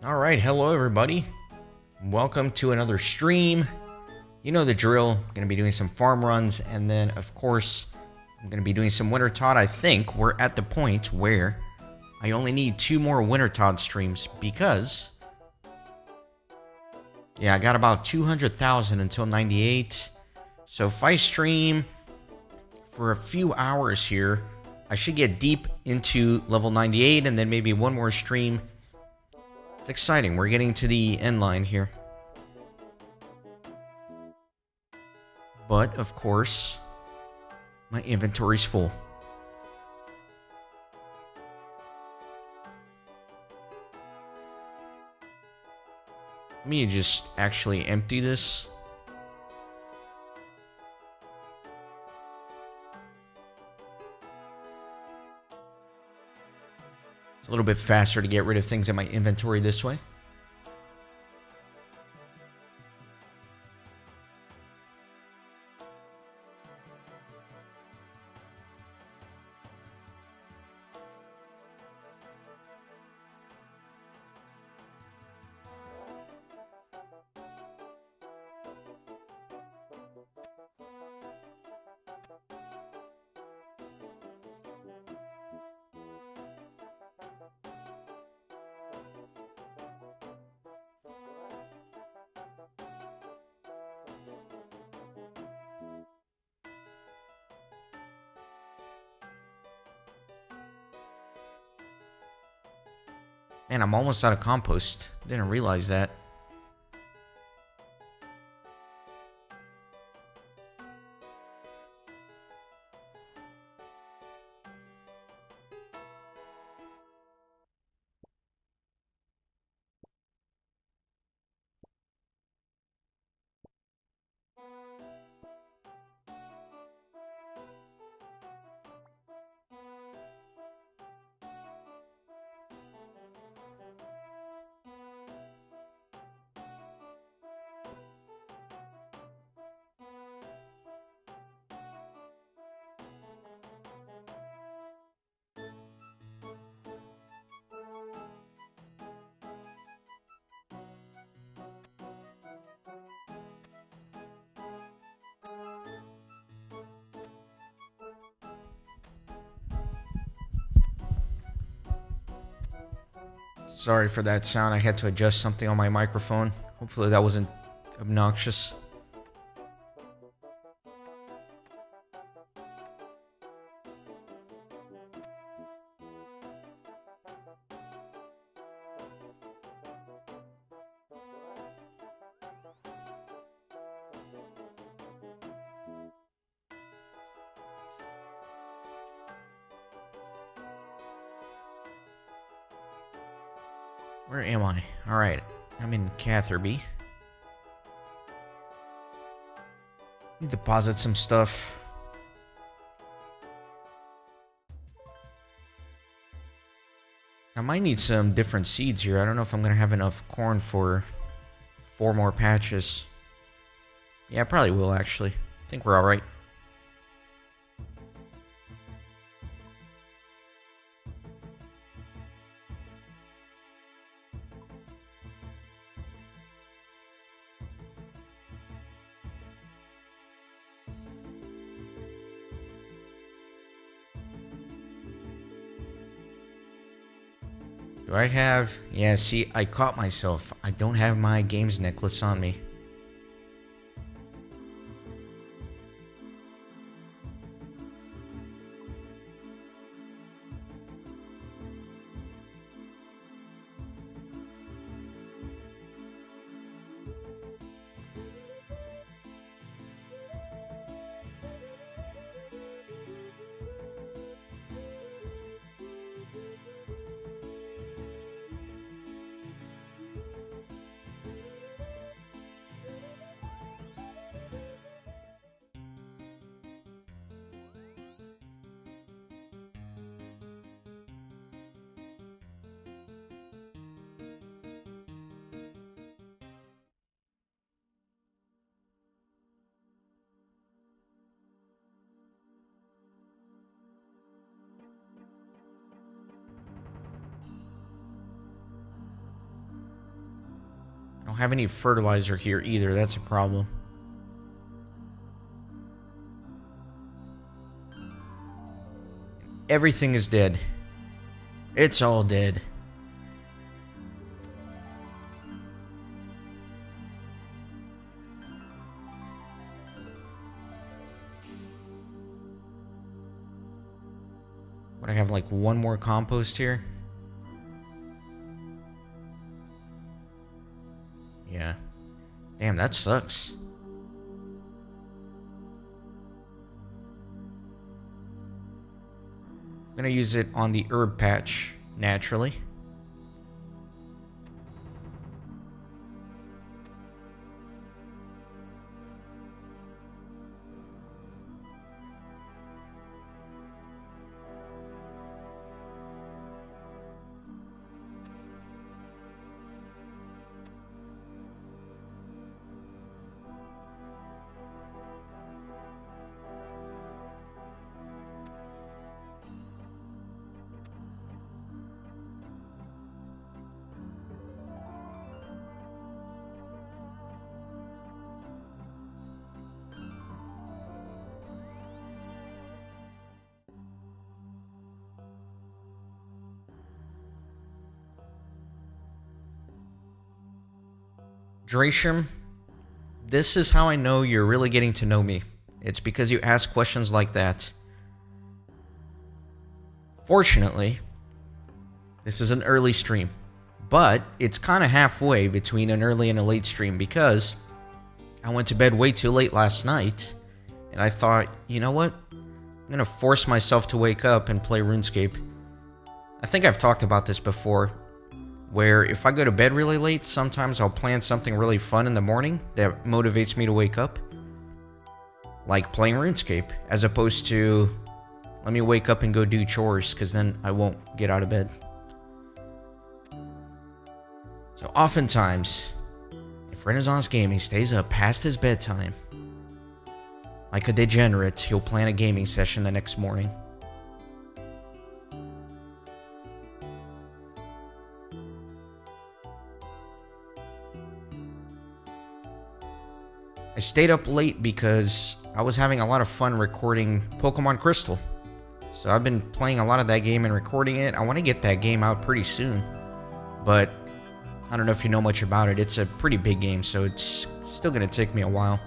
All right, hello everybody. Welcome to another stream. You know the drill. I'm going to be doing some farm runs, and then of course I'm going to be doing some Winter Todd. I think we're at the point where I only need 2 more Winter Todd streams because I got about 200,000 until 98. So if I stream for a few hours here, I should get deep into level 98 and then maybe one more stream. It's exciting. We're getting to the end line here. But, of course, my inventory's full. Let me just actually empty this. It's a little bit faster to get rid of things in my inventory this way. Man, I'm almost out of compost. Didn't realize that. Sorry for that sound. I had to adjust something on my microphone. Hopefully that wasn't obnoxious. Where am I? Alright, I'm in Catherby. Need to deposit some stuff. I might need some different seeds here. I don't know if I'm going to have enough corn for 4 more patches. Yeah, I probably will actually. I think we're alright. Do I have... Yeah, see, I caught myself. I don't have my games necklace on me. don't have any fertilizer here either. That's a problem. Everything is dead. It's all dead. But I have like one more compost here. Yeah. Damn, that sucks. I'm gonna use it on the herb patch, naturally. Drasham, this is how I know you're really getting to know me. It's because you ask questions like that. Fortunately, this is an early stream, but it's kind of halfway between an early and a late stream because I went to bed way too late last night, and I thought, you know what? I'm going to force myself to wake up and play RuneScape. I think I've talked about this before, where if I go to bed really late, sometimes I'll plan something really fun in the morning that motivates me to wake up. Like playing RuneScape, as opposed to, let me wake up and go do chores, because then I won't get out of bed. So oftentimes, if Renaissance Gaming stays up past his bedtime, like a degenerate, he'll plan a gaming session the next morning. I stayed up late because I was having a lot of fun recording Pokemon Crystal. So I've been playing a lot of that game and recording it. I want to get that game out pretty soon. But I don't know if you know much about it. It's a pretty big game, so it's still going to take me a while.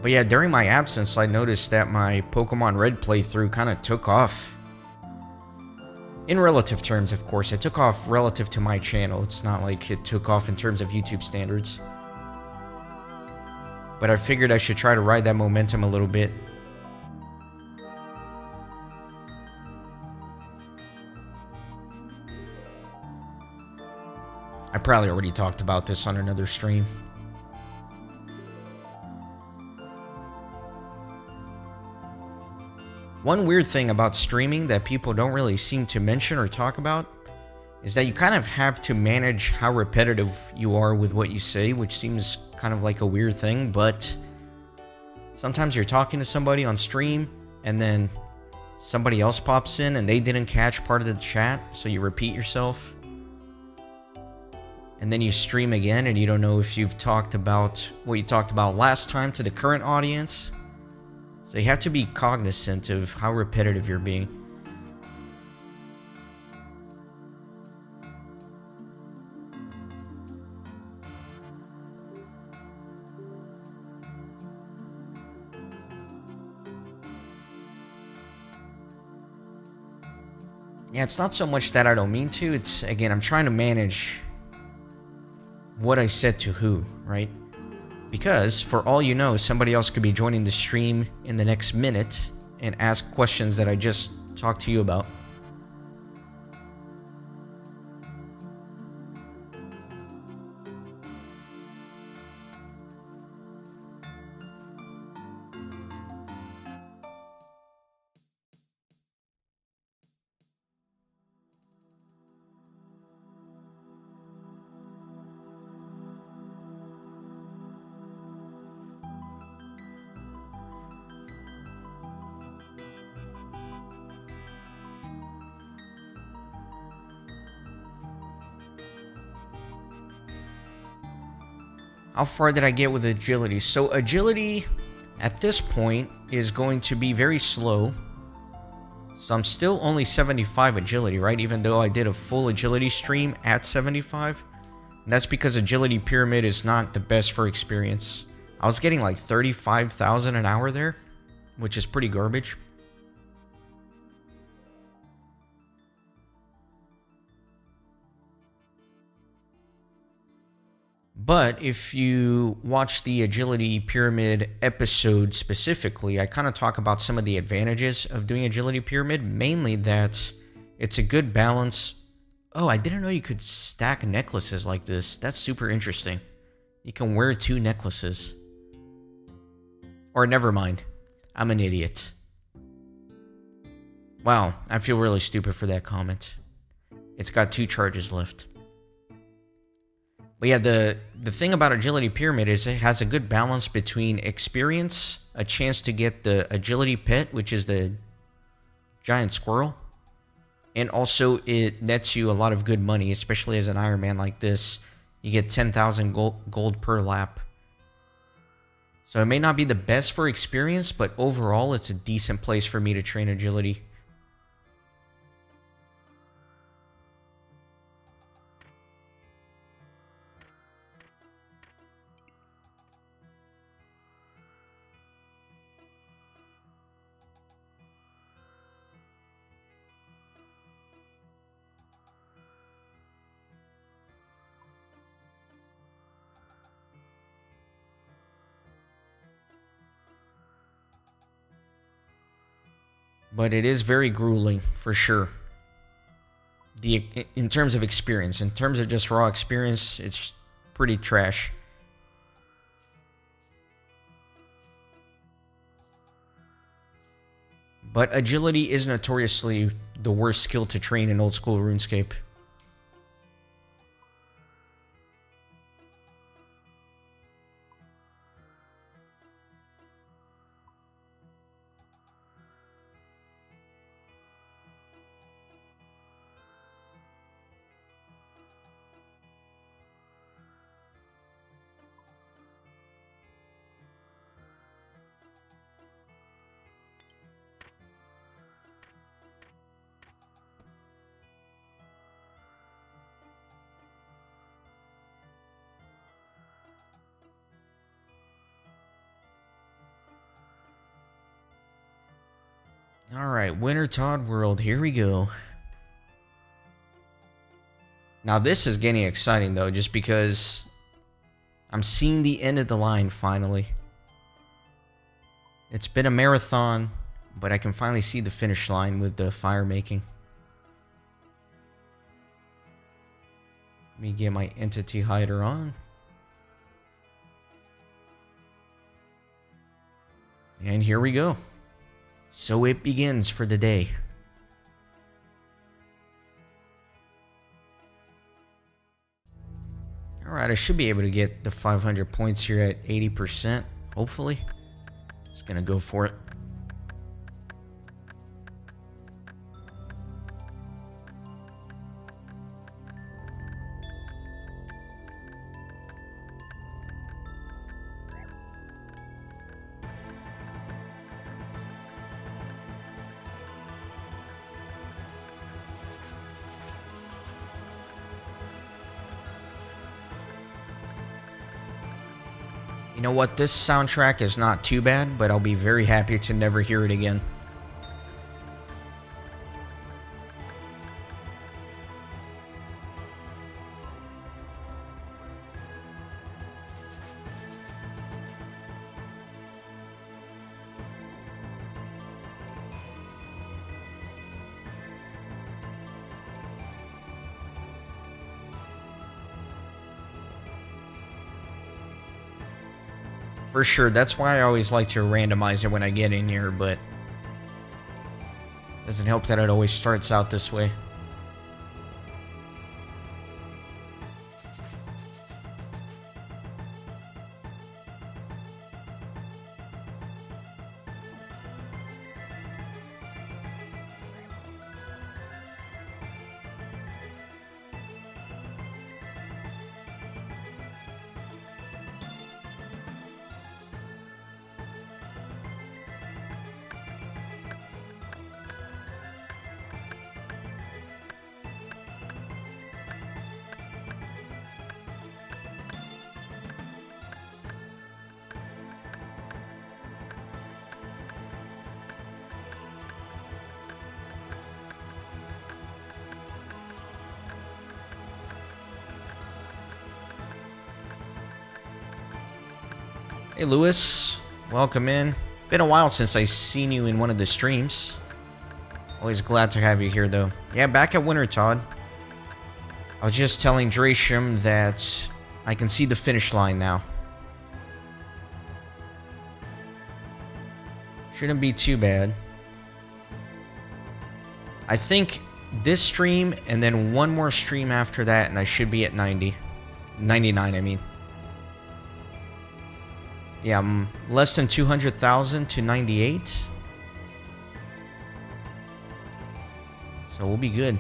But yeah, during my absence, I noticed that my Pokemon Red playthrough kind of took off. In relative terms, of course. It took off relative to my channel. It's not like it took off in terms of YouTube standards. But I figured I should try to ride that momentum a little bit. I probably already talked about this on another stream. One weird thing about streaming that people don't really seem to mention or talk about is that you kind of have to manage how repetitive you are with what you say, which seems kind of like a weird thing, but sometimes you're talking to somebody on stream and then somebody else pops in and they didn't catch part of the chat, so you repeat yourself. And then you stream again and you don't know if you've talked about what you talked about last time to the current audience. So you have to be cognizant of how repetitive you're being. Yeah, it's not so much that I don't mean to. It's, again, I'm trying to manage what I said to who, right? Because, for all you know, somebody else could be joining the stream in the next minute and ask questions that I just talked to you about. How far did I get with agility? So agility at this point is going to be very slow. So I'm still only 75 agility, right? Even though I did a full agility stream at 75. And that's because agility pyramid is not the best for experience. I was getting like 35,000 an hour there, which is pretty garbage. But if you watch the agility pyramid episode specifically, I kind of talk about some of the advantages of doing agility pyramid, mainly that it's a good balance. Oh, I didn't know you could stack necklaces like this. That's super interesting. You can wear 2 necklaces. Or never mind. I'm an idiot. Wow, I feel really stupid for that comment. It's got 2 charges left. But yeah, the thing about agility pyramid is it has a good balance between experience, a chance to get the agility pet, which is the giant squirrel, and also it nets you a lot of good money, especially as an Ironman like this. You get 10,000 gold per lap. So it may not be the best for experience, but overall it's a decent place for me to train agility. But it is very grueling, for sure. In terms of experience. In terms of just raw experience, it's pretty trash. But agility is notoriously the worst skill to train in Old School RuneScape. Alright, Winter Todd World, here we go. Now this is getting exciting though, just because I'm seeing the end of the line finally. It's been a marathon, but I can finally see the finish line with the fire making. Let me get my entity hider on. And here we go. So it begins for the day. Alright, I should be able to get the 500 points here at 80%, hopefully. Just gonna go for it. You know what, this soundtrack is not too bad, but I'll be very happy to never hear it again. For sure, that's why I always like to randomize it when I get in here, but doesn't help that it always starts out this way. Hey, Lewis. Welcome in. Been a while since I seen you in one of the streams. Always glad to have you here, though. Yeah, back at Winter, Todd. I was just telling Drasham that I can see the finish line now. Shouldn't be too bad. I think this stream and then one more stream after that and I should be at 90. 99, I mean. Yeah, I'm less than 200,000 to 98. So we'll be good.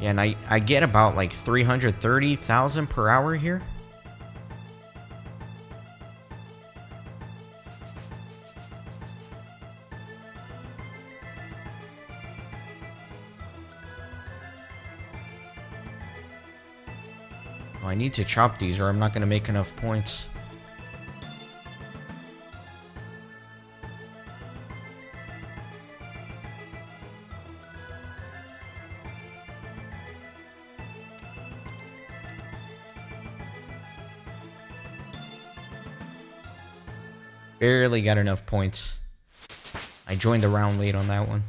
Yeah, and I get about like 330,000 per hour here. Oh, I need to chop these or I'm not going to make enough points. Barely got enough points. I joined the round late on that one.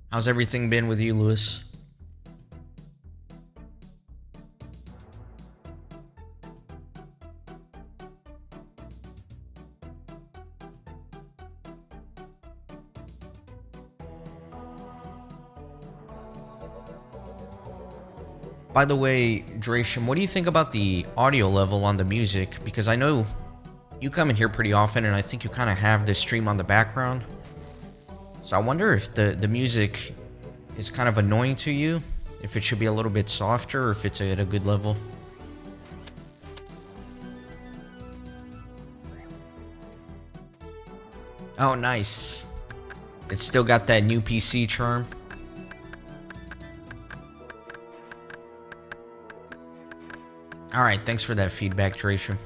How's everything been with you, Lewis? By the way, Drasham, what do you think about the audio level on the music? Because I know you come in here pretty often, and I think you kind of have this stream on the background. So I wonder if the music is kind of annoying to you, if it should be a little bit softer, or if it's at a good level. Oh, nice. It's still got that new PC charm. Alright, thanks for that feedback, Drasham.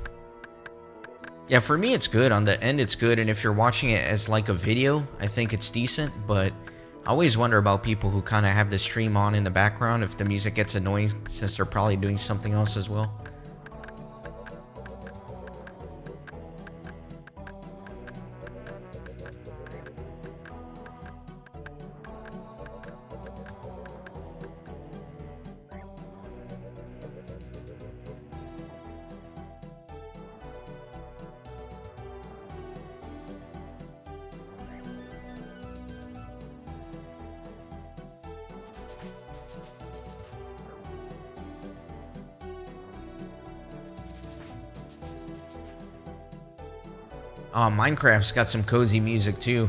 Yeah, for me it's good. On the end it's good, and if you're watching it as like a video, I think it's decent, but I always wonder about people who kind of have the stream on in the background, if the music gets annoying since they're probably doing something else as well. Oh, Minecraft's got some cozy music too.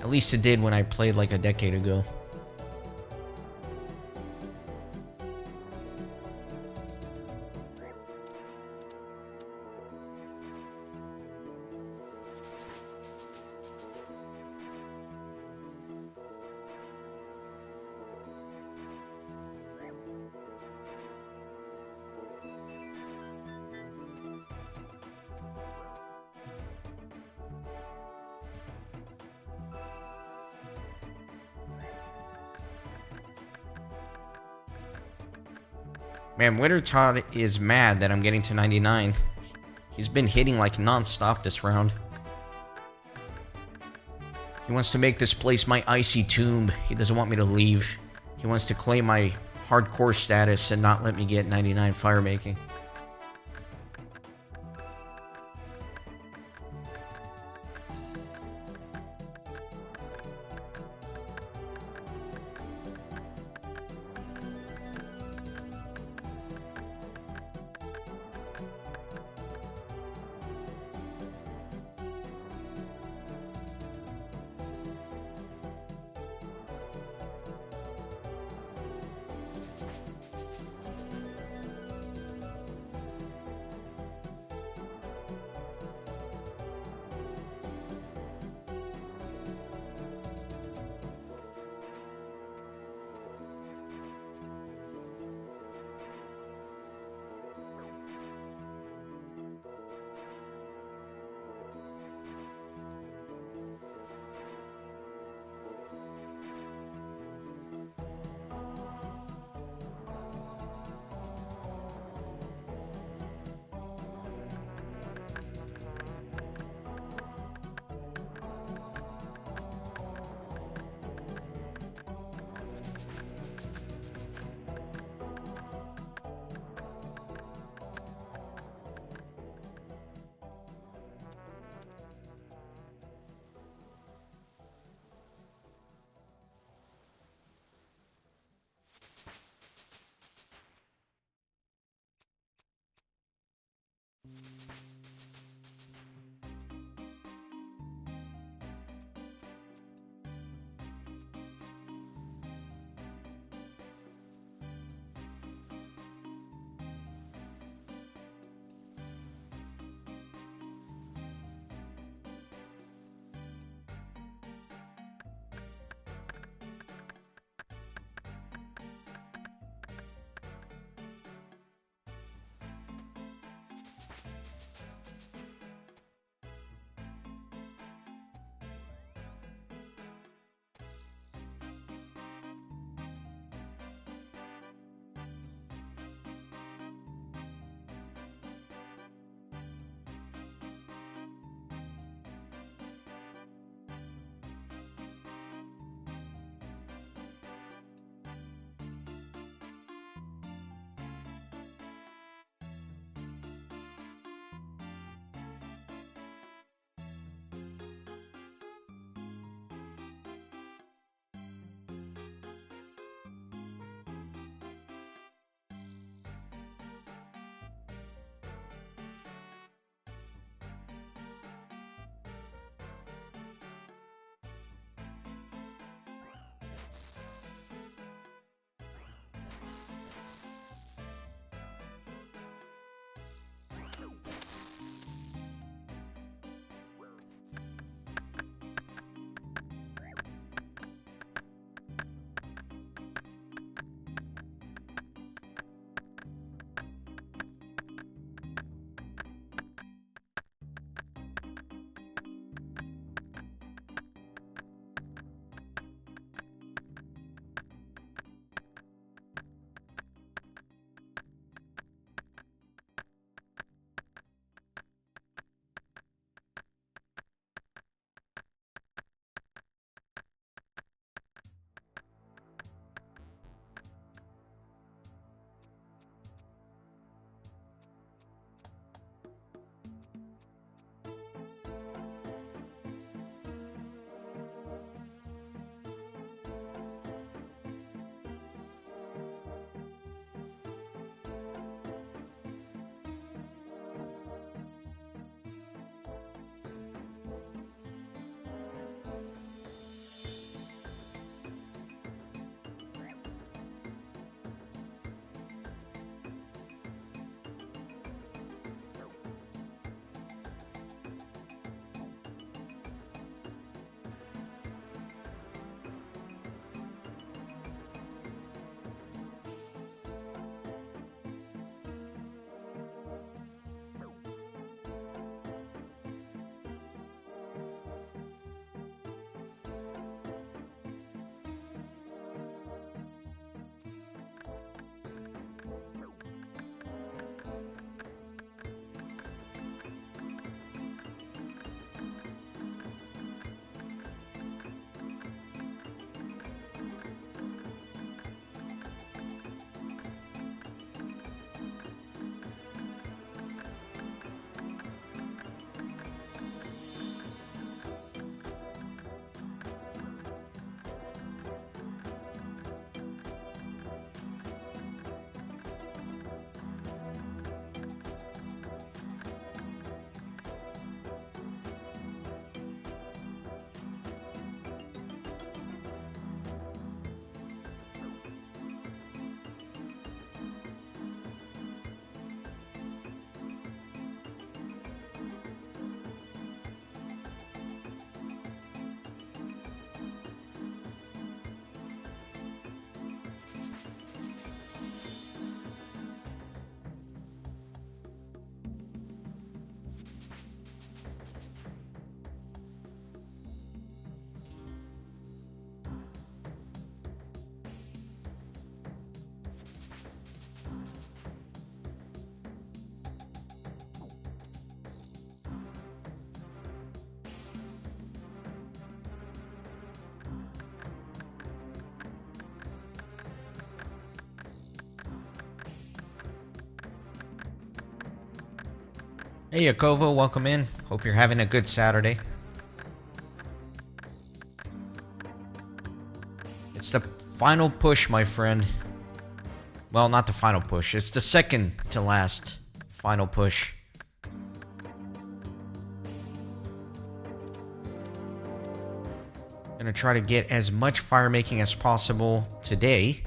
At least it did when I played like a decade ago. Man, Winter Todd is mad that I'm getting to 99. He's been hitting like non-stop this round. He wants to make this place my icy tomb. He doesn't want me to leave. He wants to claim my hardcore status and not let me get 99 fire making. Hey Yakovo, welcome in. Hope you're having a good Saturday. It's the final push, my friend. Well, not the final push. It's the second to last final push. Gonna try to get as much fire making as possible today.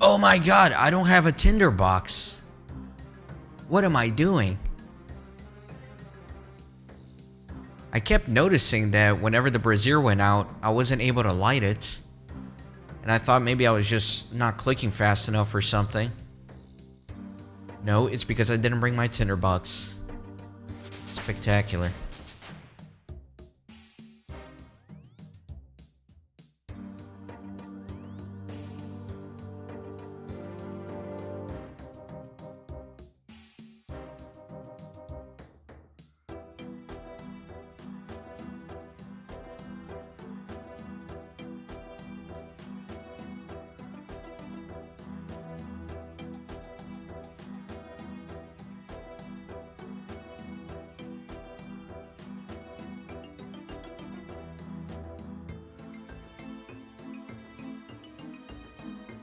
Oh my god, I don't have a tinderbox. What am I doing? I kept noticing that whenever the brazier went out, I wasn't able to light it. And I thought maybe I was just not clicking fast enough or something. No, it's because I didn't bring my tinderbox. Spectacular.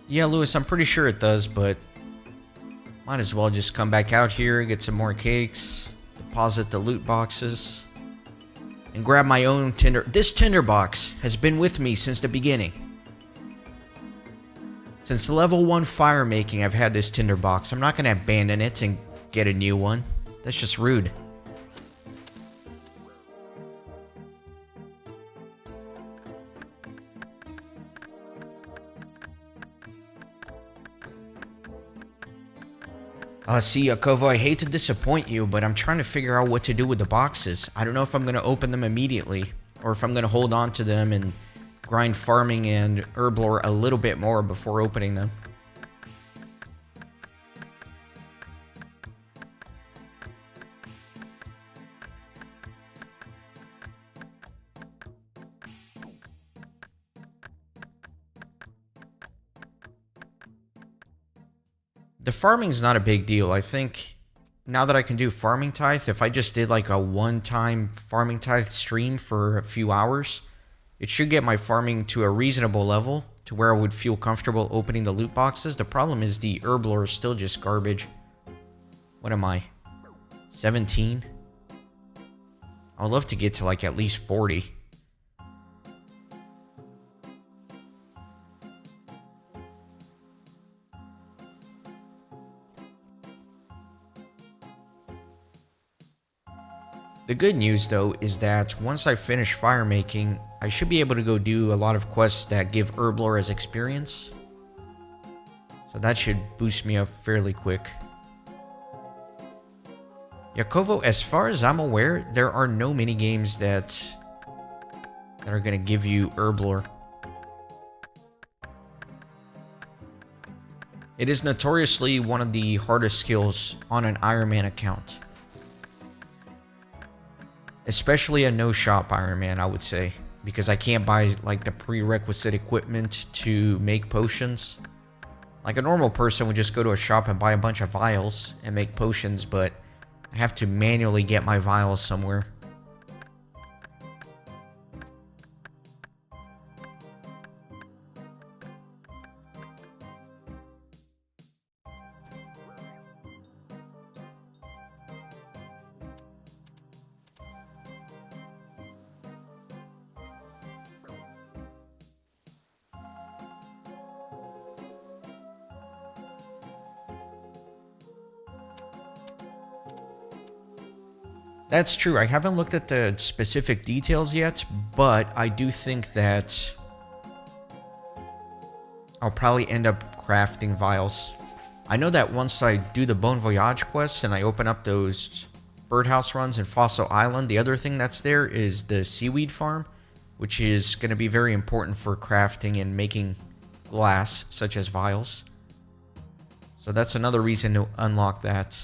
Yeah, Lewis, I'm pretty sure it does, but might as well just come back out here, get some more cakes, deposit the loot boxes, and grab my own tinder. This tinderbox has been with me since the beginning. Since level 1 fire making, I've had this tinderbox. I'm not going to abandon it and get a new one. That's just rude. See, Yakovo, I hate to disappoint you, but I'm trying to figure out what to do with the boxes. I don't know if I'm going to open them immediately, or if I'm going to hold on to them and grind farming and herb lore a little bit more before opening them. The farming's not a big deal. I think now that I can do farming tithe, if I just did like a one-time farming tithe stream for a few hours, it should get my farming to a reasonable level to where I would feel comfortable opening the loot boxes. The problem is the herb lore is still just garbage. What am I? 17? I would love to get to like at least 40. The good news though is that once I finish fire making, I should be able to go do a lot of quests that give herb lore as experience. So that should boost me up fairly quick. Yakovo, as far as I'm aware, there are no minigames that are going to give you herb lore. It is notoriously one of the hardest skills on an Ironman account. Especially a no-shop Ironman, I would say. Because I can't buy like the prerequisite equipment to make potions. Like a normal person would just go to a shop and buy a bunch of vials and make potions, but I have to manually get my vials somewhere. That's true. I haven't looked at the specific details yet, but I do think that I'll probably end up crafting vials. I know that once I do the Bon Voyage quests and I open up those birdhouse runs in Fossil Island, the other thing that's there is the seaweed farm, which is going to be very important for crafting and making glass, such as vials. So that's another reason to unlock that.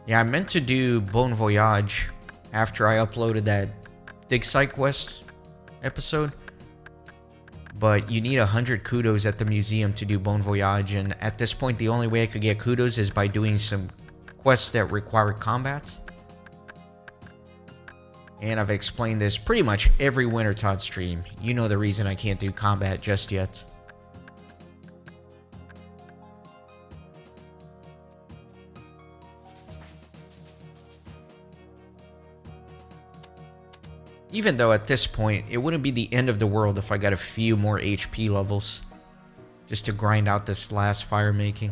Yeah, I meant to do Bon Voyage after I uploaded that Dig Site Quest episode. But you need 100 kudos at the museum to do Bon Voyage, and at this point the only way I could get kudos is by doing some quests that require combat. And I've explained this pretty much every Winter Todd stream. You know the reason I can't do combat just yet. Even though at this point, it wouldn't be the end of the world if I got a few more HP levels. Just to grind out this last fire making.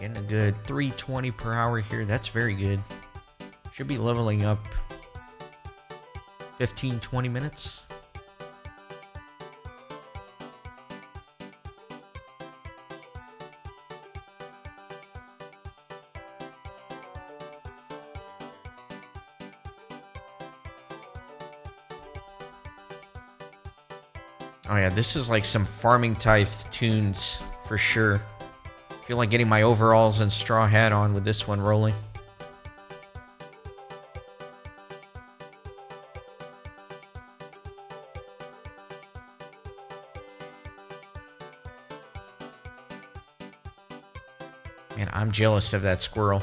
Getting a good 320 per hour here. That's very good. Should be leveling up 15-20 minutes. Oh yeah, this is like some farming type tunes for sure. Feel like getting my overalls and straw hat on with this one rolling. Man, I'm jealous of that squirrel.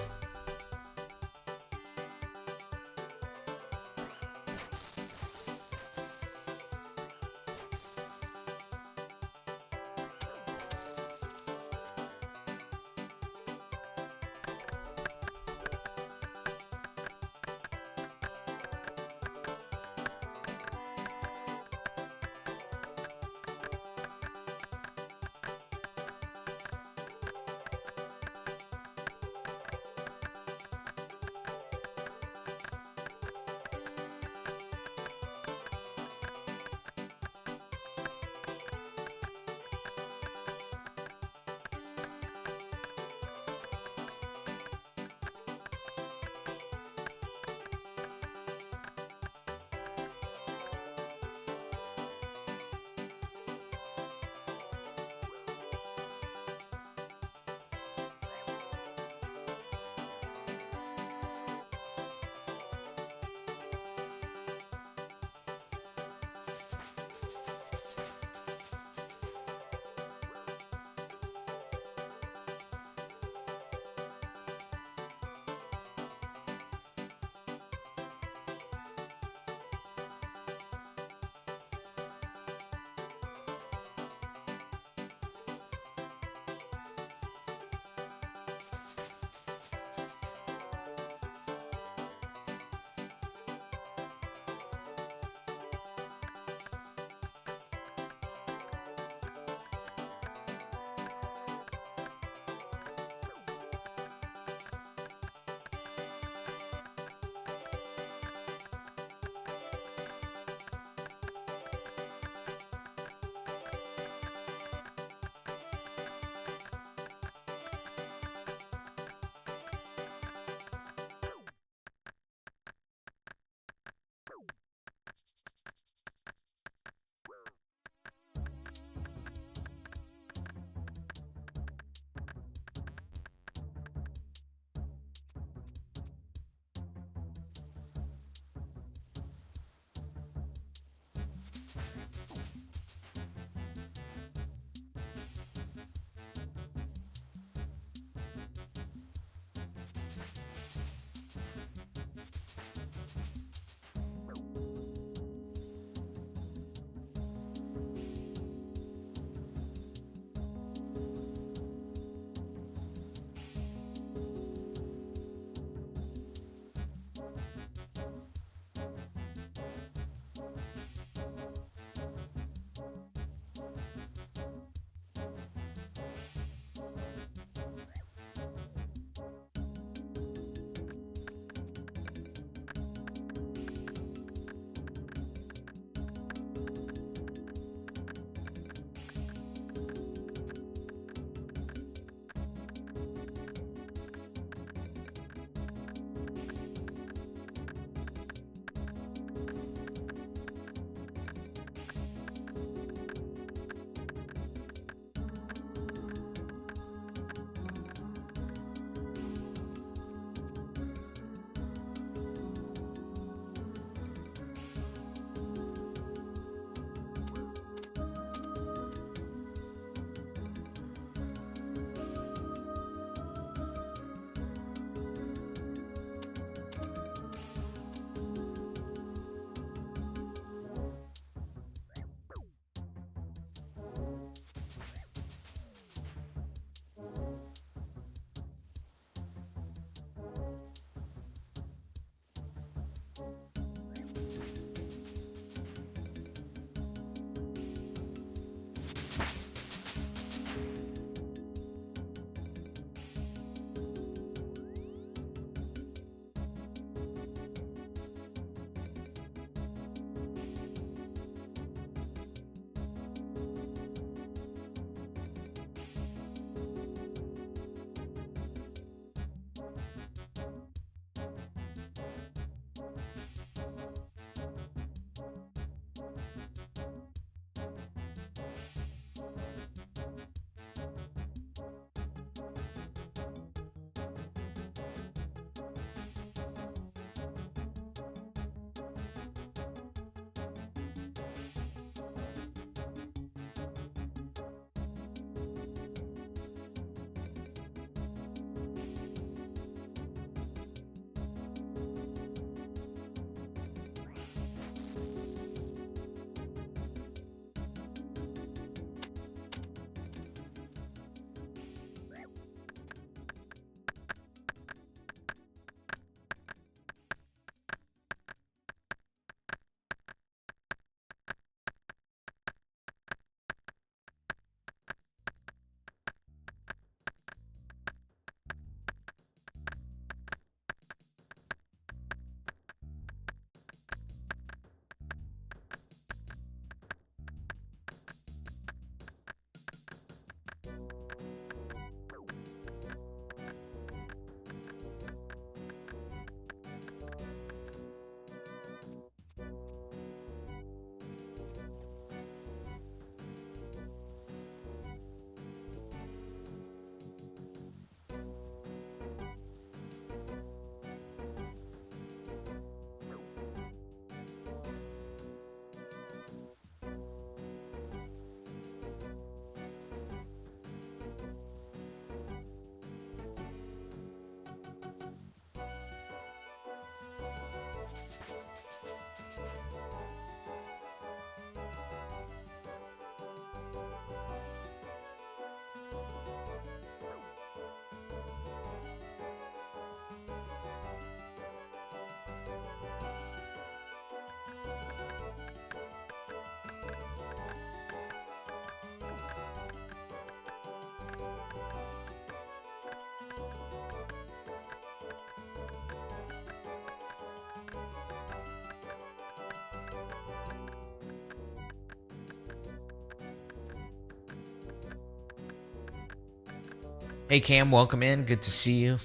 Hey Cam, welcome in. Good to see you.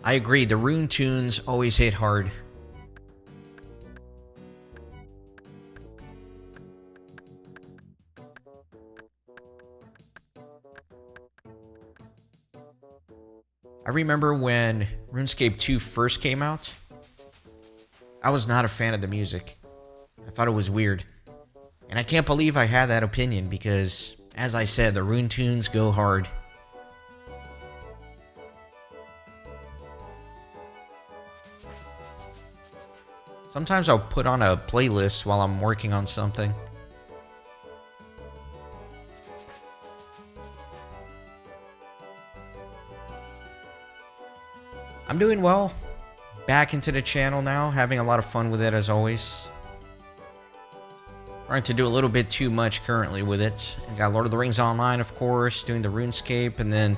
I agree, the rune tunes always hit hard. I remember when RuneScape 2 first came out, I was not a fan of the music. I thought it was weird. And I can't believe I had that opinion because, as I said, the rune tunes go hard. Sometimes I'll put on a playlist while I'm working on something. I'm doing well. Back into the channel now, having a lot of fun with it as always. Trying to do a little bit too much currently with it. I got Lord of the Rings Online, of course, doing the RuneScape, and then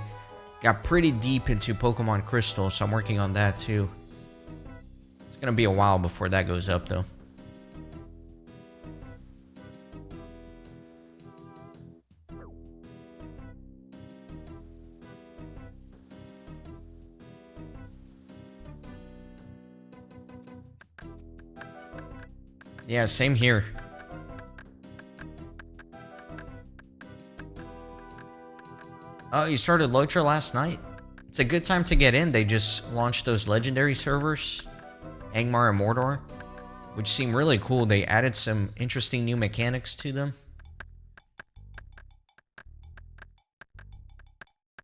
got pretty deep into Pokemon Crystal, so I'm working on that too. It's gonna be a while before that goes up though. Yeah, same here. Oh, you started Lotra last night? It's a good time to get in. They just launched those legendary servers, Angmar and Mordor, which seem really cool. They added some interesting new mechanics to them.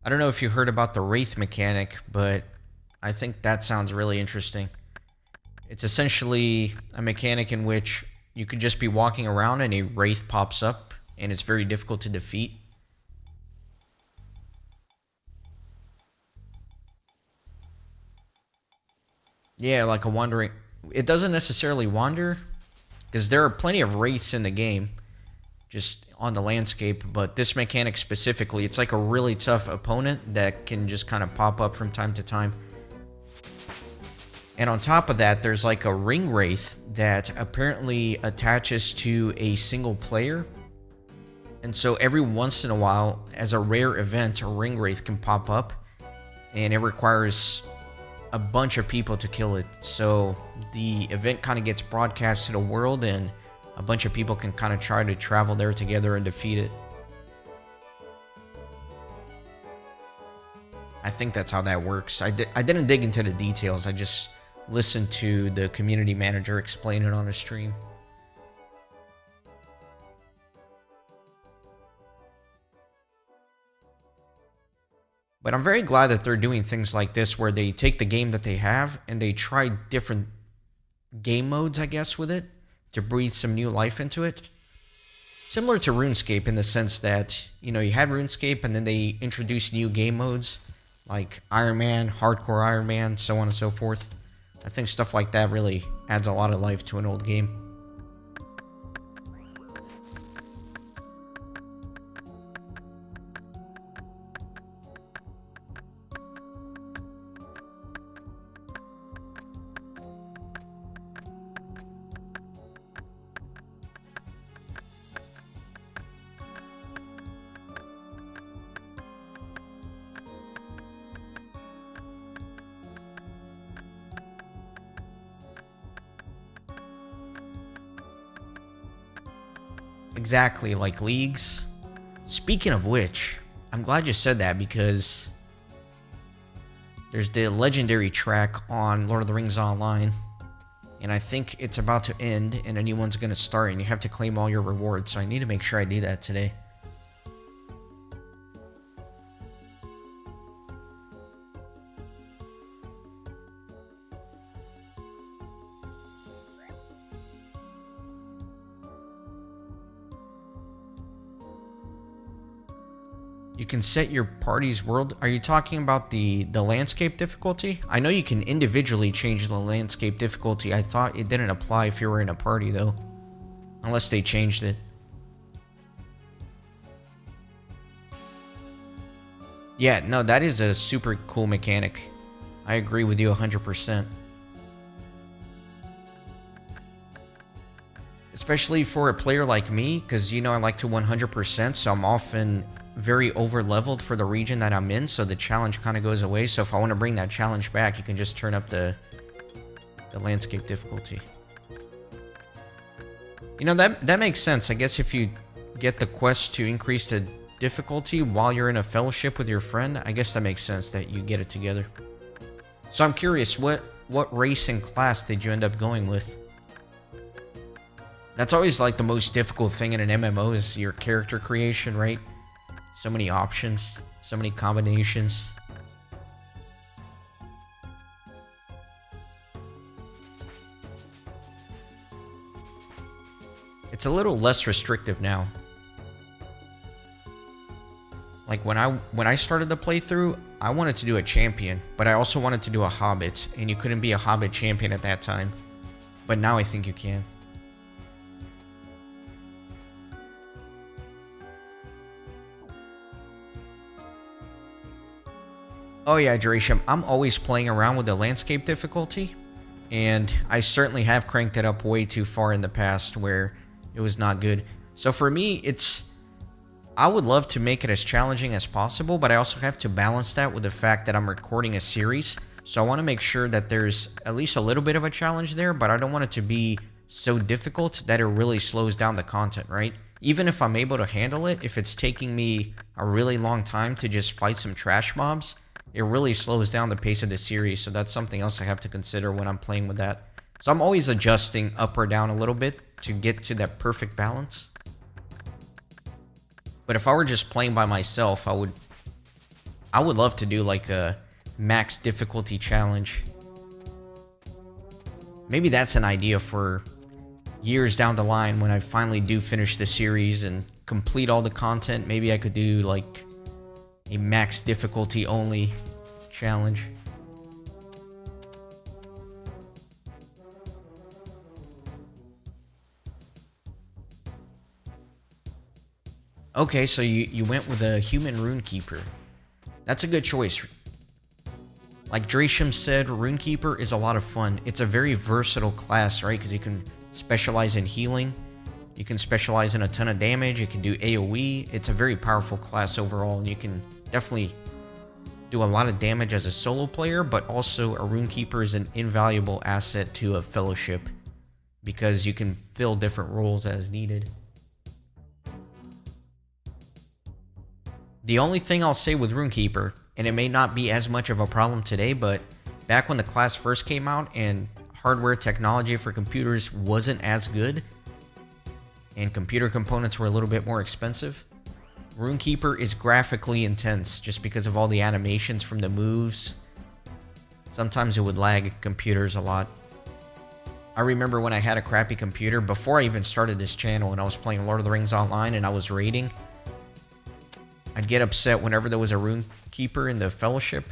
I don't know if you heard about the Wraith mechanic, but I think that sounds really interesting. It's essentially a mechanic in which you could just be walking around and a Wraith pops up, and it's very difficult to defeat. Yeah, like a wandering... It doesn't necessarily wander, because there are plenty of Wraiths in the game, just on the landscape, but this mechanic specifically, it's like a really tough opponent that can just kind of pop up from time to time. And on top of that, there's like a ring wraith that apparently attaches to a single player. And so every once in a while, as a rare event, a ring wraith can pop up. And it requires a bunch of people to kill it. So the event kind of gets broadcast to the world and a bunch of people can kind of try to travel there together and defeat it. I think that's how that works. I didn't dig into the details. I just listened to the community manager explain it on a stream. But I'm very glad that they're doing things like this where they take the game that they have and they try different game modes, I guess, with it to breathe some new life into it. Similar to RuneScape in the sense that, you know, you had RuneScape and then they introduced new game modes like Ironman, Hardcore Ironman, so on and so forth. I think stuff like that really adds a lot of life to an old game. Exactly, like leagues. Speaking of which, I'm glad you said that because there's the legendary track on Lord of the Rings Online, and I think it's about to end and a new one's going to start and you have to claim all your rewards, so I need to make sure I do that today. You can set your party's world. Are you talking about the landscape difficulty? I know you can individually change the landscape difficulty. I thought it didn't apply if you were in a party though. Unless they changed it. Yeah, no, that is a super cool mechanic. I agree with you 100%. Especially for a player like me, because you know I like to 100%, so I'm often very over leveled for the region that I'm in, so the challenge kind of goes away. So if I want to bring that challenge back, you can just turn up the landscape difficulty. You know, that makes sense. I guess if you get the quest to increase the difficulty while you're in a fellowship with your friend, I guess that makes sense that you get it together. So I'm curious, what race and class did you end up going with? That's always like the most difficult thing in an MMO is your character creation, right? So many options, so many combinations. It's a little less restrictive now. Like when I started the playthrough, I wanted to do a champion, but I also wanted to do a hobbit, and you couldn't be a hobbit champion at that time. But now I think you can. Oh yeah, Drasham, I'm always playing around with the landscape difficulty, and I certainly have cranked it up way too far in the past where it was not good. So for me, I would love to make it as challenging as possible, but I also have to balance that with the fact that I'm recording a series. So I want to make sure that there's at least a little bit of a challenge there, but I don't want it to be so difficult that it really slows down the content, right? Even if I'm able to handle it, if it's taking me a really long time to just fight some trash mobs, it really slows down the pace of the series. So that's something else I have to consider when I'm playing with that. So I'm always adjusting up or down a little bit to get to that perfect balance. But if I were just playing by myself, I would love to do like a max difficulty challenge. Maybe that's an idea for years down the line when I finally do finish the series and complete all the content. Maybe I could do like a max difficulty only challenge. Okay, so you went with a human runekeeper. That's a good choice. Like Drasham said, runekeeper is a lot of fun. It's a very versatile class, right? Because you can specialize in healing. You can specialize in a ton of damage. You can do AoE. It's a very powerful class overall, and you can definitely do a lot of damage as a solo player, but also a runekeeper is an invaluable asset to a fellowship because you can fill different roles as needed. The only thing I'll say with runekeeper, and it may not be as much of a problem today, but back when the class first came out and hardware technology for computers wasn't as good, and computer components were a little bit more expensive, runekeeper is graphically intense just because of all the animations from the moves. Sometimes it would lag computers a lot. I remember when I had a crappy computer before I even started this channel and I was playing Lord of the Rings Online and I was raiding. I'd get upset whenever there was a runekeeper in the fellowship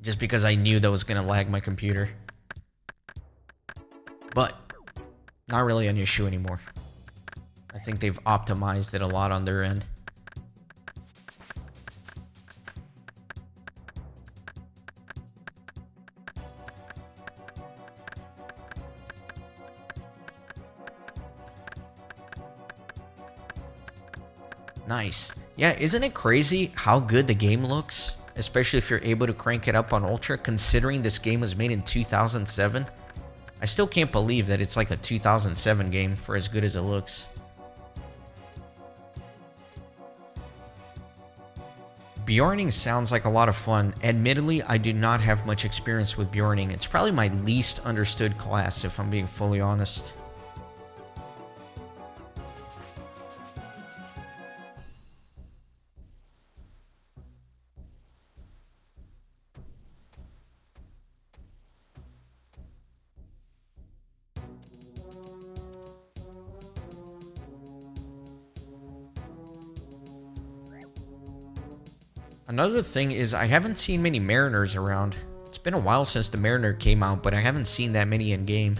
just because I knew that was going to lag my computer. But not really an issue anymore. I think they've optimized it a lot on their end. Nice. Yeah, isn't it crazy how good the game looks? Especially if you're able to crank it up on Ultra, considering this game was made in 2007. I still can't believe that it's like a 2007 game for as good as it looks. Bjorning sounds like a lot of fun. Admittedly, I do not have much experience with Bjorning. It's probably my least understood class, if I'm being fully honest. Another thing is I haven't seen many Mariners around. It's been a while since the Mariner came out, but I haven't seen that many in game.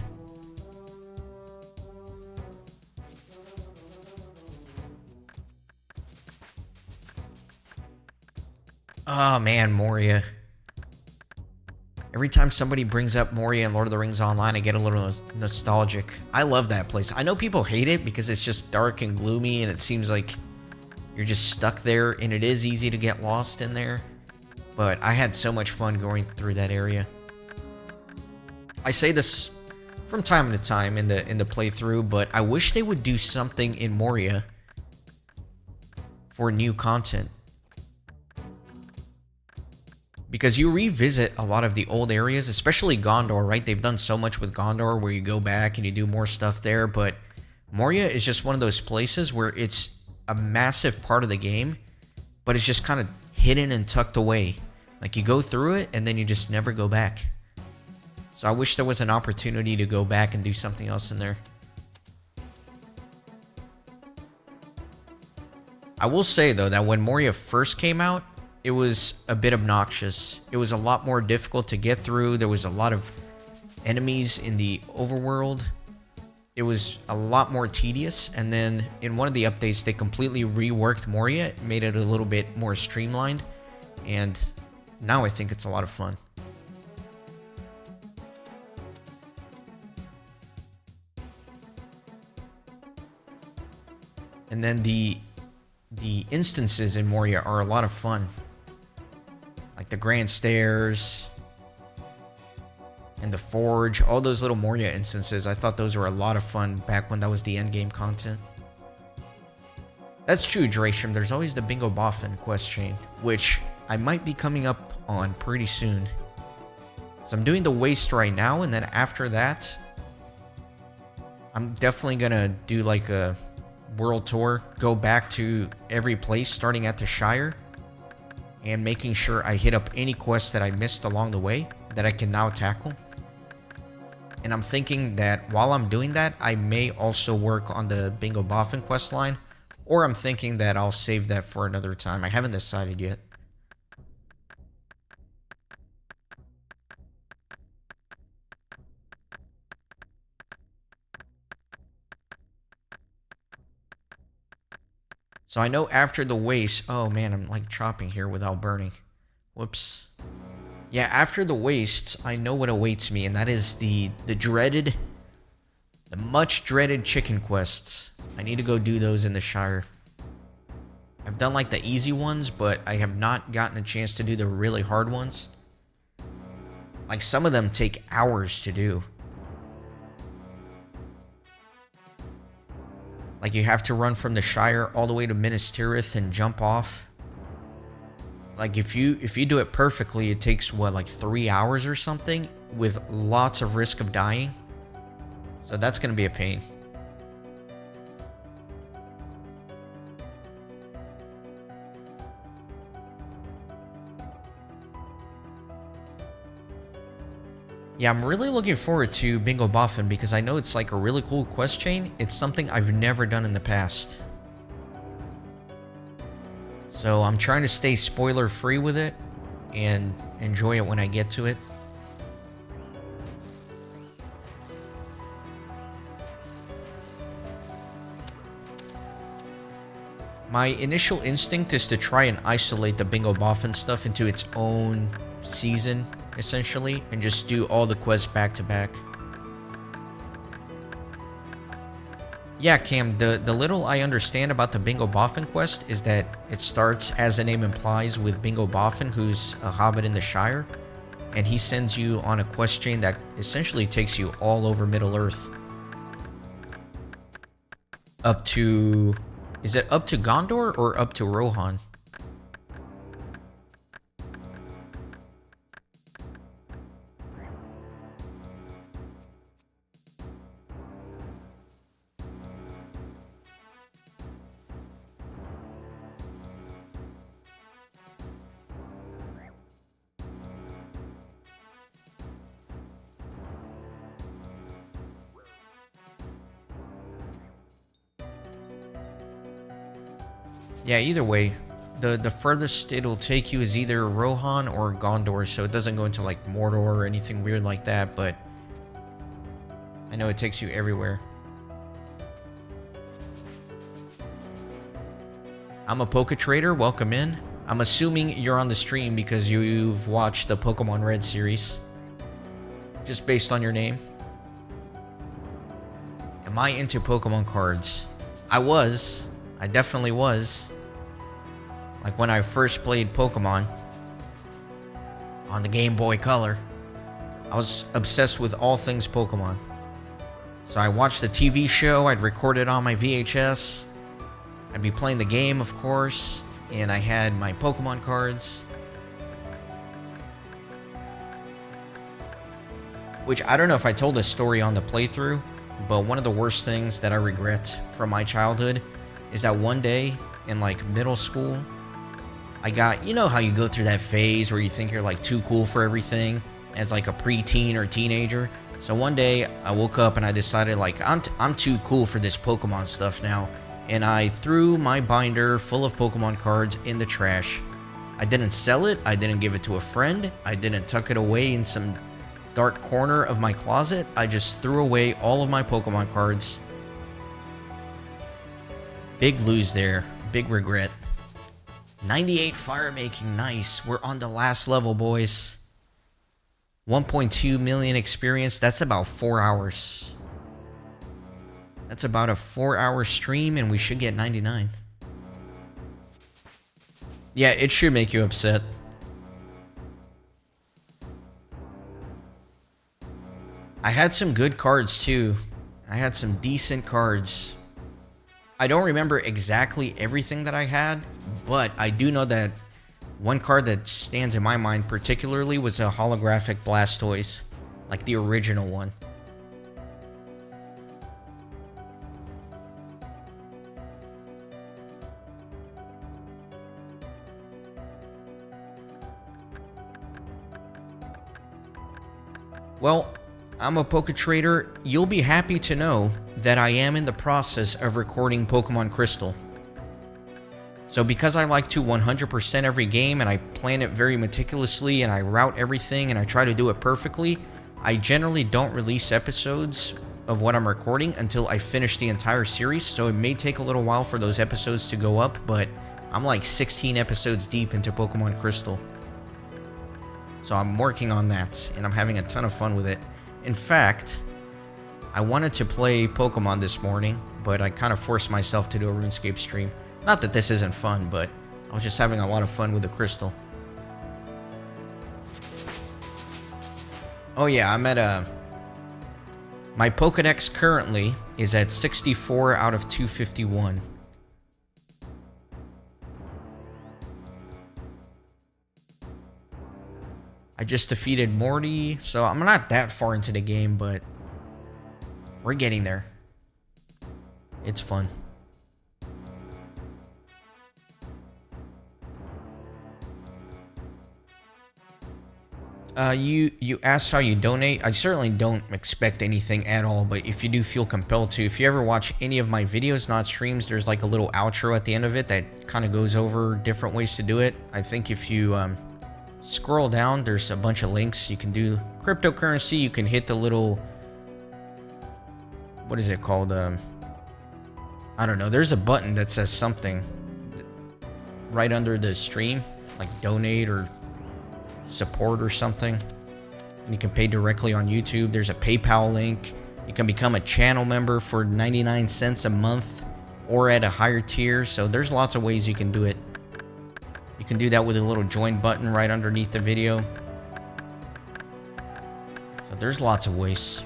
Oh man, Moria. Every time somebody brings up Moria in Lord of the Rings Online, I get a little nostalgic. I love that place. I know people hate it because it's just dark and gloomy and it seems like you're just stuck there, and it is easy to get lost in there. But I had so much fun going through that area. I say this from time to time in the playthrough, but I wish they would do something in Moria for new content. Because you revisit a lot of the old areas, especially Gondor, right? They've done so much with Gondor where you go back and you do more stuff there, but Moria is just one of those places where it's a massive part of the game, but it's just kind of hidden and tucked away. Like, you go through it and then you just never go back. So I wish there was an opportunity to go back and do something else in there. I will say, though, that when Moria first came out, it was a bit obnoxious. It was a lot more difficult to get through. There was a lot of enemies in the overworld. It was a lot more tedious. And then in one of the updates, they completely reworked Moria, made it a little bit more streamlined. And now I think it's a lot of fun. And then the instances in Moria are a lot of fun. Like the Grand Stairs and the Forge, all those little Moria instances, I thought those were a lot of fun back when that was the endgame content. That's true, Drasham. There's always the Bingo Boffin quest chain, which I might be coming up on pretty soon. So I'm doing the Waste right now, and then after that, I'm definitely gonna do like a world tour, go back to every place starting at the Shire and making sure I hit up any quests that I missed along the way that I can now tackle. And I'm thinking that while I'm doing that, I may also work on the Bingo Boffin quest line, or I'm thinking that I'll save that for another time. I haven't decided yet. So I know after the Waste... Oh man, I'm like chopping here without burning. Whoops. Yeah, after the Wastes, I know what awaits me, and that is the dreaded... The much dreaded chicken quests. I need to go do those in the Shire. I've done like the easy ones, but I have not gotten a chance to do the really hard ones. Like, some of them take hours to do. Like, you have to run from the Shire all the way to Minas Tirith and jump off. Like, if you do it perfectly, it takes, what, like 3 hours or something? With lots of risk of dying. So that's going to be a pain. Yeah, I'm really looking forward to Bingo Boffin because I know it's like a really cool quest chain. It's something I've never done in the past. So I'm trying to stay spoiler free with it and enjoy it when I get to it. My initial instinct is to try and isolate the Bingo Boffin stuff into its own season, essentially, and just do all the quests back to back. Yeah, Cam, the little I understand about the Bingo Boffin quest is that it starts, as the name implies, with Bingo Boffin, who's a hobbit in the Shire, and he sends you on a quest chain that essentially takes you all over Middle-earth. Up to... Is it up to Gondor or up to Rohan? Yeah, either way, the furthest it'll take you is either Rohan or Gondor, so it doesn't go into like Mordor or anything weird like that, but I know it takes you everywhere. I'm a Poke Trader, welcome in. I'm assuming you're on the stream because you've watched the Pokemon Red series. Just based on your name. Am I into Pokemon cards? I definitely was. Like when I first played Pokemon on the Game Boy Color, I was obsessed with all things Pokemon. So I watched the TV show, I'd record it on my VHS, I'd be playing the game, of course, and I had my Pokemon cards. Which, I don't know if I told this story on the playthrough, but one of the worst things that I regret from my childhood is that one day in like middle school, I got, you know how you go through that phase where you think you're like too cool for everything as like a preteen or teenager. So one day I woke up and I decided like I'm too cool for this Pokemon stuff now, and I threw my binder full of Pokemon cards in the trash. I didn't sell it, I didn't give it to a friend, I didn't tuck it away in some dark corner of my closet. I just threw away all of my Pokemon cards. Big lose there, big regret. 98 fire making, nice. We're on the last level, boys. 1.2 million experience, that's about 4 hours. That's about a 4-hour stream, and we should get 99. Yeah, it should make you upset. I had some good cards too. I had some decent cards. I don't remember exactly everything that I had, but I do know that one card that stands in my mind particularly was a holographic Blastoise, like the original one. Well, I'm a Poke Trader. You'll be happy to know that I am in the process of recording Pokemon Crystal. So because I like to 100% every game and I plan it very meticulously and I route everything and I try to do it perfectly, I generally don't release episodes of what I'm recording until I finish the entire series. So it may take a little while for those episodes to go up, but I'm like 16 episodes deep into Pokemon Crystal. So I'm working on that and I'm having a ton of fun with it. In fact, I wanted to play Pokemon this morning, but I kind of forced myself to do a RuneScape stream. Not that this isn't fun, but I was just having a lot of fun with the crystal. Oh yeah, I'm at my Pokedex currently is at 64 out of 251. I just defeated Morty, so I'm not that far into the game, but we're getting there. It's fun. You asked how you donate. I certainly don't expect anything at all, but if you do feel compelled to, if you ever watch any of my videos, not streams, there's like a little outro at the end of it that kind of goes over different ways to do it. I think if you scroll down, there's a bunch of links. You can do cryptocurrency, you can hit the little, what is it called? I don't know. There's a button that says something right under the stream, like donate or support or something. And you can pay directly on YouTube. There's a PayPal link. You can become a channel member for 99 cents a month or at a higher tier. So there's lots of ways you can do it. You can do that with a little join button right underneath the video. So there's lots of ways.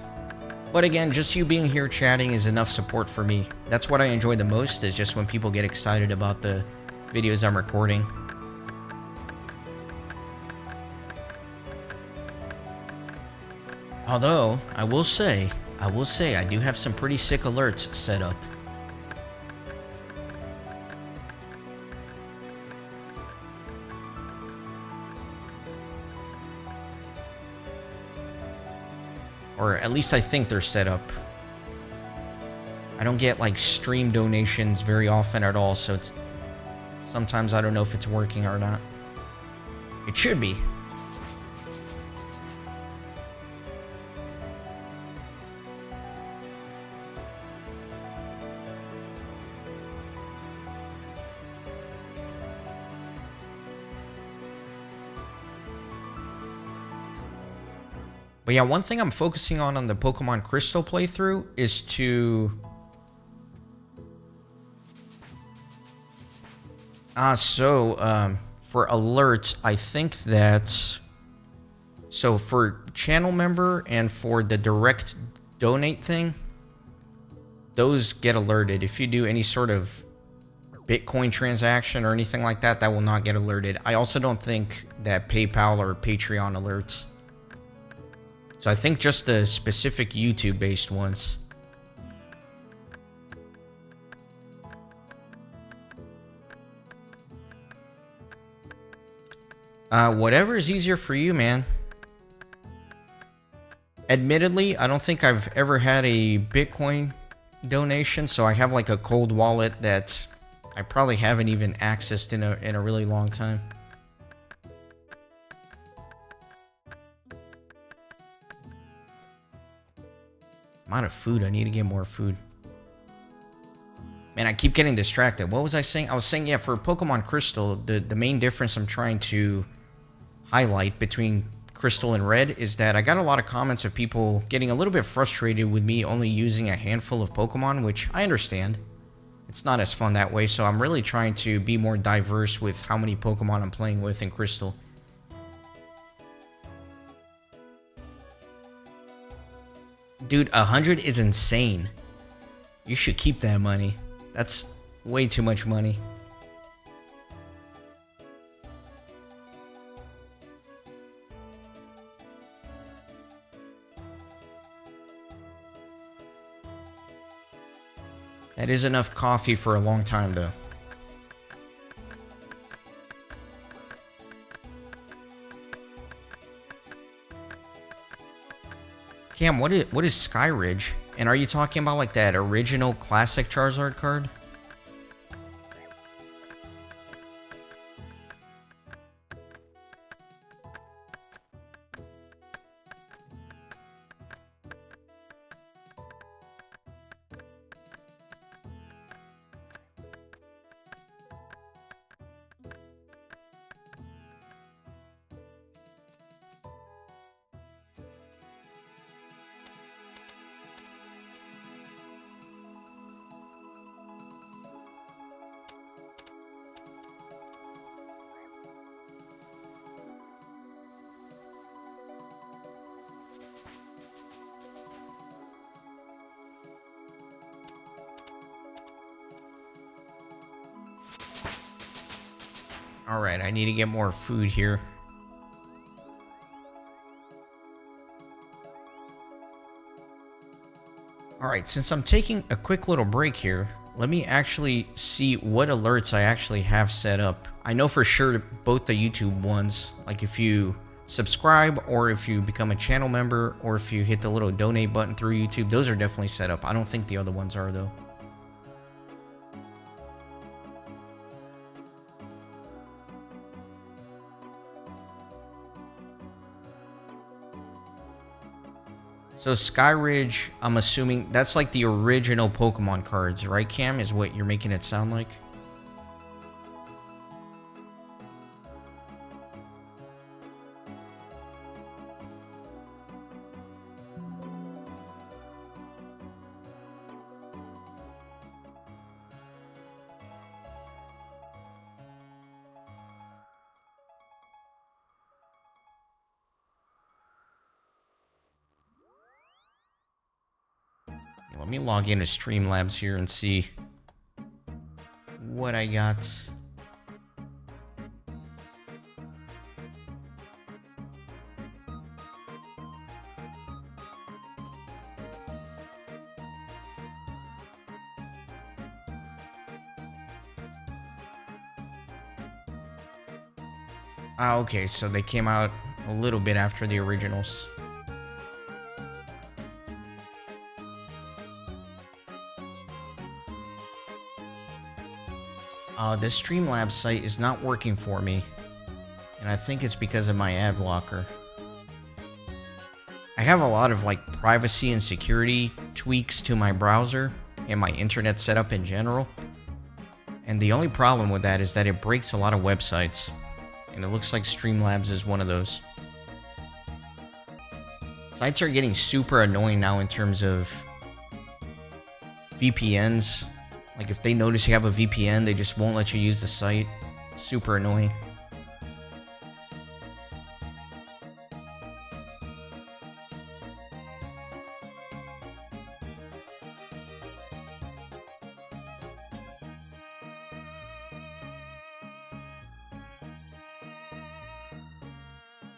But again, just you being here chatting is enough support for me. That's what I enjoy the most, is just when people get excited about the videos I'm recording. Although, I will say, I do have some pretty sick alerts set up. Or at least I think they're set up. I don't get like stream donations very often at all, so it's sometimes I don't know if it's working or not. It should be. But yeah, one thing I'm focusing on the Pokemon Crystal playthrough is to For alerts, I think that... So for channel member and for the direct donate thing, those get alerted. If you do any sort of Bitcoin transaction or anything like that, that will not get alerted. I also don't think that PayPal or Patreon alerts. So I think just the specific YouTube-based ones. Whatever is easier for you, man. Admittedly, I don't think I've ever had a Bitcoin donation, so I have like a cold wallet that I probably haven't even accessed in a really long time. I'm out of food. I need to get more food. Man, I keep getting distracted. What was I saying? I was saying, yeah, for Pokemon Crystal, the main difference I'm trying to highlight between Crystal and Red is that I got a lot of comments of people getting a little bit frustrated with me only using a handful of Pokemon, which I understand. It's not as fun that way, so I'm really trying to be more diverse with how many Pokemon I'm playing with in Crystal. Dude, 100 is insane. You should keep that money. That's way too much money. That is enough coffee for a long time, though. Cam, what is Skyridge? And are you talking about like that original classic Charizard card? Alright, I need to get more food here. Alright, since I'm taking a quick little break here, let me actually see what alerts I actually have set up. I know for sure both the YouTube ones, like if you subscribe or if you become a channel member or if you hit the little donate button through YouTube, those are definitely set up. I don't think the other ones are though. So Skyridge, I'm assuming that's like the original Pokemon cards, right, Cam? Is what you're making it sound like? Let me log into Streamlabs here and see what I got. Ah, okay, so they came out a little bit after the originals. This Streamlabs site is not working for me, and I think it's because of my ad blocker. I have a lot of like privacy and security tweaks to my browser and my internet setup in general, and the only problem with that is that it breaks a lot of websites, and it looks like Streamlabs is one of those. Sites are getting super annoying now in terms of VPNs. Like if they notice you have a VPN, they just won't let you use the site. Super annoying.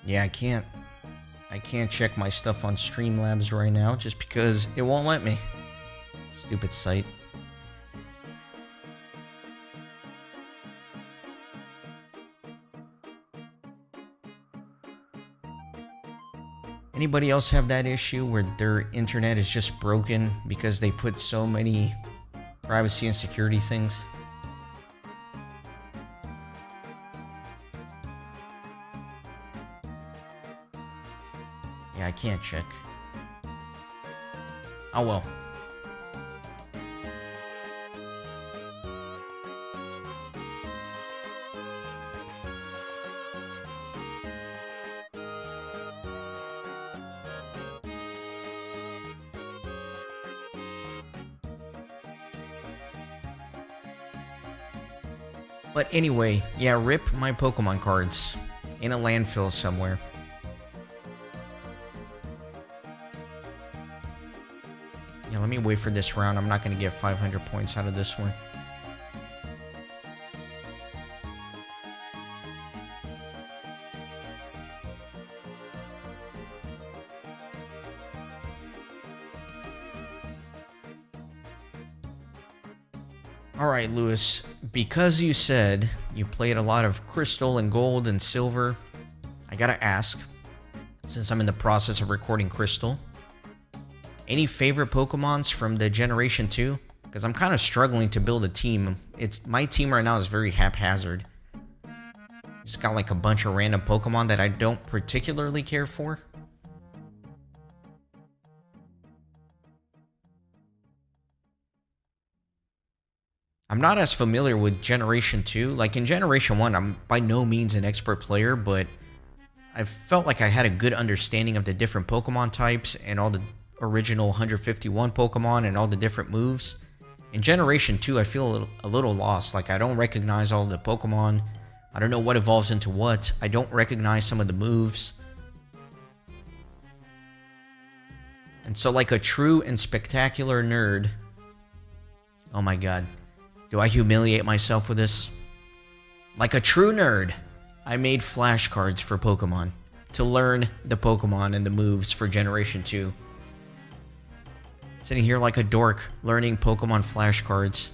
Yeah, I can't check my stuff on Streamlabs right now just because it won't let me. Stupid site. Anybody else have that issue where their internet is just broken because they put so many privacy and security things? Yeah, I can't check. Oh well. But anyway, yeah, rip my Pokemon cards in a landfill somewhere. Yeah, let me wait for this round. I'm not going to get 500 points out of this one. Alright, Lewis, because you said you played a lot of Crystal and Gold and Silver, I gotta ask, since I'm in the process of recording Crystal, any favorite Pokemons from the Generation 2? Because I'm kind of struggling to build a team. My team right now is very haphazard. Just got like a bunch of random Pokemon that I don't particularly care for. I'm not as familiar with Generation 2. Like in Generation 1, I'm by no means an expert player, but I felt like I had a good understanding of the different Pokemon types and all the original 151 Pokemon and all the different moves. In Generation 2, I feel a little lost. Like I don't recognize all the Pokemon. I don't know what evolves into what. I don't recognize some of the moves. And so like a true and spectacular nerd. Oh my god. Do I humiliate myself with this? Like a true nerd, I made flashcards for Pokemon to learn the Pokemon and the moves for Generation 2. Sitting here like a dork, learning Pokemon flashcards.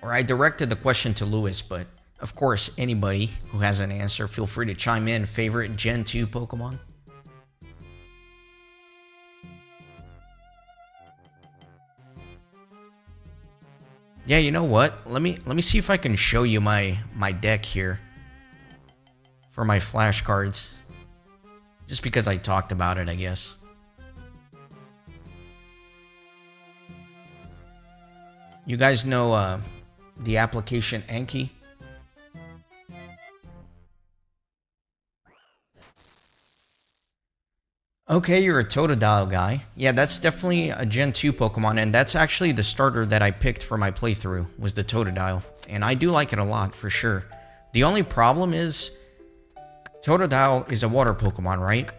Or I directed the question to Lewis, but of course, anybody who has an answer, feel free to chime in. Favorite Gen 2 Pokemon? Yeah, you know what? Let me see if I can show you my deck here for my flashcards. Just because I talked about it, I guess. You guys know the application Anki? Okay, you're a Totodile guy. Yeah, that's definitely a Gen 2 Pokemon, and that's actually the starter that I picked for my playthrough, was the Totodile. And I do like it a lot, for sure. The only problem is, Totodile is a water Pokemon, right?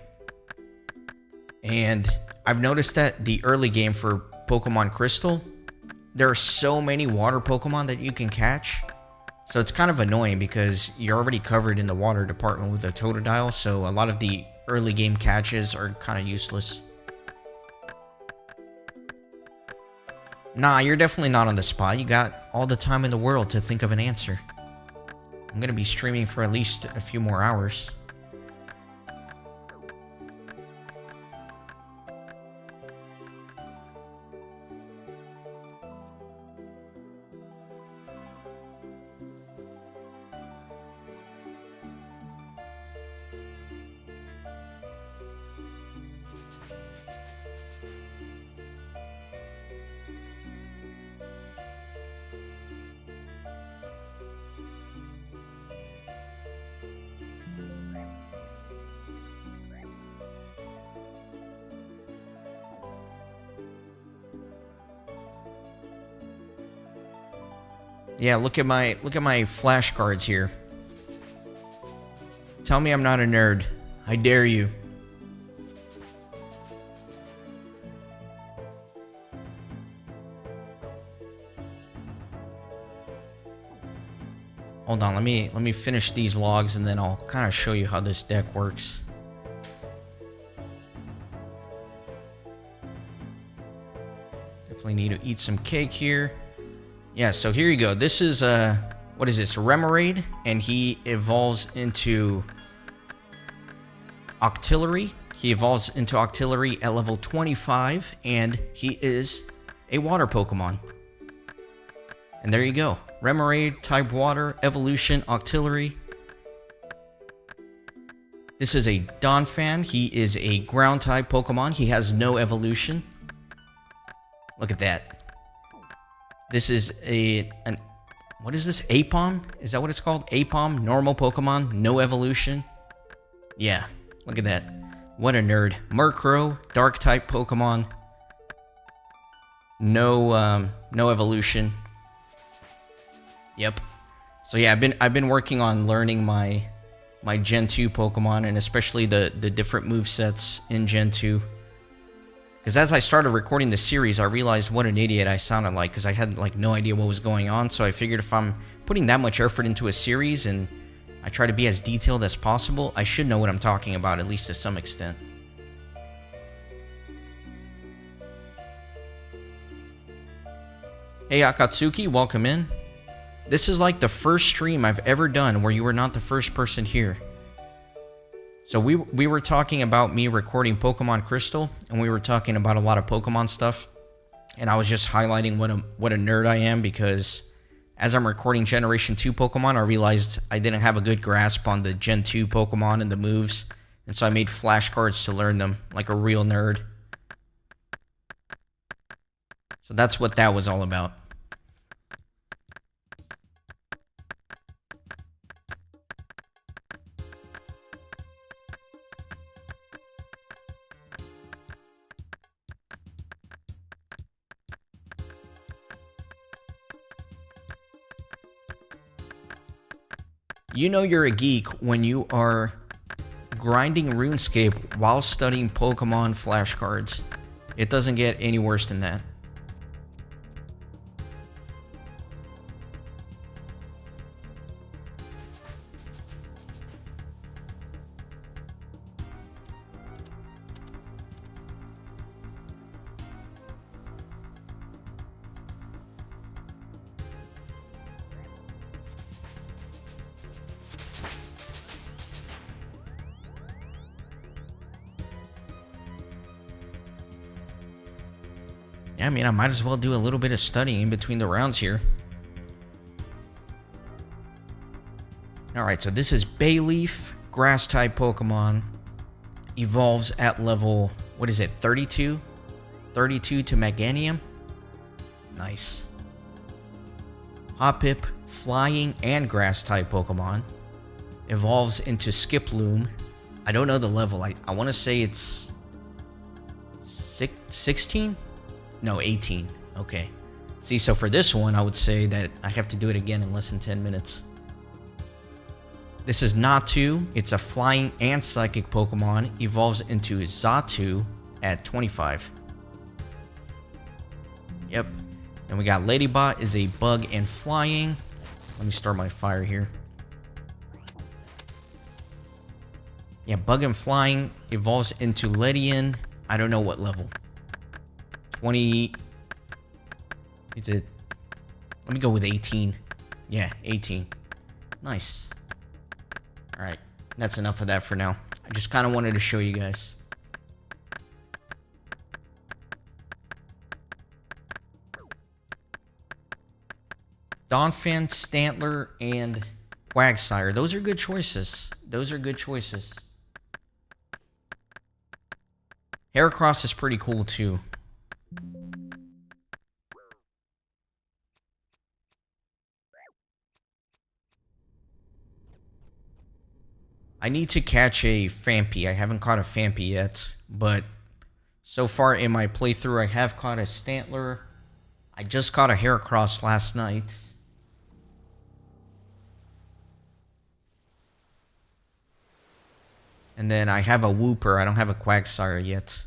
And I've noticed that the early game for Pokemon Crystal, there are so many water Pokemon that you can catch. So it's kind of annoying because you're already covered in the water department with a Totodile, so a lot of the early game catches are kind of useless. Nah, you're definitely not on the spot. You got all the time in the world to think of an answer. I'm gonna be streaming for at least a few more hours. Yeah, look at my flashcards here. Tell me I'm not a nerd. I dare you. Hold on, let me finish these logs and then I'll kind of show you how this deck works. Definitely need to eat some cake here. Yeah, so here you go. This is what is this? Remoraid, and he evolves into Octillery. He evolves into Octillery at level 25, and he is a water Pokemon. And there you go. Remoraid, type water, evolution, Octillery. This is a Donphan. He is a ground type Pokemon. He has no evolution. Look at that. This is what is this? Apom? Is that what it's called? Apom, normal Pokemon, no evolution. Yeah, look at that. What a nerd. Murkrow, dark type Pokemon. No evolution. Yep. So yeah, I've been working on learning my Gen 2 Pokemon, and especially the different movesets in Gen 2. Because as I started recording the series, I realized what an idiot I sounded like, because I had like no idea what was going on. So I figured if I'm putting that much effort into a series and I try to be as detailed as possible, I should know what I'm talking about, at least to some extent. Hey Akatsuki, welcome in. This is like the first stream I've ever done where you were not the first person here. So we were talking about me recording Pokemon Crystal, and we were talking about a lot of Pokemon stuff, and I was just highlighting what a nerd I am, because as I'm recording Generation 2 Pokemon, I realized I didn't have a good grasp on the Gen 2 Pokemon and the moves, and so I made flashcards to learn them like a real nerd. So that's what that was all about. You know you're a geek when you are grinding RuneScape while studying Pokemon flashcards. It doesn't get any worse than that. I mean, I might as well do a little bit of studying in between the rounds here. Alright, so this is Bayleaf, grass-type Pokemon. Evolves at level, what is it, 32? 32 to Meganium. Nice. Hoppip, flying and grass-type Pokemon. Evolves into Skiploom. I don't know the level. I want to say it's 16? No, 18. Okay. See, so for this one, I would say that I have to do it again in less than 10 minutes. This is Natu. It's a flying and psychic Pokemon. Evolves into Xatu at 25. Yep. Then we got Ladybot is a bug and flying. Let me start my fire here. Yeah, bug and flying evolves into Ledian. I don't know what level. 20. Is it? Let me go with 18. Yeah, 18. Nice. Alright, that's enough of that for now. I just kind of wanted to show you guys. Donphan, Stantler, and Quagsire. Those are good choices. Those are good choices. Heracross is pretty cool too. I need to catch a Phanpy. I haven't caught a Phanpy yet, but so far in my playthrough, I have caught a Stantler. I just caught a Heracross last night. And then I have a Wooper. I don't have a Quagsire yet.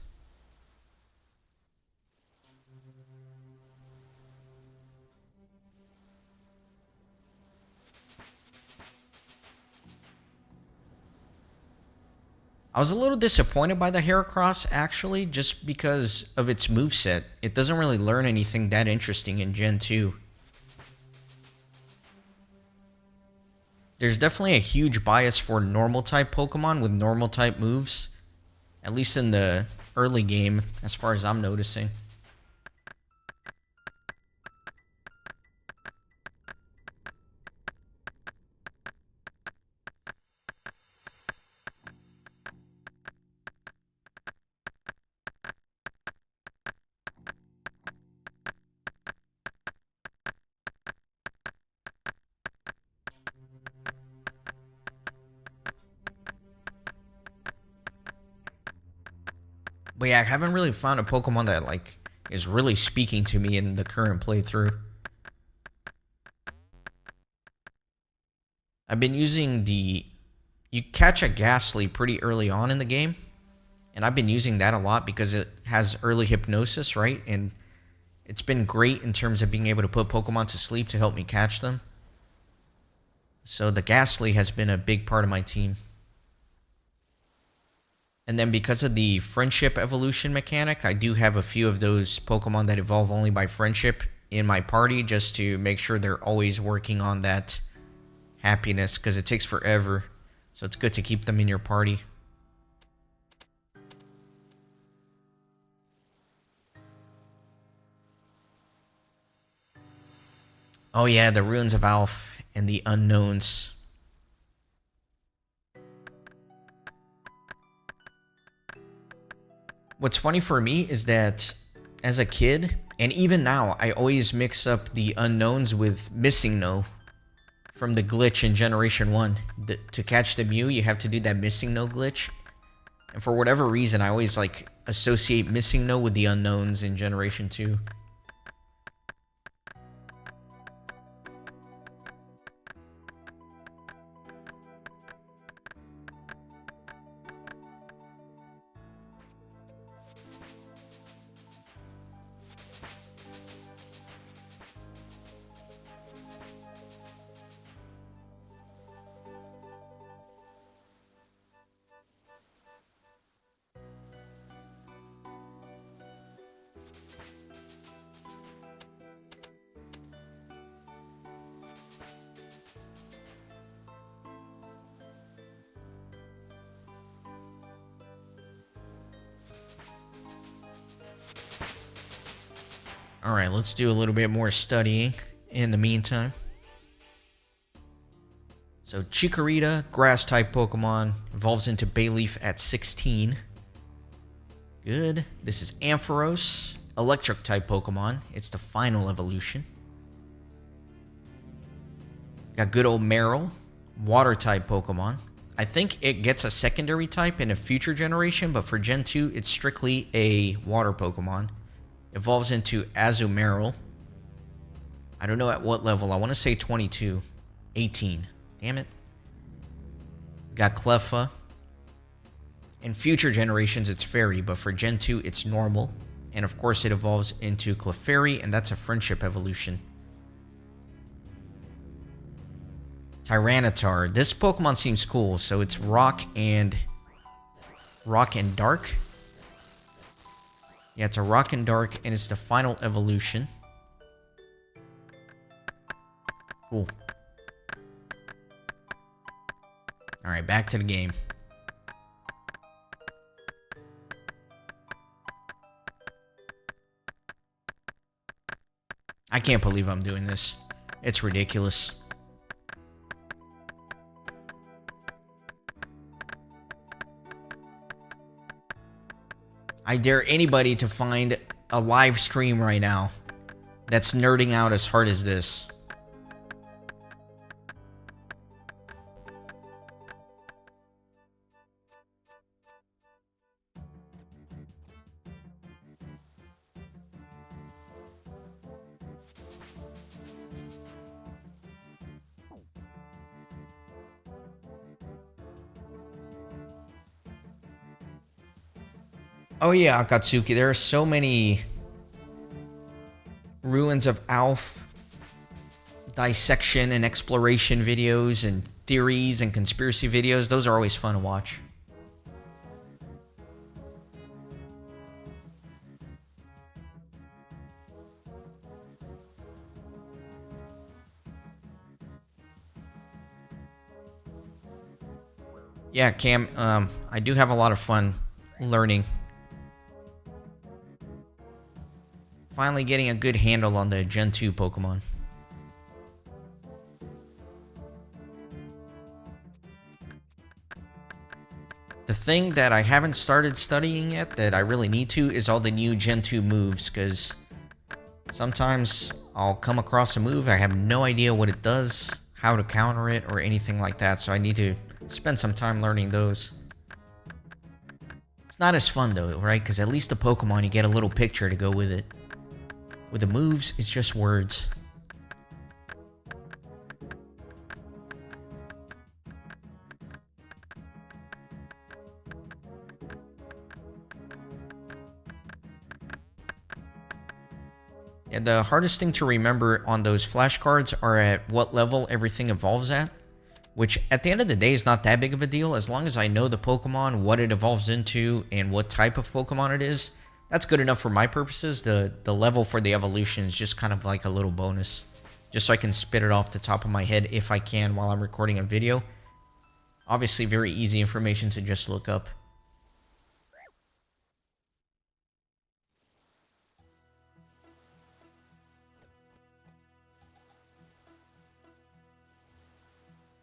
I was a little disappointed by the Heracross, actually, just because of its moveset. It doesn't really learn anything that interesting in Gen 2. There's definitely a huge bias for normal-type Pokemon with normal-type moves, at least in the early game, as far as I'm noticing. But yeah, I haven't really found a Pokemon that, like, is really speaking to me in the current playthrough. I've been using the... You catch a Ghastly pretty early on in the game, and I've been using that a lot because it has early hypnosis, right? And it's been great in terms of being able to put Pokemon to sleep to help me catch them. So the Ghastly has been a big part of my team. And then because of the friendship evolution mechanic, I do have a few of those Pokemon that evolve only by friendship in my party just to make sure they're always working on that happiness because it takes forever. So it's good to keep them in your party. Oh yeah, the Ruins of Alph and the Unknowns. What's funny for me is that as a kid, and even now, I always mix up the Unknowns with Missing No from the glitch in Generation 1. To catch the Mew, you have to do that Missing No glitch. And for whatever reason, I always like associate Missing No with the Unknowns in Generation 2. Alright, let's do a little bit more studying in the meantime. So Chikorita, grass-type Pokemon, evolves into Bayleaf at 16. Good. This is Ampharos, electric-type Pokemon. It's the final evolution. Got good old Meryl, water-type Pokemon. I think it gets a secondary type in a future generation, but for Gen 2, it's strictly a water Pokemon. Evolves into Azumarill. I don't know at what level. I want to say 22. 18. Damn it. Got Cleffa. In future generations, it's Fairy, but for Gen 2, it's normal. And of course, it evolves into Clefairy, and that's a friendship evolution. Tyranitar. This Pokemon seems cool. So it's Rock and Dark. Yeah, it's a Rock and Dark, and it's the final evolution. Cool. Alright, back to the game. I can't believe I'm doing this. It's ridiculous. I dare anybody to find a live stream right now that's nerding out as hard as this. Oh yeah, Akatsuki, there are so many Ruins of Alf dissection and exploration videos and theories and conspiracy videos. Those are always fun to watch. Yeah, Cam, I do have a lot of fun learning. Finally getting a good handle on the Gen 2 Pokemon. The thing that I haven't started studying yet that I really need to is all the new Gen 2 moves, because sometimes I'll come across a move, I have no idea what it does, how to counter it, or anything like that, so I need to spend some time learning those. It's not as fun though, right? Because at least the Pokemon, you get a little picture to go with it. With the moves, it's just words. Yeah, the hardest thing to remember on those flashcards are at what level everything evolves at, which at the end of the day is not that big of a deal. As long as I know the Pokemon, what it evolves into, and what type of Pokemon it is, that's good enough for my purposes. The level for the evolution is just kind of like a little bonus, just so I can spit it off the top of my head if I can while I'm recording a video. Obviously, very easy information to just look up.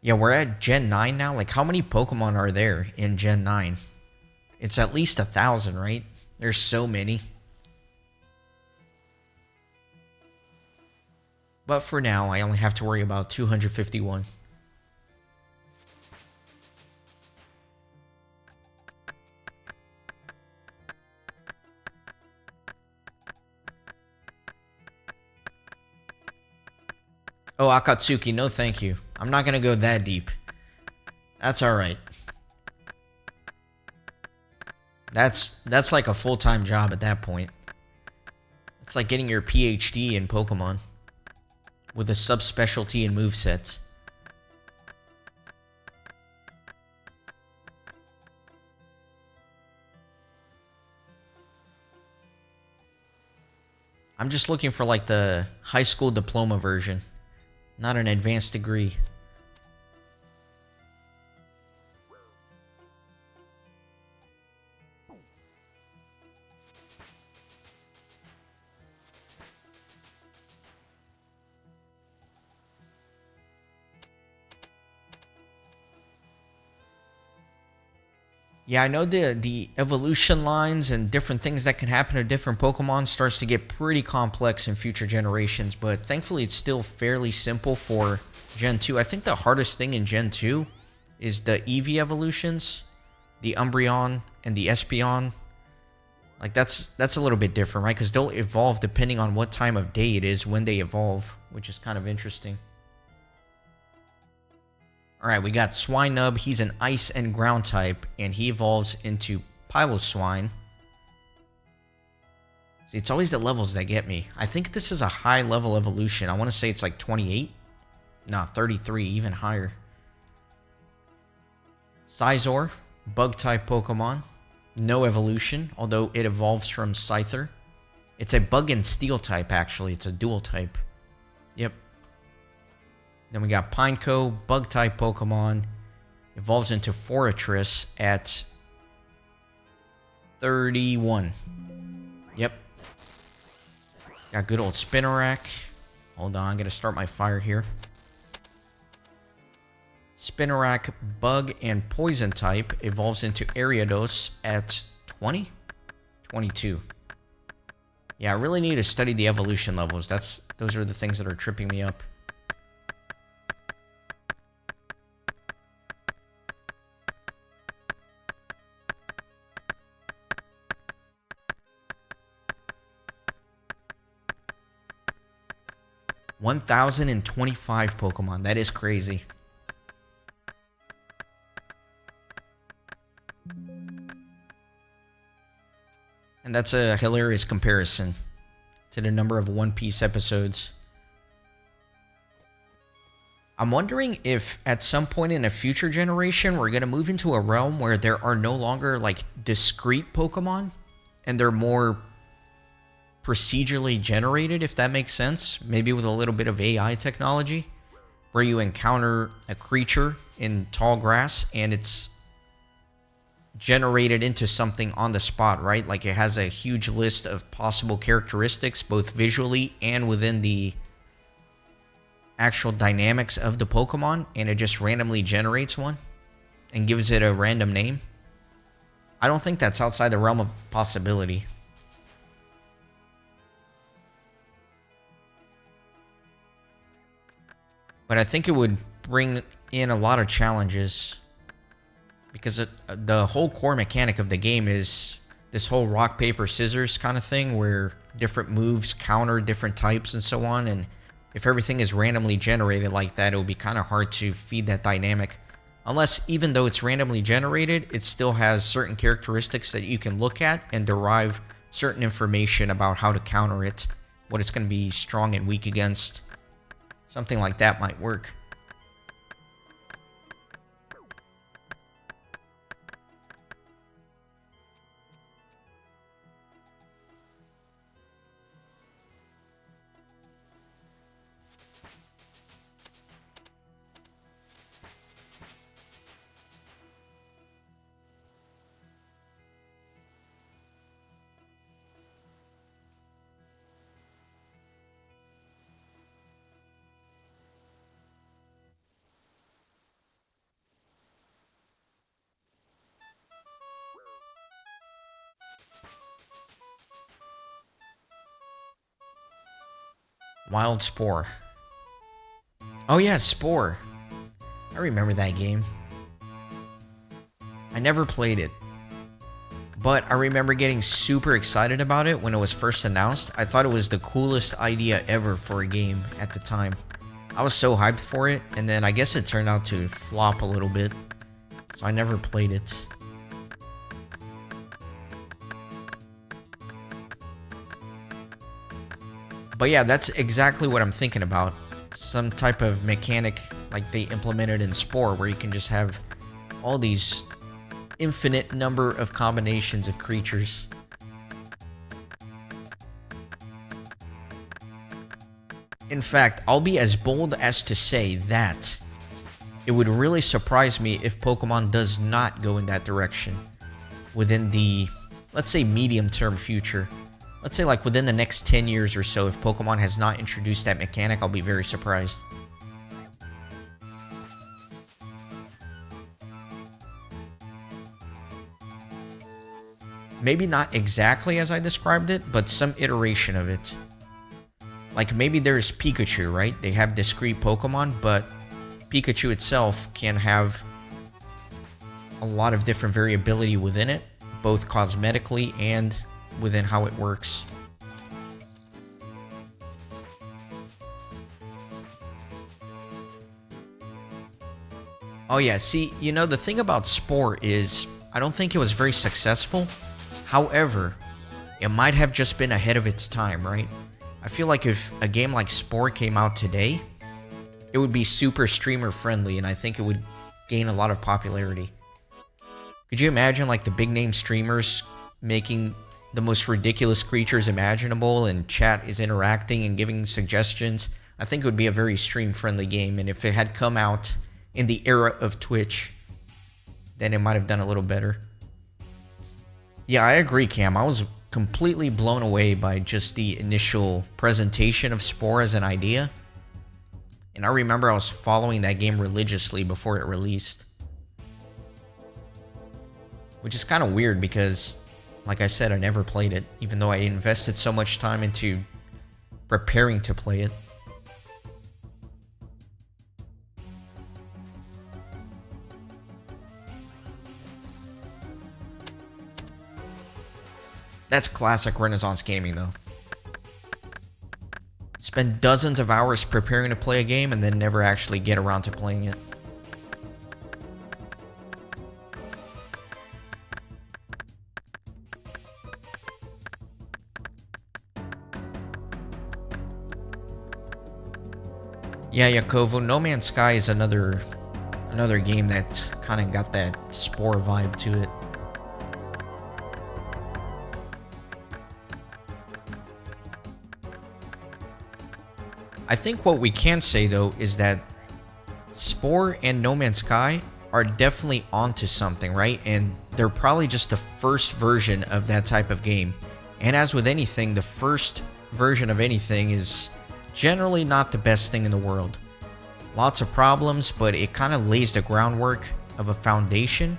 Yeah, we're at Gen 9 now. Like, how many Pokemon are there in Gen 9? It's at least 1,000, right? There's so many. But for now, I only have to worry about 251. Oh, Akatsuki, no thank you. I'm not gonna go that deep. That's alright. That's like a full-time job at that point. It's like getting your PhD in Pokemon with a subspecialty in movesets. I'm just looking for like the high school diploma version, not an advanced degree. Yeah, I know the evolution lines and different things that can happen to different Pokemon starts to get pretty complex in future generations, but thankfully it's still fairly simple for Gen 2. I think the hardest thing in Gen 2 is the Eevee evolutions, the Umbreon and the Espeon. Like that's a little bit different, right? Because they'll evolve depending on what time of day it is when they evolve, which is kind of interesting. Alright, we got Swinub. He's an ice and ground type, and he evolves into Piloswine. See, it's always the levels that get me. I think this is a high level evolution. I want to say it's like 28. Nah, 33, even higher. Scizor, bug type Pokemon. No evolution, although it evolves from Scyther. It's a bug and steel type, actually. It's a dual type. Yep. Then we got Pineco, bug type Pokemon. Evolves into Forretress at 31. Yep. Got good old Spinarak. Hold on, I'm going to start my fire here. Spinarak, bug and poison type. Evolves into Ariados at 20? 22. Yeah, I really need to study the evolution levels. Those are the things that are tripping me up. $1,025 Pokemon. That is crazy. And that's a hilarious comparison to the number of One Piece episodes. I'm wondering if at some point in a future generation, we're going to move into a realm where there are no longer like discrete Pokemon and they're more procedurally generated, if that makes sense. Maybe with a little bit of AI technology where you encounter a creature in tall grass and it's generated into something on the spot, right? Like it has a huge list of possible characteristics, both visually and within the actual dynamics of the Pokemon, and it just randomly generates one and gives it a random name. I don't think that's outside the realm of possibility. But I think it would bring in a lot of challenges because the whole core mechanic of the game is this whole rock, paper, scissors kind of thing where different moves counter different types and so on. And if everything is randomly generated like that, it would be kind of hard to feed that dynamic. Unless, even though it's randomly generated, it still has certain characteristics that you can look at and derive certain information about how to counter it, what it's going to be strong and weak against. Something like that might work. Wild Spore. Oh yeah, Spore. I remember that game. I never played it, but I remember getting super excited about it when it was first announced. I thought it was the coolest idea ever for a game at the time. I was so hyped for it, and then I guess it turned out to flop a little bit, so I never played it. But yeah, that's exactly what I'm thinking about. Some type of mechanic like they implemented in Spore where you can just have all these infinite number of combinations of creatures. In fact, I'll be as bold as to say that it would really surprise me if Pokemon does not go in that direction within the, let's say, medium-term future. Let's say like within the next 10 years or so, if Pokemon has not introduced that mechanic, I'll be very surprised. Maybe not exactly as I described it, but some iteration of it. Like maybe there's Pikachu, right? They have discrete Pokemon, but Pikachu itself can have a lot of different variability within it, both cosmetically and within how it works. Oh yeah, see, you know, the thing about Spore is I don't think it was very successful. However, it might have just been ahead of its time, right? I feel like if a game like Spore came out today, it would be super streamer friendly, and I think it would gain a lot of popularity. Could you imagine like the big name streamers making the most ridiculous creatures imaginable, and chat is interacting and giving suggestions? I think it would be a very stream-friendly game, and if it had come out in the era of Twitch, then it might have done a little better. Yeah, I agree, Cam. I was completely blown away by just the initial presentation of Spore as an idea. And I remember I was following that game religiously before it released. Which is kind of weird because, like I said, I never played it, even though I invested so much time into preparing to play it. That's classic Renaissance gaming, though. Spend dozens of hours preparing to play a game and then never actually get around to playing it. Yeah, Yakovo, No Man's Sky is another game that's kind of got that Spore vibe to it. I think what we can say though is that Spore and No Man's Sky are definitely onto something, right? And they're probably just the first version of that type of game. And as with anything, the first version of anything is generally not the best thing in the world. Lots of problems, but it kind of lays the groundwork of a foundation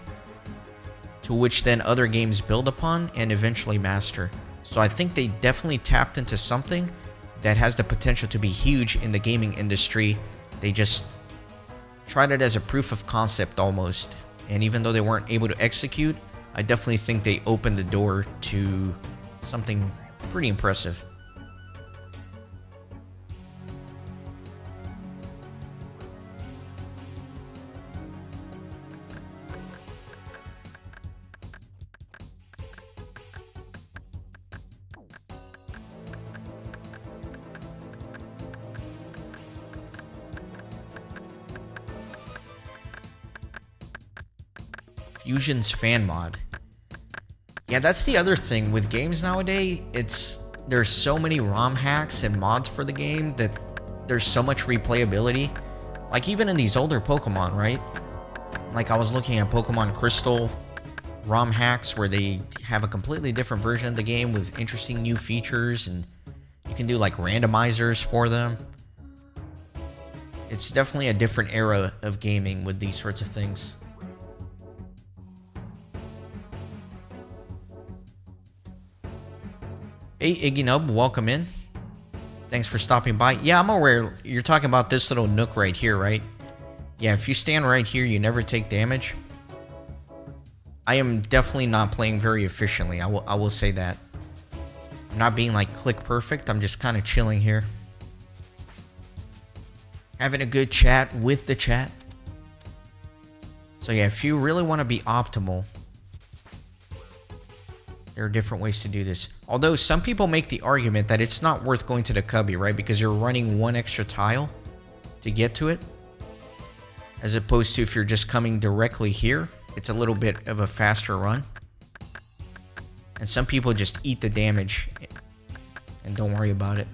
to which then other games build upon and eventually master. So I think they definitely tapped into something that has the potential to be huge in the gaming industry. They just tried it as a proof of concept almost. And even though they weren't able to execute, I definitely think they opened the door to something pretty impressive. Fusion's fan mod. Yeah, that's the other thing with games nowadays. There's so many ROM hacks and mods for the game that there's so much replayability. Like even in these older Pokemon, right? Like I was looking at Pokemon Crystal ROM hacks where they have a completely different version of the game with interesting new features, and you can do like randomizers for them. It's definitely a different era of gaming with these sorts of things. Hey, Iggy Nub, welcome in. Thanks for stopping by. Yeah, I'm aware you're talking about this little nook right here, right? Yeah, if you stand right here, you never take damage. I am definitely not playing very efficiently. I will say that. I'm not being like click perfect. I'm just kind of chilling here. Having a good chat with the chat. So yeah, if you really want to be optimal, there are different ways to do this. Although some people make the argument that it's not worth going to the cubby, right? Because you're running one extra tile to get to it. As opposed to if you're just coming directly here, it's a little bit of a faster run. And some people just eat the damage and don't worry about it.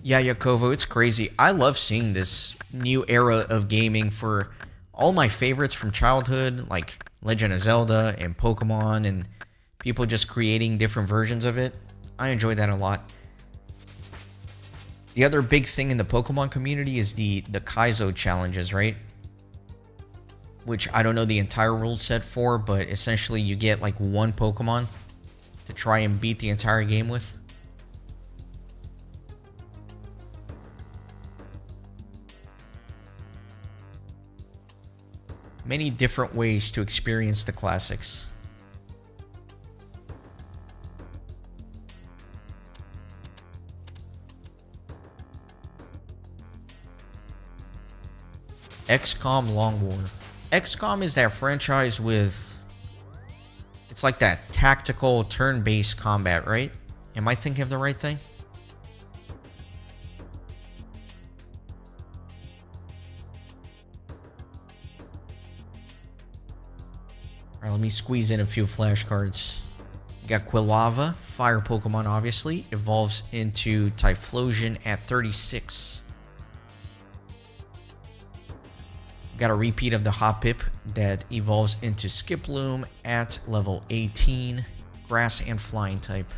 Yeah, Yakovo, it's crazy. I love seeing this new era of gaming for all my favorites from childhood, like Legend of Zelda and Pokemon, and people just creating different versions of it. I enjoy that a lot. The other big thing in the Pokemon community is the Kaizo challenges, right? Which I don't know the entire rule set for, but essentially you get like one Pokemon to try and beat the entire game with. Many different ways to experience the classics. XCOM Long War. XCOM is that franchise with... It's like that tactical turn-based combat, right? Am I thinking of the right thing? Alright, let me squeeze in a few flashcards. You got Quilava, fire Pokemon obviously, evolves into Typhlosion at 36. Got a repeat of the Hoppip that evolves into Skiploom at level 18, grass and flying type.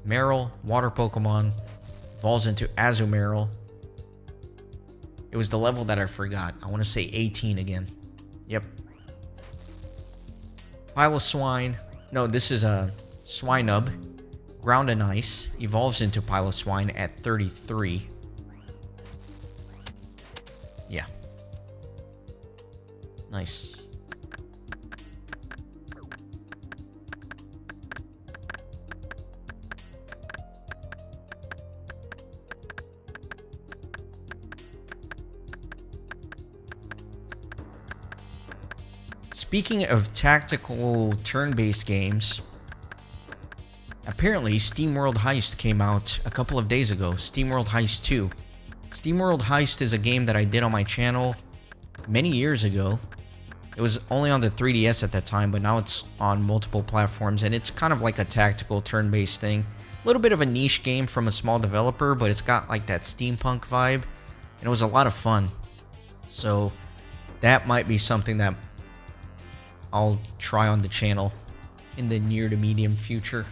Marill, water Pokemon, evolves into Azumarill. It was the level that I forgot. I want to say 18 again. Yep. Piloswine. No, this is a Swinub. Ground and Ice. Evolves into Piloswine at 33. Yeah. Nice. Speaking of tactical turn-based games, apparently SteamWorld Heist came out a couple of days ago. SteamWorld Heist 2. SteamWorld Heist is a game that I did on my channel many years ago. It was only on the 3DS at that time, but now it's on multiple platforms, and it's kind of like a tactical turn-based thing. A little bit of a niche game from a small developer, but it's got like that steampunk vibe, and it was a lot of fun. So that might be something that I'll try on the channel in the near to medium future.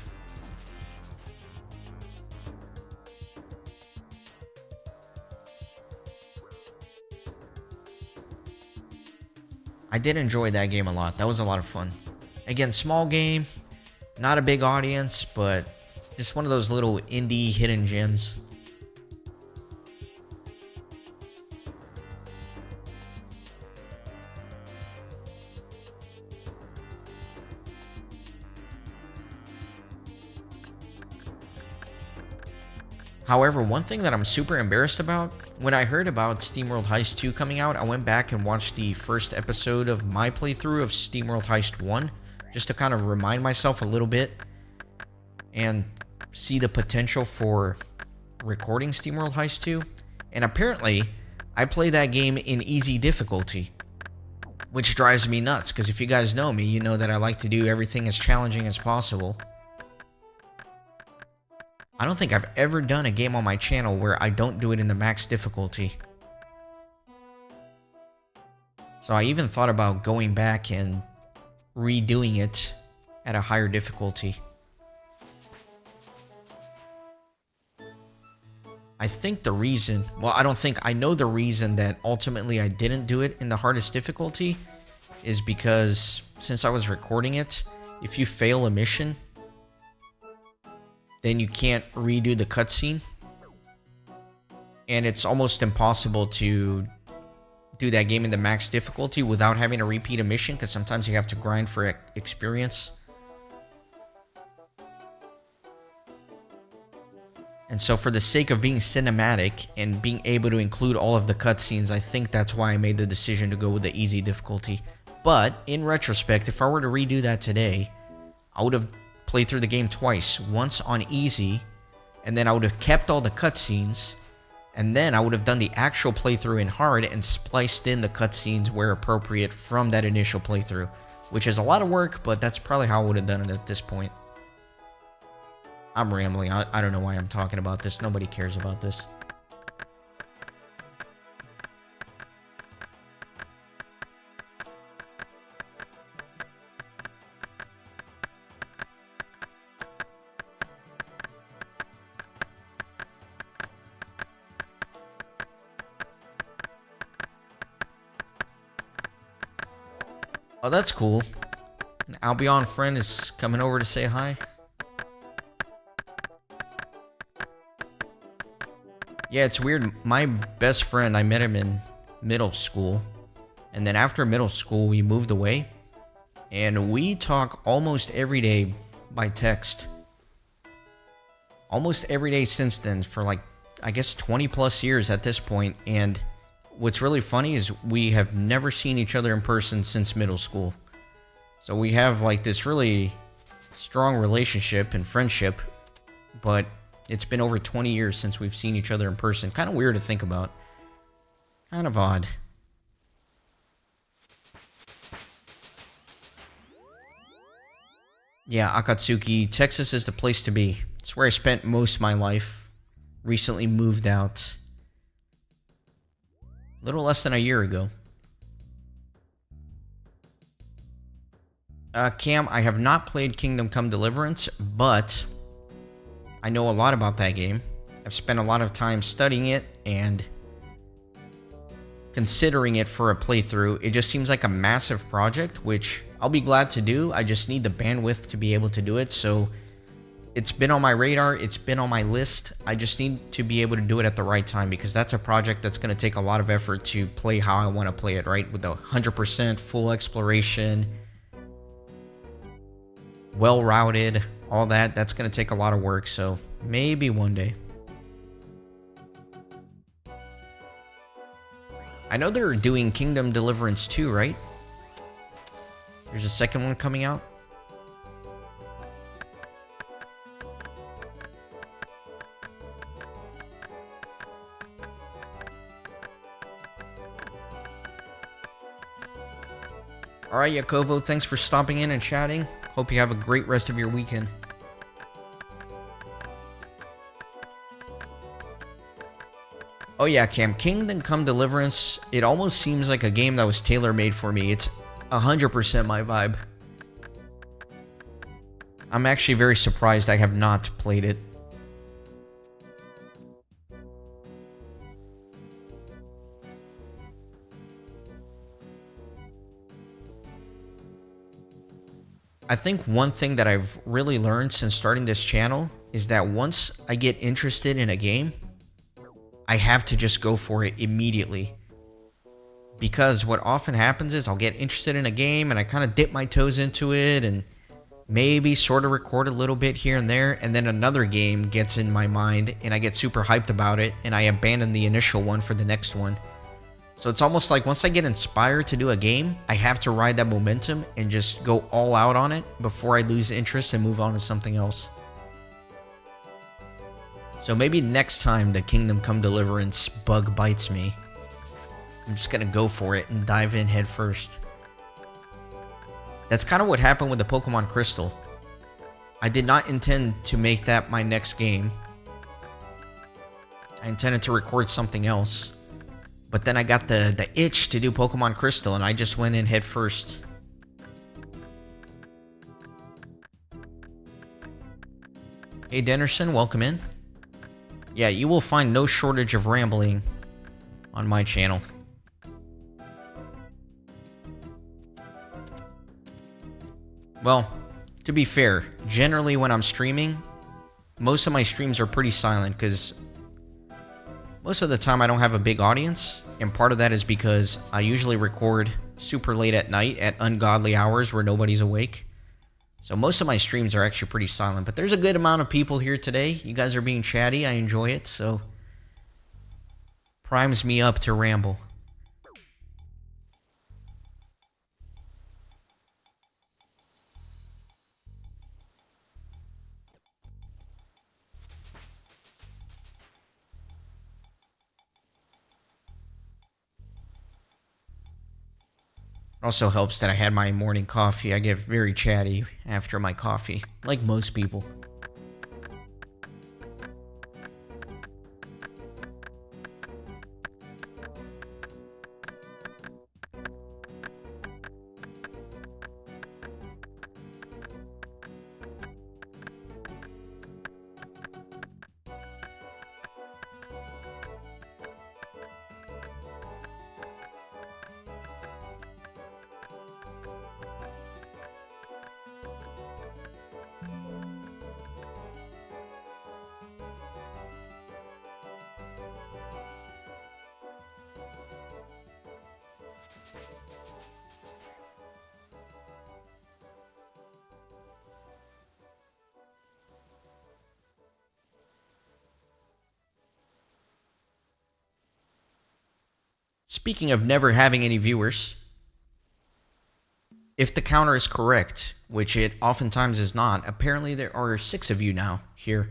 I did enjoy that game a lot. That was a lot of fun. Again, small game, not a big audience, but just one of those little indie hidden gems. However, one thing that I'm super embarrassed about, when I heard about SteamWorld Heist 2 coming out, I went back and watched the first episode of my playthrough of SteamWorld Heist 1, just to kind of remind myself a little bit and see the potential for recording SteamWorld Heist 2. And apparently, I play that game in easy difficulty, which drives me nuts, because if you guys know me, you know that I like to do everything as challenging as possible. I don't think I've ever done a game on my channel where I don't do it in the max difficulty. So I even thought about going back and redoing it at a higher difficulty. I think the reason, well, I know the reason that ultimately I didn't do it in the hardest difficulty is because since I was recording it, if you fail a mission, then you can't redo the cutscene. And it's almost impossible to do that game in the max difficulty without having to repeat a mission, because sometimes you have to grind for experience. And so for the sake of being cinematic and being able to include all of the cutscenes, I think that's why I made the decision to go with the easy difficulty. But in retrospect, if I were to redo that today, I would have played through the game twice. Once on easy, and then I would have kept all the cutscenes, and then I would have done the actual playthrough in hard and spliced in the cutscenes where appropriate from that initial playthrough, which is a lot of work, but that's probably how I would have done it at this point. I'm rambling. I don't know why I'm talking about this. Nobody cares about this. Oh, that's cool. An Albion friend is coming over to say hi. Yeah, it's weird. My best friend, I met him in middle school. And then after middle school, we moved away. And we talk almost every day by text. Almost every day since then for like, I guess 20 plus years at this point. And what's really funny is we have never seen each other in person since middle school. So we have like this really strong relationship and friendship, but it's been over 20 years since we've seen each other in person. Kind of weird to think about. Kind of odd. Yeah, Akatsuki, Texas is the place to be. It's where I spent most of my life. Recently moved out. A little less than a year ago. Cam, I have not played Kingdom Come Deliverance, but I know a lot about that game. I've spent a lot of time studying it and considering it for a playthrough. It just seems like a massive project, which I'll be glad to do. I just need the bandwidth to be able to do it, so it's been on my radar, it's been on my list. I just need to be able to do it at the right time, because that's a project that's going to take a lot of effort to play how I want to play it, right? With the 100% full exploration, well-routed, all that. That's going to take a lot of work, so maybe one day. I know they're doing Kingdom Deliverance 2, right? There's a second one coming out. All right, Yakovo, thanks for stopping in and chatting. Hope you have a great rest of your weekend. Oh yeah, Cam, Kingdom Come Deliverance, it almost seems like a game that was tailor-made for me. It's 100% my vibe. I'm actually very surprised I have not played it. I think one thing that I've really learned since starting this channel is that once I get interested in a game, I have to just go for it immediately. Because what often happens is I'll get interested in a game and I kind of dip my toes into it and maybe sort of record a little bit here and there, and then another game gets in my mind and I get super hyped about it and I abandon the initial one for the next one. So it's almost like once I get inspired to do a game, I have to ride that momentum and just go all out on it before I lose interest and move on to something else. So maybe next time the Kingdom Come Deliverance bug bites me, I'm just gonna go for it and dive in head first. That's kind of what happened with the Pokemon Crystal. I did not intend to make that my next game. I intended to record something else. But then I got the itch to do Pokemon Crystal and I just went in head first. Hey Dennerson, welcome in. Yeah, you will find no shortage of rambling on my channel. Well, to be fair, generally when I'm streaming, most of my streams are pretty silent because most of the time I don't have a big audience, and part of that is because I usually record super late at night at ungodly hours where nobody's awake. So most of my streams are actually pretty silent, but there's a good amount of people here today. You guys are being chatty, I enjoy it, so primes me up to ramble. Also helps that I had my morning coffee. I get very chatty after my coffee, like most people. Speaking of never having any viewers, if the counter is correct, which it oftentimes is not, apparently there are 6 of you now here,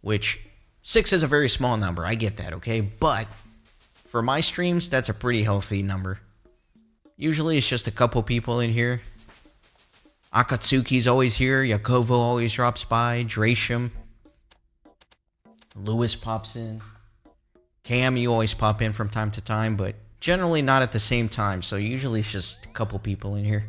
which 6 is a very small number. I get that, okay? But for my streams, that's a pretty healthy number. Usually it's just a couple people in here. Akatsuki's always here. Yakovo always drops by. Drasham. Lewis pops in. Cam, you always pop in from time to time, but generally not at the same time, so usually it's just a couple people in here.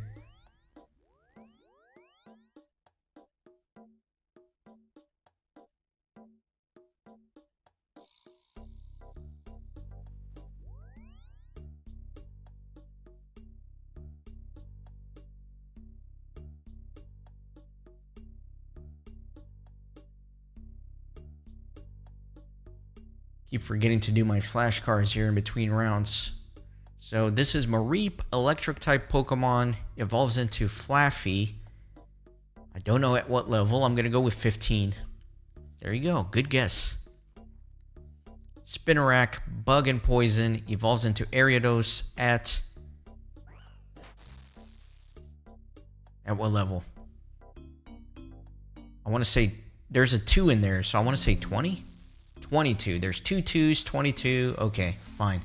Keep forgetting to do my flashcards here in between rounds. So this is Mareep, electric type Pokemon, evolves into Flaffy. I don't know at what level. I'm going to go with 15. There you go. Good guess. Spinarak, Bug and Poison, evolves into Ariados at At what level? I want to say there's a 2 in there, so I want to say 20? 22. There's 2 2s, 22. Okay, fine.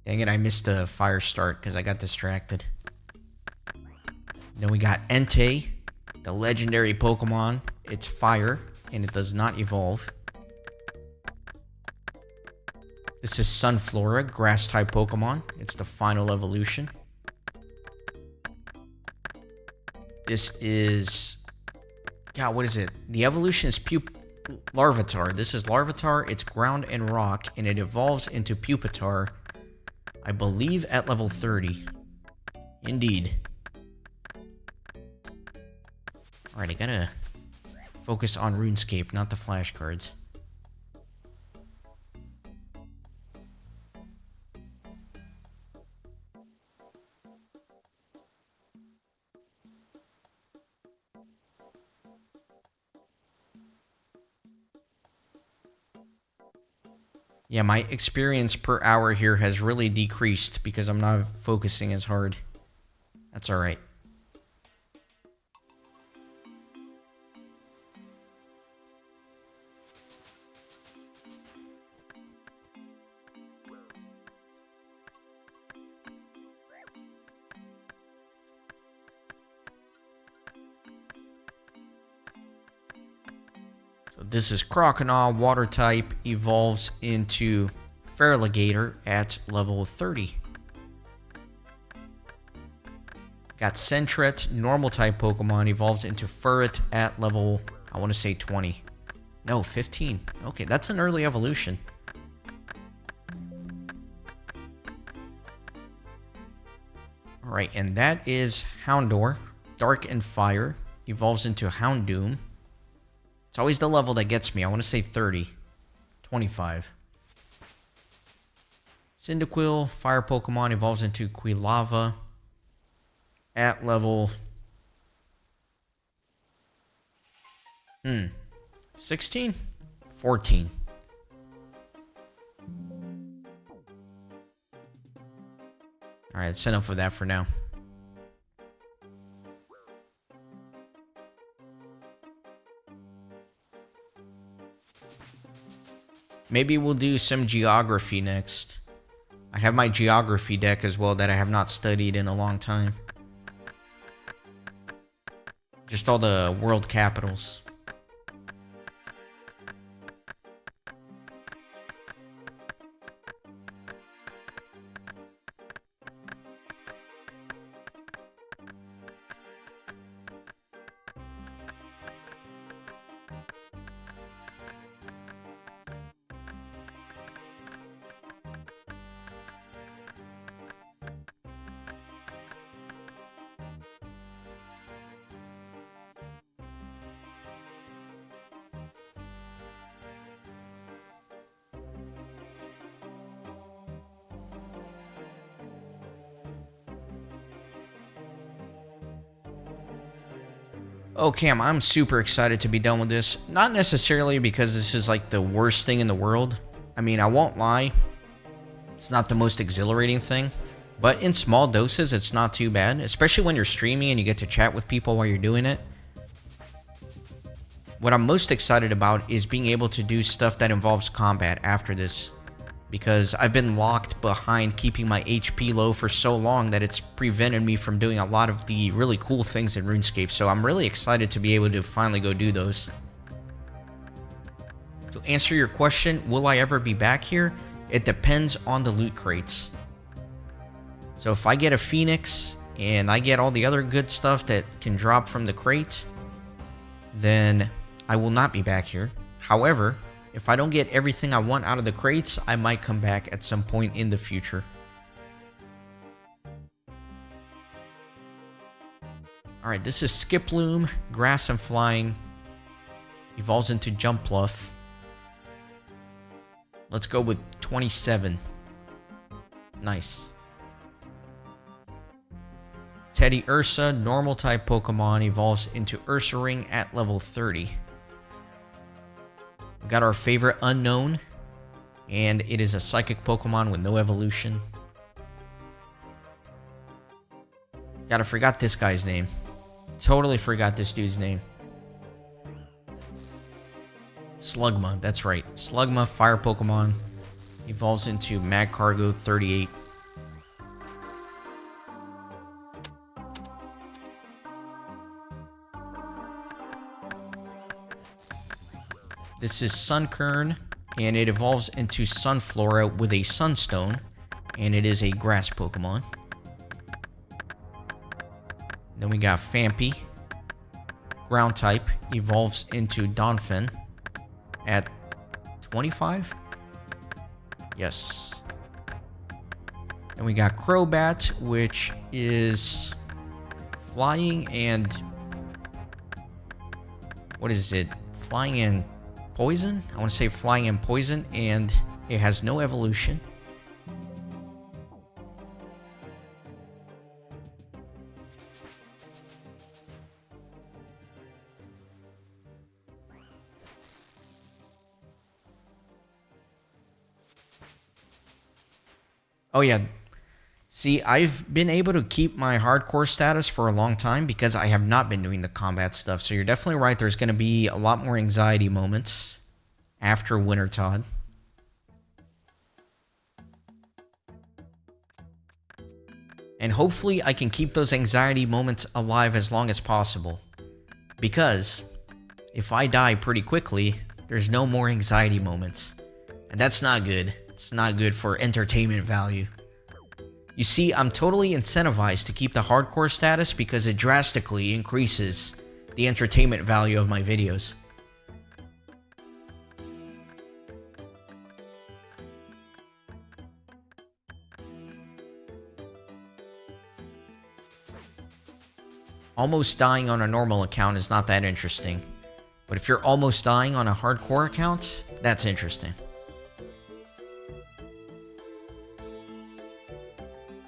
Dang it, I missed the fire start because I got distracted. Then we got Entei, the legendary Pokemon. It's fire, and it does not evolve. This is Sunflora, grass-type Pokemon. It's the final evolution. This is... God, what is it? The evolution is Larvitar. This is Larvitar. It's ground and rock, and it evolves into Pupitar, I believe, at level 30. Indeed. Alright, I gotta focus on RuneScape, not the flashcards. Yeah, my experience per hour here has really decreased because I'm not focusing as hard. That's alright. So this is Croconaw, water type, evolves into Feraligatr at level 30. Got Sentret, normal type Pokemon, evolves into Furret at level, I want to say 20. No, 15. Okay, that's an early evolution. Alright, and that is Houndour, Dark and Fire, evolves into Houndoom. It's always the level that gets me. I want to say 30. 25. Cyndaquil, fire Pokemon, evolves into Quilava at level 16? 14. Alright, that's enough of that for now. Maybe we'll do some geography next. I have my geography deck as well that I have not studied in a long time. Just all the world capitals. Oh, Cam, I'm super excited to be done with this. Not necessarily because this is like the worst thing in the world. I mean, I won't lie. It's not the most exhilarating thing. But in small doses, it's not too bad. Especially when you're streaming and you get to chat with people while you're doing it. What I'm most excited about is being able to do stuff that involves combat after this. Because I've been locked behind keeping my HP low for so long that it's prevented me from doing a lot of the really cool things in RuneScape. So I'm really excited to be able to finally go do those. To answer your question, will I ever be back here? It depends on the loot crates. So if I get a Phoenix and I get all the other good stuff that can drop from the crate, then I will not be back here. However, if I don't get everything I want out of the crates, I might come back at some point in the future. Alright, this is Skiploom, grass and flying. Evolves into Jumpluff. Let's go with 27. Nice. Teddy Ursa, normal type Pokemon, evolves into Ursaring at level 30. We got our favorite Unknown, and it is a psychic Pokemon with no evolution. God, I forgot this guy's name. Totally forgot this dude's name. Slugma, that's right. Slugma, fire Pokemon. Evolves into Magcargo 38. This is Sunkern, and it evolves into Sunflora with a Sunstone, and it is a grass Pokemon. Then we got Phanpy. Ground type, evolves into Donphin at 25? Yes. Then we got Crobat, which is flying and... what is it? Flying and poison? I want to say flying and poison, and it has no evolution. Oh yeah, see, I've been able to keep my hardcore status for a long time because I have not been doing the combat stuff. So you're definitely right, there's going to be a lot more anxiety moments after Wintertod. And hopefully I can keep those anxiety moments alive as long as possible. Because if I die pretty quickly, there's no more anxiety moments. And that's not good. It's not good for entertainment value. You see, I'm totally incentivized to keep the hardcore status because it drastically increases the entertainment value of my videos. Almost dying on a normal account is not that interesting. But if you're almost dying on a hardcore account, that's interesting.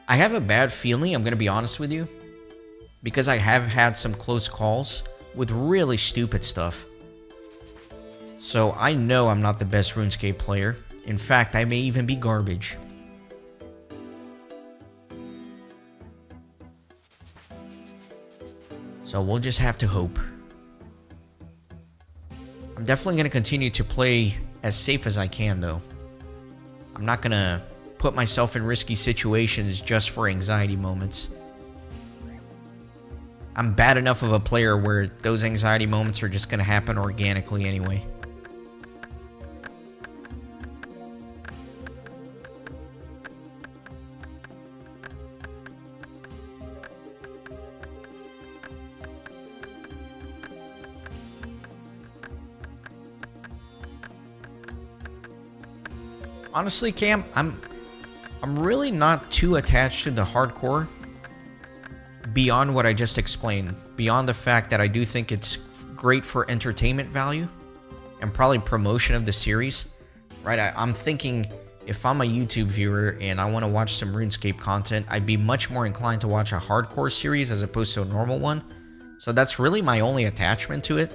I have a bad feeling, I'm going to be honest with you, because I have had some close calls with really stupid stuff. So I know I'm not the best RuneScape player. In fact, I may even be garbage. So we'll just have to hope. I'm definitely going to continue to play as safe as I can, though. I'm not going to put myself in risky situations just for anxiety moments. I'm bad enough of a player where those anxiety moments are just going to happen organically anyway. Honestly, Cam, I'm really not too attached to the hardcore beyond what I just explained. Beyond the fact that I do think it's great for entertainment value and probably promotion of the series, right? I'm thinking if I'm a YouTube viewer and I want to watch some RuneScape content, I'd be much more inclined to watch a hardcore series as opposed to a normal one. So that's really my only attachment to it.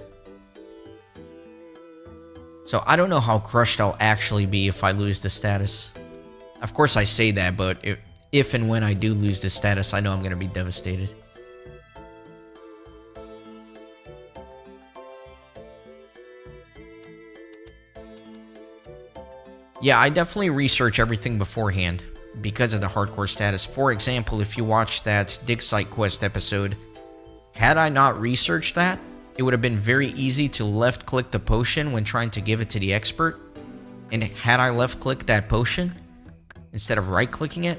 So I don't know how crushed I'll actually be if I lose the status. Of course I say that, but if and when I do lose this status, I know I'm going to be devastated. Yeah, I definitely research everything beforehand because of the hardcore status. For example, if you watch that Dig Site Quest episode, had I not researched that, it would have been very easy to left-click the potion when trying to give it to the expert. And had I left-clicked that potion, instead of right-clicking it,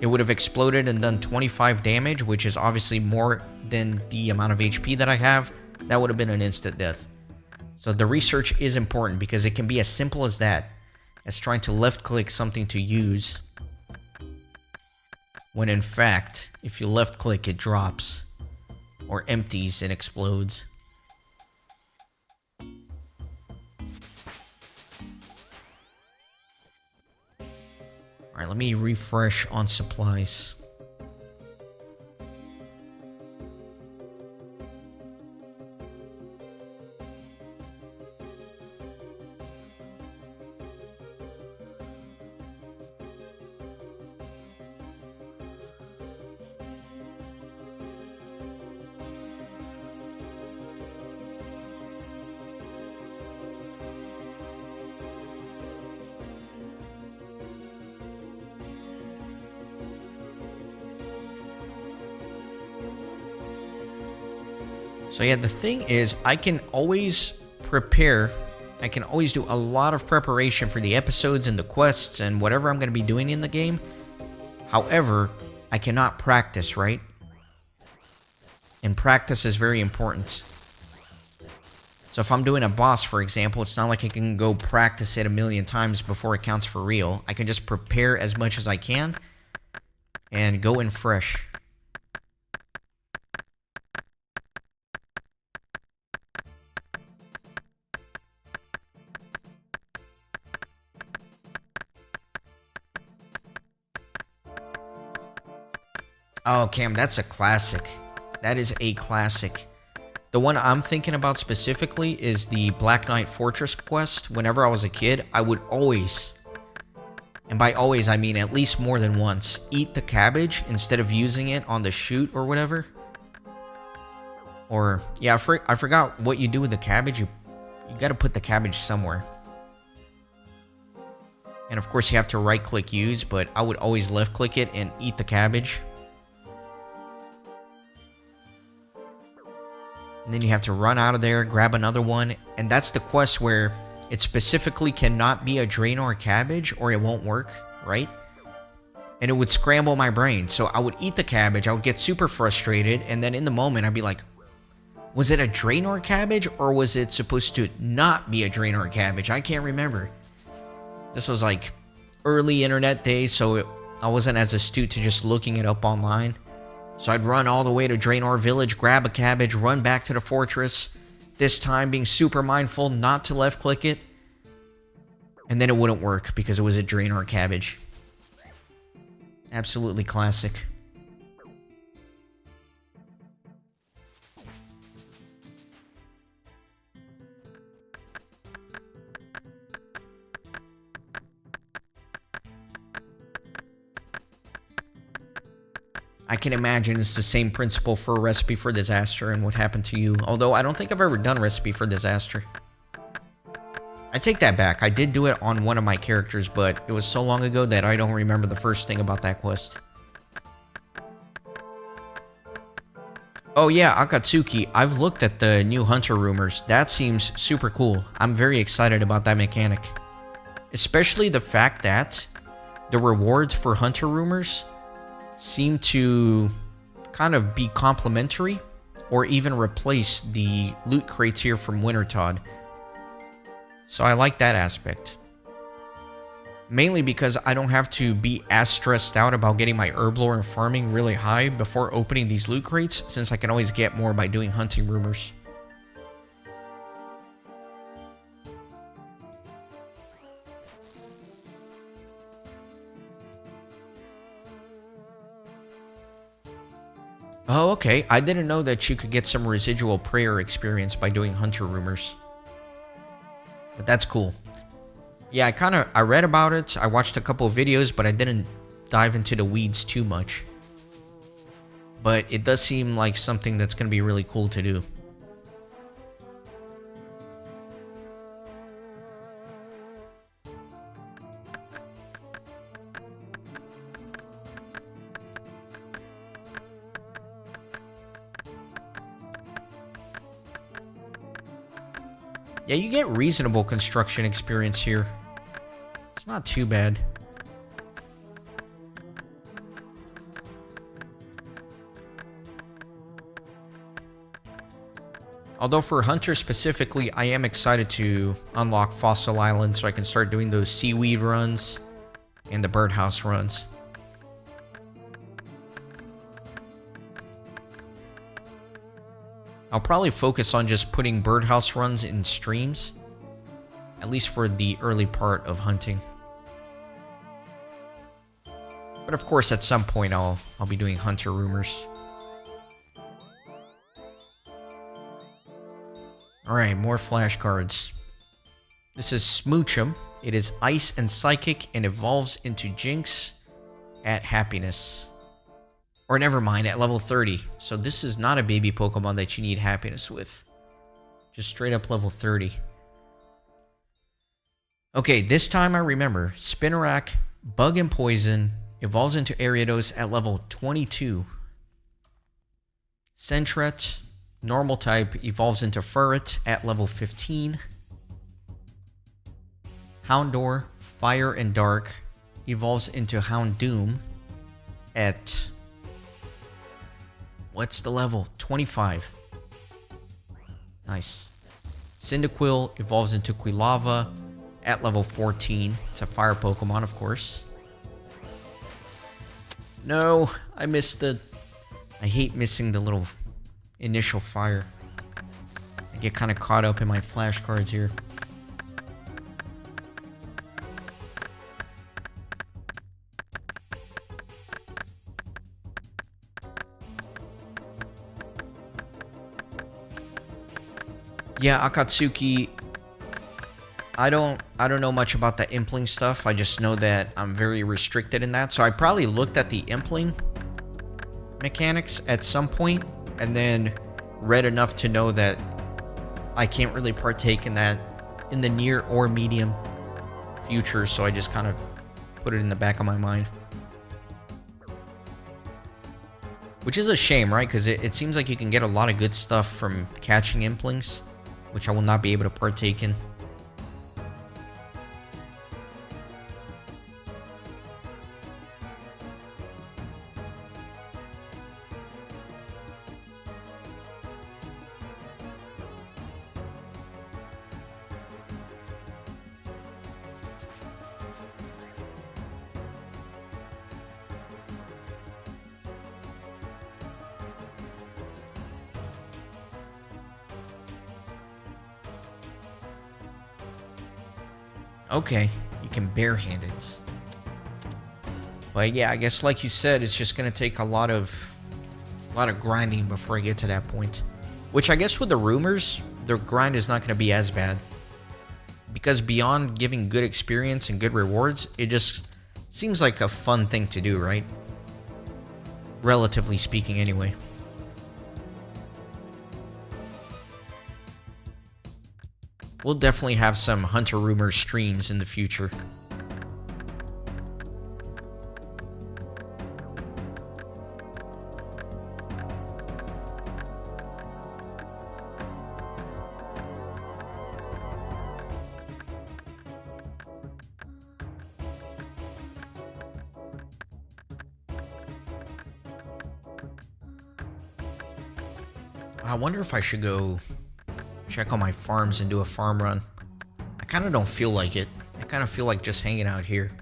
it would have exploded and done 25 damage, which is obviously more than the amount of HP that I have. That would have been an instant death. So the research is important because it can be as simple as that, as trying to left-click something to use, when in fact, if you left-click, it drops, or empties and explodes. Alright, let me refresh on supplies. So yeah, the thing is, I can always prepare. I can always do a lot of preparation for the episodes and the quests and whatever I'm going to be doing in the game. However, I cannot practice, right? And practice is very important. So if I'm doing a boss, for example, it's not like I can go practice it a million times before it counts for real. I can just prepare as much as I can and go in fresh. Oh, Cam, that's a classic. That is a classic. The one I'm thinking about specifically is the Black Knight Fortress quest. Whenever I was a kid, I would always, and by always I mean at least more than once, eat the cabbage instead of using it on the chute or whatever. Or, yeah, I forgot what you do with the cabbage. You gotta put the cabbage somewhere. And of course you have to right-click use, but I would always left-click it and eat the cabbage. And then you have to run out of there, grab another one. And that's the quest where it specifically cannot be a Draenor cabbage or it won't work, right? And it would scramble my brain. So I would eat the cabbage, I would get super frustrated, and then in the moment I'd be like, was it a Draenor cabbage or was it supposed to not be a Draenor cabbage? I can't remember. This was like early internet days, so I wasn't as astute to just looking it up online. So I'd run all the way to Draenor Village, grab a cabbage, run back to the fortress. This time being super mindful not to left click it. And then it wouldn't work because it was a Draenor cabbage. Absolutely classic. I can imagine it's the same principle for a Recipe for Disaster and what happened to you. Although I don't think I've ever done Recipe for Disaster. I take that back. I did do it on one of my characters, but it was so long ago that I don't remember the first thing about that quest. Oh yeah, Akatsuki. I've looked at the new Hunter rumors. That seems super cool. I'm very excited about that mechanic. Especially the fact that the rewards for Hunter rumors seem to kind of be complementary or even replace the loot crates here from Wintertodt. So I like that aspect. Mainly because I don't have to be as stressed out about getting my herb lore and farming really high before opening these loot crates, since I can always get more by doing hunting rumors. Oh, okay. I didn't know that you could get some residual prayer experience by doing hunter rumors. But that's cool. Yeah, I read about it. I watched a couple of videos, but I didn't dive into the weeds too much. But it does seem like something that's going to be really cool to do. Yeah, you get reasonable construction experience here. It's not too bad. Although for Hunter specifically, I am excited to unlock Fossil Island so I can start doing those seaweed runs and the birdhouse runs. I'll probably focus on just putting birdhouse runs in streams, at least for the early part of hunting. But of course, at some point, I'll be doing hunter rumors. Alright, more flashcards. This is Smoochum. It is Ice and Psychic and evolves into Jinx at Happiness. Or never mind, at level 30. So this is not a baby Pokemon that you need happiness with. Just straight up level 30. Okay, this time I remember. Spinarak, Bug and Poison, evolves into Ariados at level 22. Sentret, Normal type evolves into Ferret at level 15. Houndour, Fire and Dark, evolves into Houndoom at... what's the level? 25. Nice. Cyndaquil evolves into Quilava at level 14. It's a fire Pokemon, of course. No, I missed the... I hate missing the little initial fire. I get kind of caught up in my flashcards here. Yeah, Akatsuki, I don't know much about the impling stuff. I just know that I'm very restricted in that. So I probably looked at the impling mechanics at some point and then read enough to know that I can't really partake in that in the near or medium future. So I just kind of put it in the back of my mind. Which is a shame, right? Because it seems like you can get a lot of good stuff from catching implings, which I will not be able to partake in. Okay, you can barehand it. But yeah, I guess like you said, it's just gonna take a lot of grinding before I get to that point. Which I guess with the rumors, their grind is not gonna be as bad. Because beyond giving good experience and good rewards, it just seems like a fun thing to do, right? Relatively speaking anyway. We'll definitely have some Hunter Rumors streams in the future. I wonder if I should go check on my farms and do a farm run. I kind of don't feel like it. I kind of feel like just hanging out here.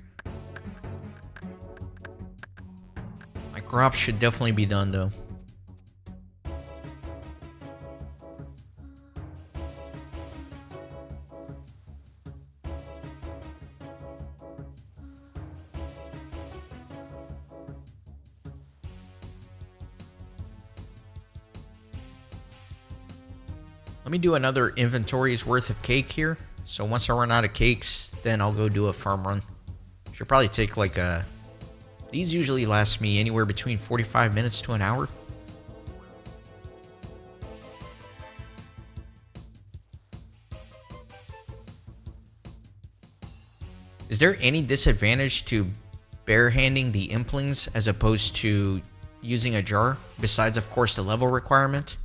My crops should definitely be done though. Let me do another inventory's worth of cake here. So once I run out of cakes, then I'll go do a farm run. Should probably take like a... These usually last me anywhere between 45 minutes to an hour. Is there any disadvantage to barehanding the implings as opposed to using a jar? Besides, of course, the level requirement?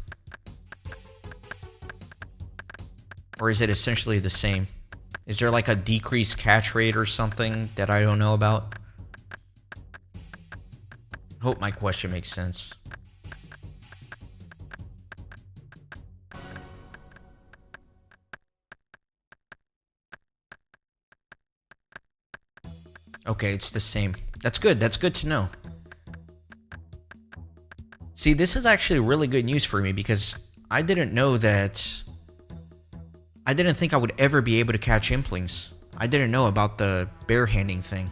Or is it essentially the same? Is there like a decreased catch rate or something that I don't know about? Hope my question makes sense. Okay, it's the same. That's good. That's good to know. See, this is actually really good news for me because I didn't know that... I didn't think I would ever be able to catch implings. I didn't know about the barehanding thing.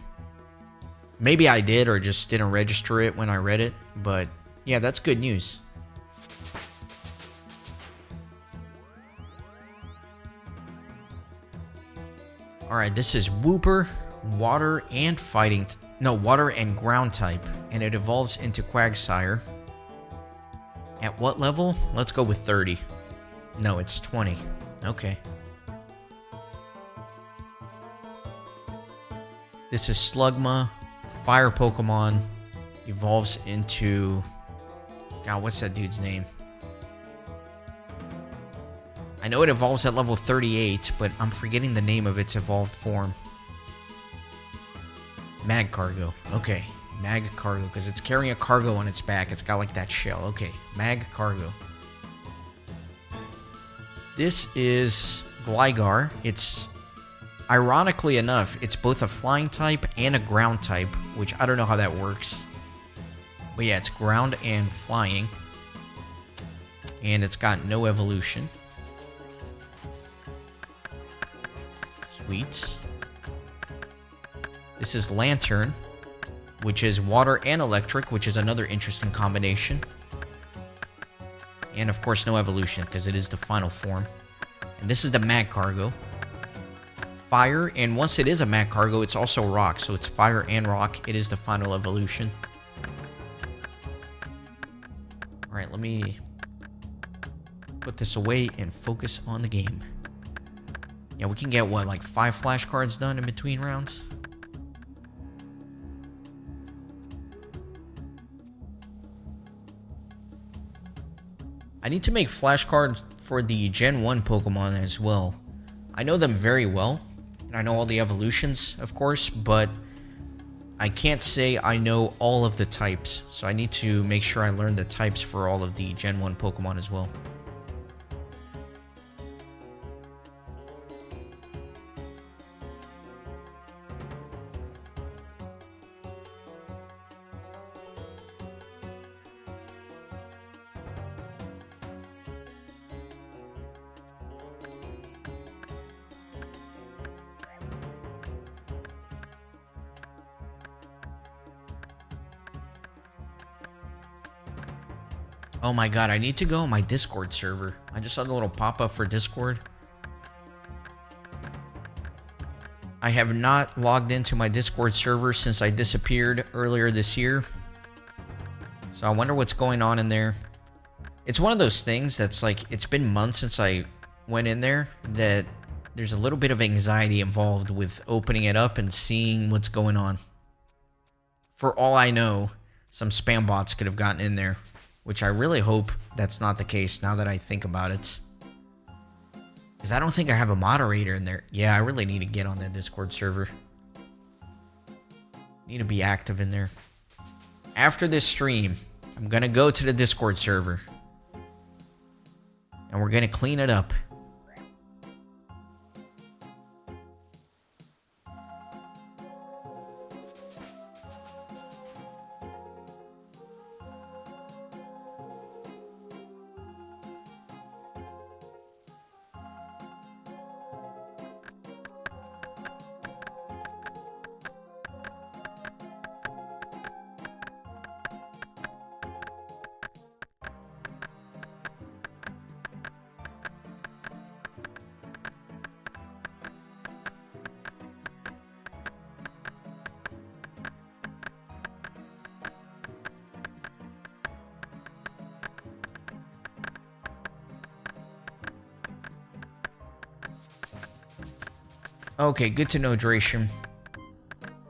Maybe I did or just didn't register it when I read it, but yeah, that's good news. Alright, this is Wooper, water and fighting... water and ground type, and it evolves into Quagsire. At what level? Let's go with 30. No, it's 20. Okay. This is Slugma, fire Pokemon, evolves into... God, what's that dude's name? I know it evolves at level 38, but I'm forgetting the name of its evolved form. Mag Cargo. Okay, Mag Cargo, because it's carrying a cargo on its back. It's got like that shell. Okay, Mag Cargo. This is Gligar. It's, ironically enough, it's both a flying type and a ground type, which I don't know how that works. But yeah, it's ground and flying. And it's got no evolution. Sweet. This is Lantern, which is water and electric, which is another interesting combination. And of course, no evolution, because it is the final form. And this is the Mag Cargo. Fire, and once it is a Mag Cargo, it's also rock, so it's fire and rock. It is the final evolution. Alright, let me put this away and focus on the game. Yeah, we can get, what, like 5 flashcards done in between rounds? I need to make flashcards for the Gen 1 Pokemon as well. I know them very well, and I know all the evolutions, of course, but I can't say I know all of the types, so I need to make sure I learn the types for all of the Gen 1 Pokemon as well. Oh my god, I need to go on my Discord server. I just saw the little pop-up for Discord. I have not logged into my Discord server since I disappeared earlier this year. So I wonder what's going on in there. It's one of those things that's like, it's been months since I went in there, that there's a little bit of anxiety involved with opening it up and seeing what's going on. For all I know, some spam bots could have gotten in there. Which I really hope that's not the case now that I think about it. Because I don't think I have a moderator in there. Yeah, I really need to get on that Discord server. Need to be active in there. After this stream, I'm going to go to the Discord server. And we're going to clean it up. Okay, good to know, Dration.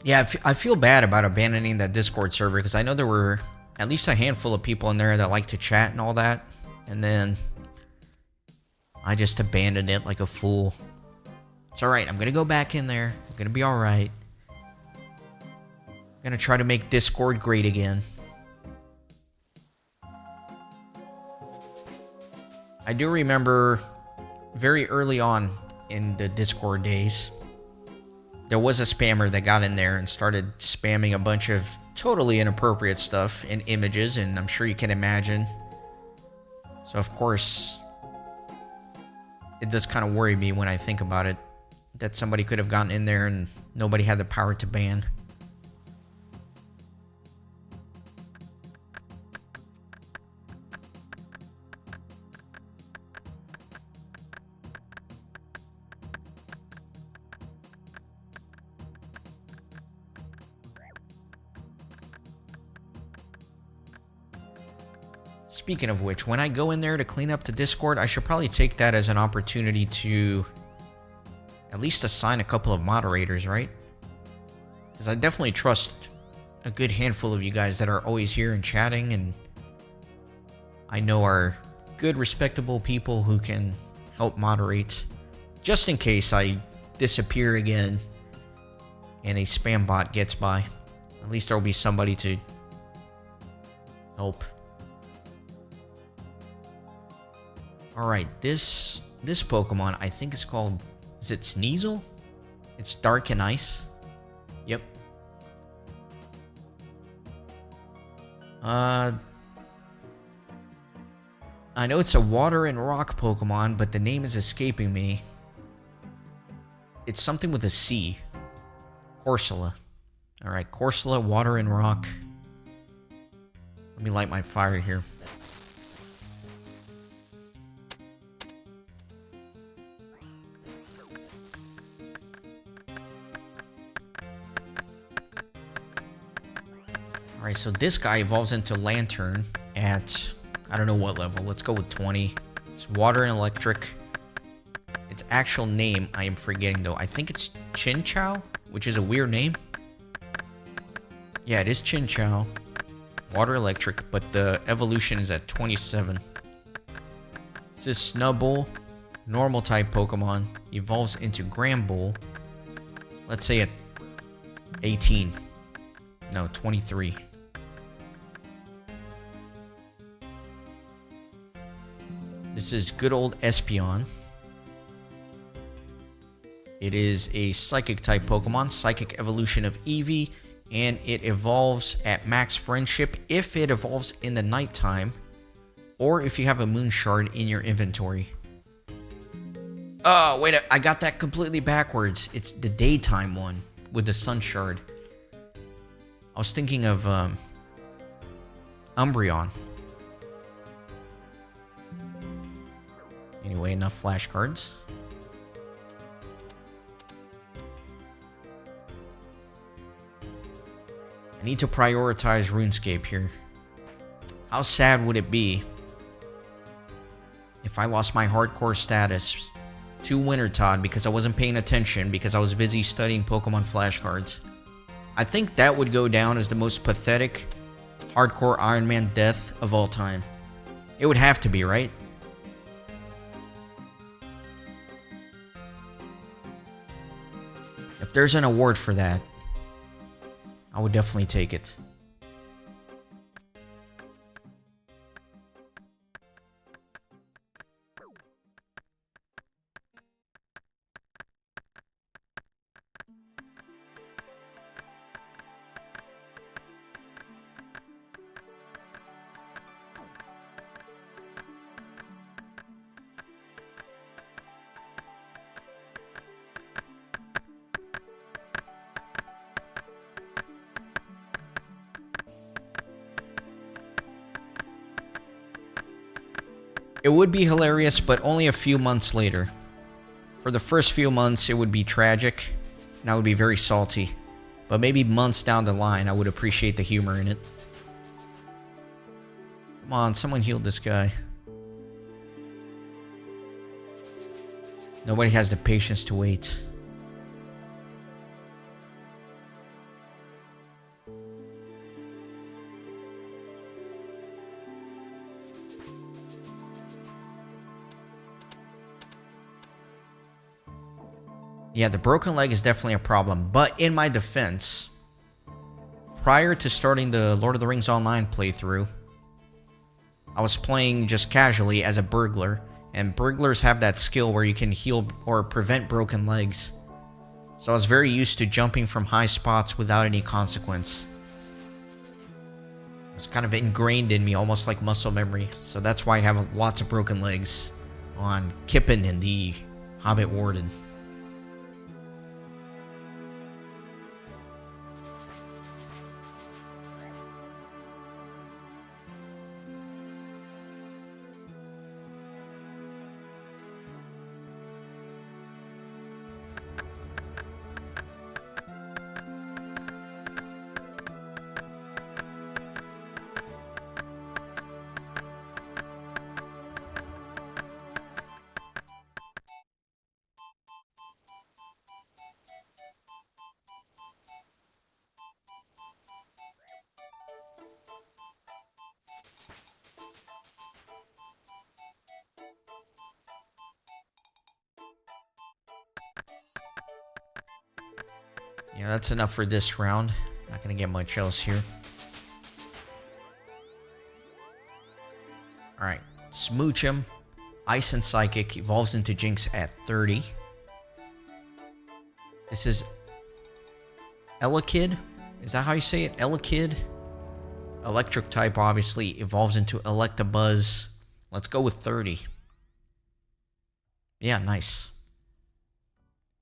Yeah, I feel bad about abandoning that Discord server because I know there were at least a handful of people in there that like to chat and all that. And then I just abandoned it like a fool. It's alright, I'm gonna go back in there. I'm gonna be alright. I'm gonna try to make Discord great again. I do remember very early on in the Discord days, there was a spammer that got in there and started spamming a bunch of totally inappropriate stuff and images, and I'm sure you can imagine. So of course, it does kind of worry me when I think about it, that somebody could have gotten in there and nobody had the power to ban. Speaking of which, when I go in there to clean up the Discord, I should probably take that as an opportunity to at least assign a couple of moderators, right? Because I definitely trust a good handful of you guys that are always here and chatting, and I know are good, respectable people who can help moderate, just in case I disappear again and a spam bot gets by. At least there will be somebody to help. Alright, this Pokemon, I think it's called, is it Sneasel? It's dark and ice. Yep. I know it's a water and rock Pokemon, but the name is escaping me. It's something with a C. Corsola. Alright, Corsola, water and rock. Let me light my fire here. Alright, so this guy evolves into Lantern at, I don't know what level. Let's go with 20. It's water and electric. Its actual name, I am forgetting though. I think it's Chinchou, which is a weird name. Yeah, it is Chinchou. Water electric, but the evolution is at 27. This is Snubbull, normal type Pokemon. Evolves into Granbull. Let's say at 18. No, 23. This is good old Espeon. It is a Psychic type Pokemon, Psychic evolution of Eevee, and it evolves at max friendship if it evolves in the nighttime, or if you have a Moon Shard in your inventory. Oh, wait, I got that completely backwards. It's the daytime one with the Sun Shard. I was thinking of Umbreon. Anyway, enough flashcards. I need to prioritize RuneScape here. How sad would it be if I lost my hardcore status to Wintertod because I wasn't paying attention because I was busy studying Pokemon flashcards? I think that would go down as the most pathetic Hardcore Ironman death of all time. It would have to be, right? If there's an award for that, I would definitely take it. It would be hilarious, but only a few months later. For the first few months, it would be tragic, and I would be very salty. But maybe months down the line, I would appreciate the humor in it. Come on, someone heal this guy. Nobody has the patience to wait. Yeah, the broken leg is definitely a problem, but in my defense, prior to starting the Lord of the Rings Online playthrough, I was playing just casually as a burglar, and burglars have that skill where you can heal or prevent broken legs. So I was very used to jumping from high spots without any consequence. It's kind of ingrained in me, almost like muscle memory, so that's why I have lots of broken legs on Kippen and the Hobbit Warden. Yeah, that's enough for this round. Not going to get much else here. Alright, Smoochum, Ice and Psychic, evolves into Jinx at 30. This is Elekid. Is that how you say it? Elekid? Electric type, obviously, evolves into Electabuzz. Let's go with 30. Yeah, nice.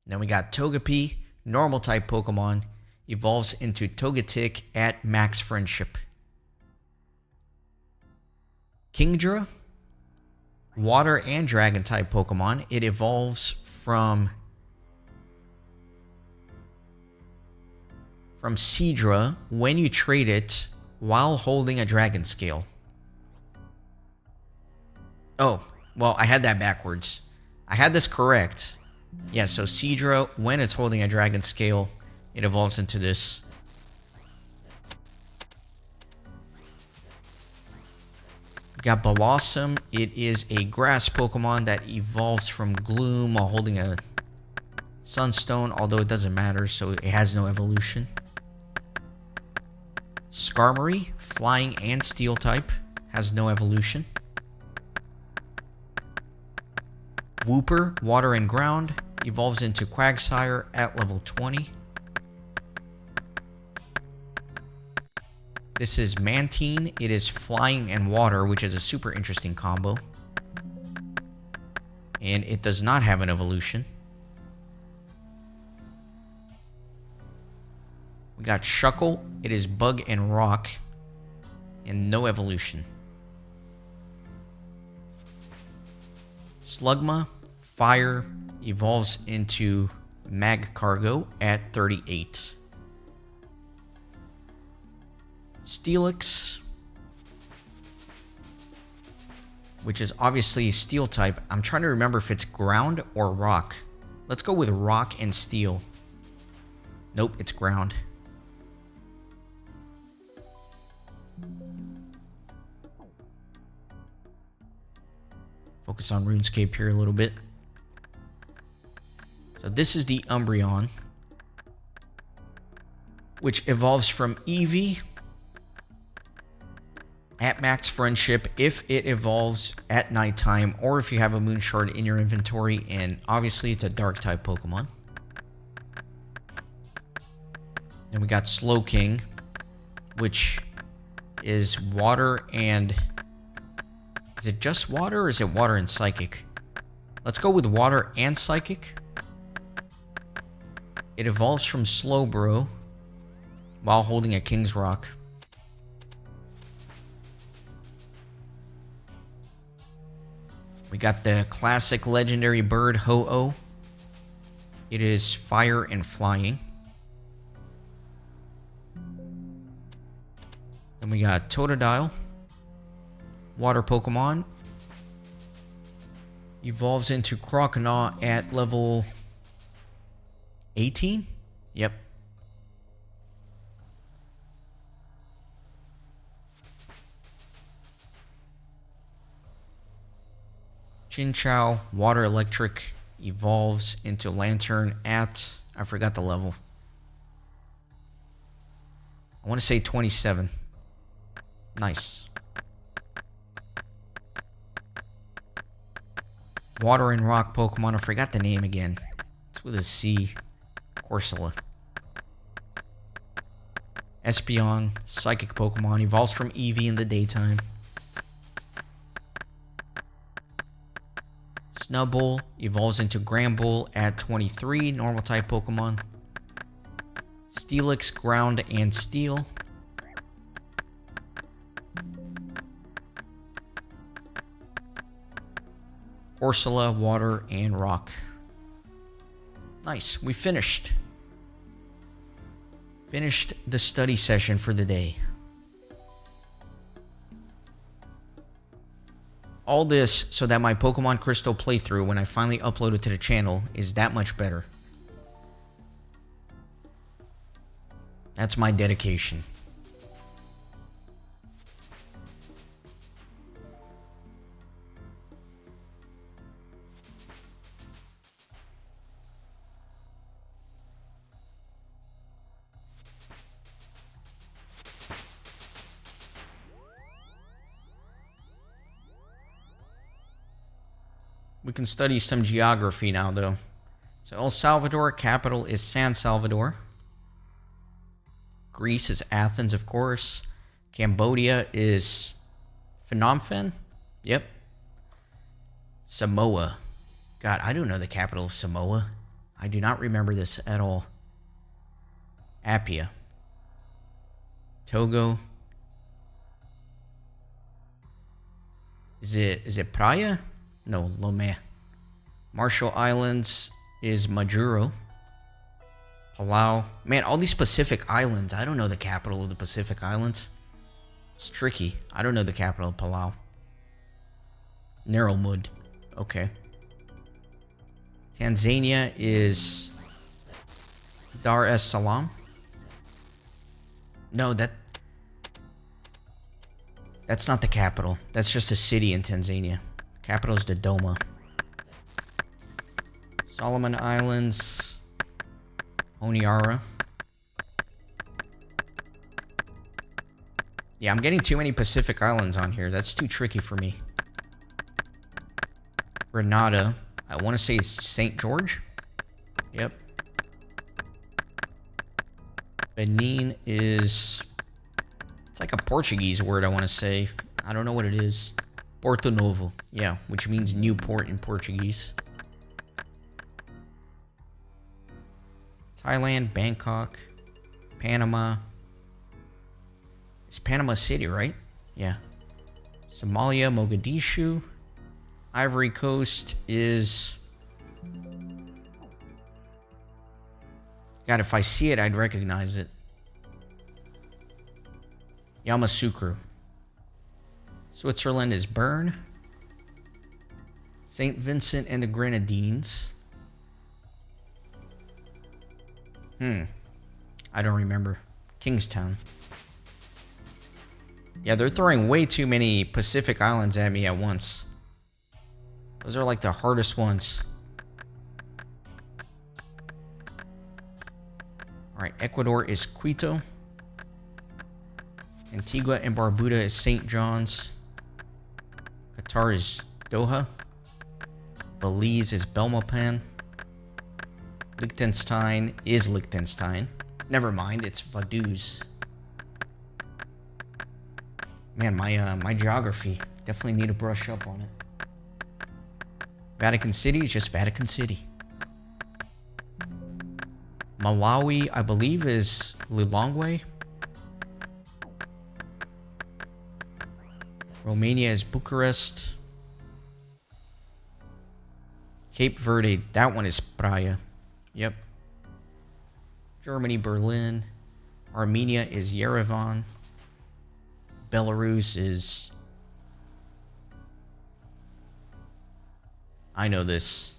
Then we got Togepi, normal type Pokemon, evolves into Togetic at max friendship. Kingdra, water and dragon type Pokemon. It evolves from Seadra when you trade it while holding a dragon scale. Oh, well, I had that backwards. I had this correct. Yeah, so Seadra, when it's holding a dragon scale, it evolves into this. We got Blossom. It is a grass Pokemon that evolves from Gloom while holding a Sunstone, although it doesn't matter, so it has no evolution. Skarmory, flying and steel type, has no evolution. Wooper, water and ground, evolves into Quagsire at level 20. This is Mantine. It is flying and water, which is a super interesting combo. And it does not have an evolution. We got Shuckle. It is bug and rock. And no evolution. Slugma, fire, evolves into Magcargo at 38. Steelix, which is obviously steel type. I'm trying to remember if it's ground or rock. Let's go with rock and steel. Nope, it's ground. Focus on RuneScape here a little bit. So this is the Umbreon, which evolves from Eevee at max friendship if it evolves at nighttime or if you have a Moon Shard in your inventory, and obviously it's a dark type Pokemon. Then we got Slowking, which is water and... Is it just water or is it water and psychic? Let's go with water and psychic. It evolves from Slowbro while holding a King's Rock. We got the classic legendary bird Ho-Oh. It is fire and flying. Then we got Totodile. Water Pokemon. Evolves into Croconaw at level 18? Yep. Chinchou, water electric, evolves into Lantern at... I forgot the level. I want to say 27. Nice. Water and rock Pokemon. I forgot the name again. It's with a C. Corsola. Espeon, psychic Pokemon, evolves from Eevee in the daytime. Snubbull evolves into Granbull at 23, normal type Pokemon. Steelix, ground and steel. Corsola, water and rock. Nice, we finished. Finished the study session for the day. All this so that my Pokemon Crystal playthrough, when I finally upload it to the channel, is that much better. That's my dedication. We can study some geography now, though. So El Salvador, capital is San Salvador. Greece is Athens, of course. Cambodia is Phnom Penh. Yep. Samoa. God, I don't know the capital of Samoa. I do not remember this at all. Apia. Togo. Is it Praia? No, Lomé. Marshall Islands is Majuro. Palau. Man, all these Pacific Islands. I don't know the capital of the Pacific Islands. It's tricky. I don't know the capital of Palau. Narrowmud. Okay. Tanzania is Dar es Salaam. No, that's not the capital. That's just a city in Tanzania. Capital is Dodoma. Solomon Islands, Honiara. Yeah, I'm getting too many Pacific Islands on here. That's too tricky for me. Grenada. I want to say it's St. George. Yep. Benin is... It's like a Portuguese word, I want to say. I don't know what it is. Porto Novo. Yeah, which means new port in Portuguese. Thailand, Bangkok, Panama. It's Panama City, right? Yeah. Somalia, Mogadishu. Ivory Coast is... God, if I see it, I'd recognize it. Yamoussoukro. Switzerland is Bern. St. Vincent and the Grenadines. I don't remember. Kingstown. Yeah, they're throwing way too many Pacific Islands at me at once. Those are like the hardest ones. Alright, Ecuador is Quito. Antigua and Barbuda is St. John's. Qatar is Doha. Belize is Belmopan. Liechtenstein is Liechtenstein. Never mind, it's Vaduz. Man, my geography. Definitely need to brush up on it. Vatican City is just Vatican City. Malawi, I believe, is Lilongwe. Romania is Bucharest. Cape Verde, that one is Praia. Yep. Germany, Berlin. Armenia is Yerevan. Belarus is... I know this.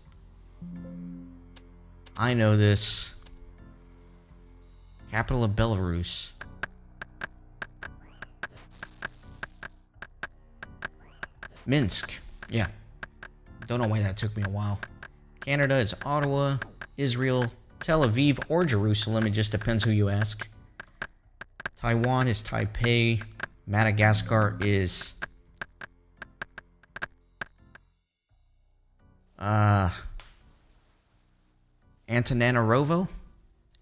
I know this. Capital of Belarus. Minsk. Yeah. Don't know why that took me a while. Canada is Ottawa. Israel, Tel Aviv, or Jerusalem. It just depends who you ask. Taiwan is Taipei. Madagascar is... Antananarivo?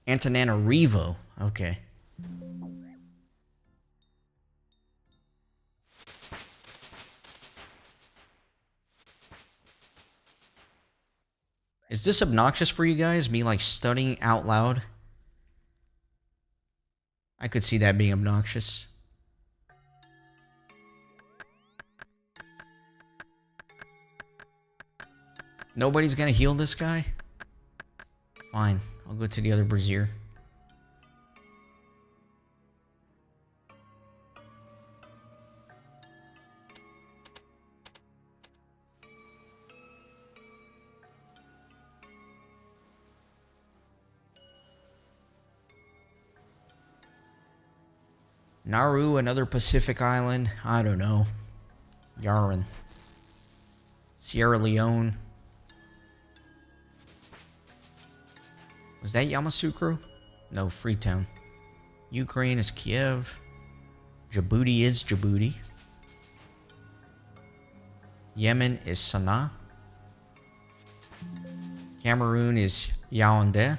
Antananarivo. Okay. Is this obnoxious for you guys? Me like studying out loud? I could see that being obnoxious. Nobody's gonna heal this guy? Fine, I'll go to the other brazier. Nauru, another Pacific island. I don't know. Yaren. Sierra Leone. Was that Yamoussoukro? No, Freetown. Ukraine is Kiev. Djibouti is Djibouti. Yemen is Sana'a. Cameroon is Yaoundé.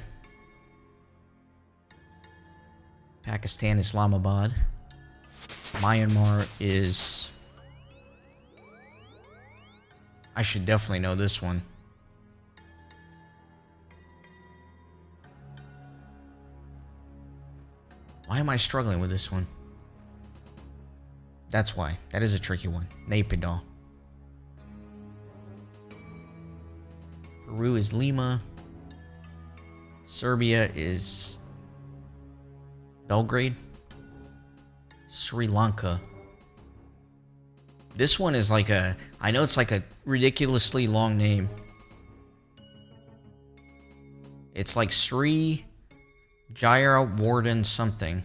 Pakistan, Islamabad. Myanmar is... I should definitely know this one. Why am I struggling with this one? That's why. That is a tricky one. Naypyidaw. Peru is Lima. Serbia is Belgrade. Sri Lanka. This one is like a... I know it's like a ridiculously long name. It's like Sri Jayawarden something.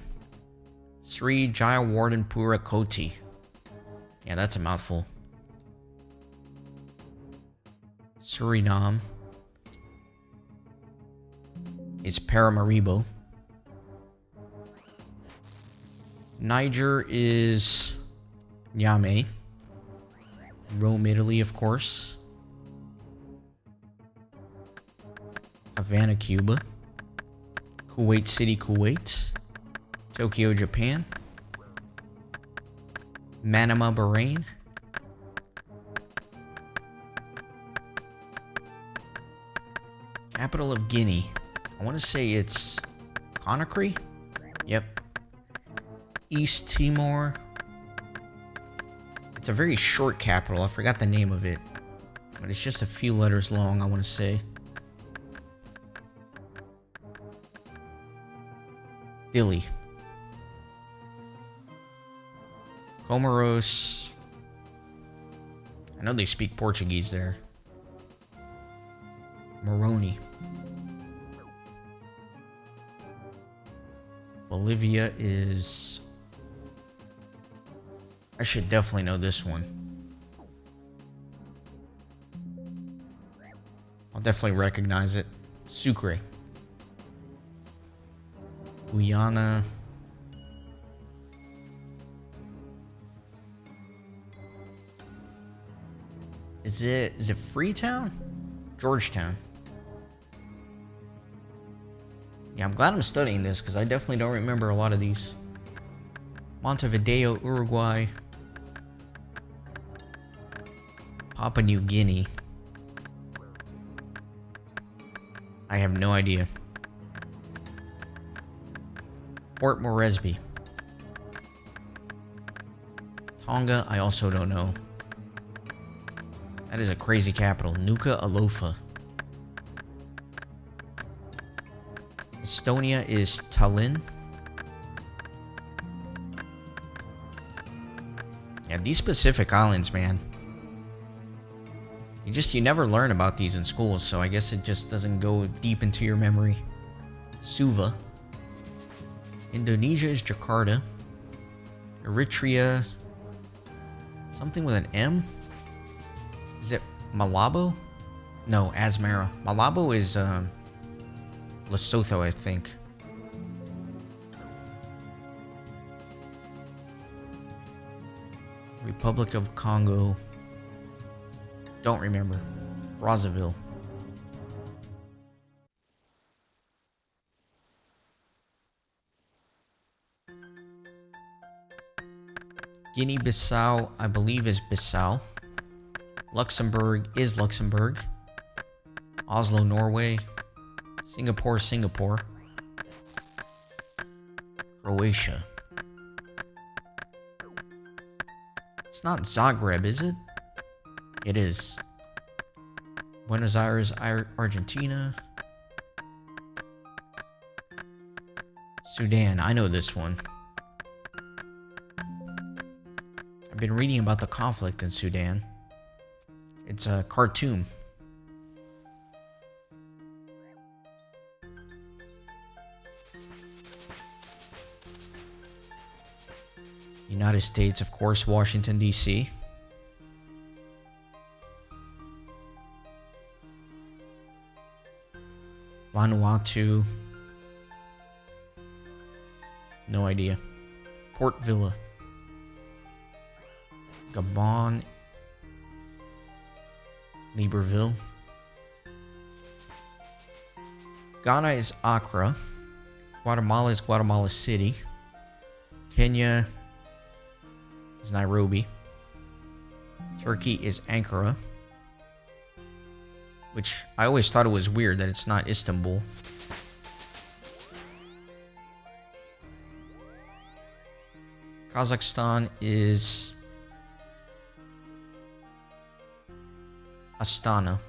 Sri Jayawarden Pura Koti. Yeah, that's a mouthful. Suriname is Paramaribo. Niger is Niamey. Rome, Italy, of course. Havana, Cuba. Kuwait City, Kuwait. Tokyo, Japan. Manama, Bahrain. Capital of Guinea. I want to say it's Conakry? Yep. East Timor. It's a very short capital. I forgot the name of it. But it's just a few letters long, I want to say. Dili. Comoros. I know they speak Portuguese there. Moroni. Bolivia is... I should definitely know this one. I'll definitely recognize it. Sucre. Guyana. Is it Freetown? Georgetown. Yeah, I'm glad I'm studying this because I definitely don't remember a lot of these. Montevideo, Uruguay. Papua New Guinea. I have no idea. Port Moresby. Tonga, I also don't know. That is a crazy capital. Nuka Alofa. Estonia is Tallinn. Yeah, these Pacific Islands, man. You never learn about these in school, so I guess it just doesn't go deep into your memory. Suva. Indonesia is Jakarta. Eritrea. Something with an M? Is it Malabo? No, Asmara. Malabo is Lesotho, I think. Republic of Congo. Don't remember. Brazzaville. Guinea-Bissau, I believe, is Bissau. Luxembourg is Luxembourg. Oslo, Norway. Singapore, Singapore. Croatia. It's not Zagreb, is it? It is. Buenos Aires, Argentina. Sudan, I know this one. I've been reading about the conflict in Sudan. It's Khartoum. United States, of course, Washington, D.C. Vanuatu. No idea. Port Vila. Gabon. Libreville. Ghana is Accra. Guatemala is Guatemala City. Kenya is Nairobi. Turkey is Ankara. Which I always thought it was weird that it's not Istanbul. Kazakhstan is Astana.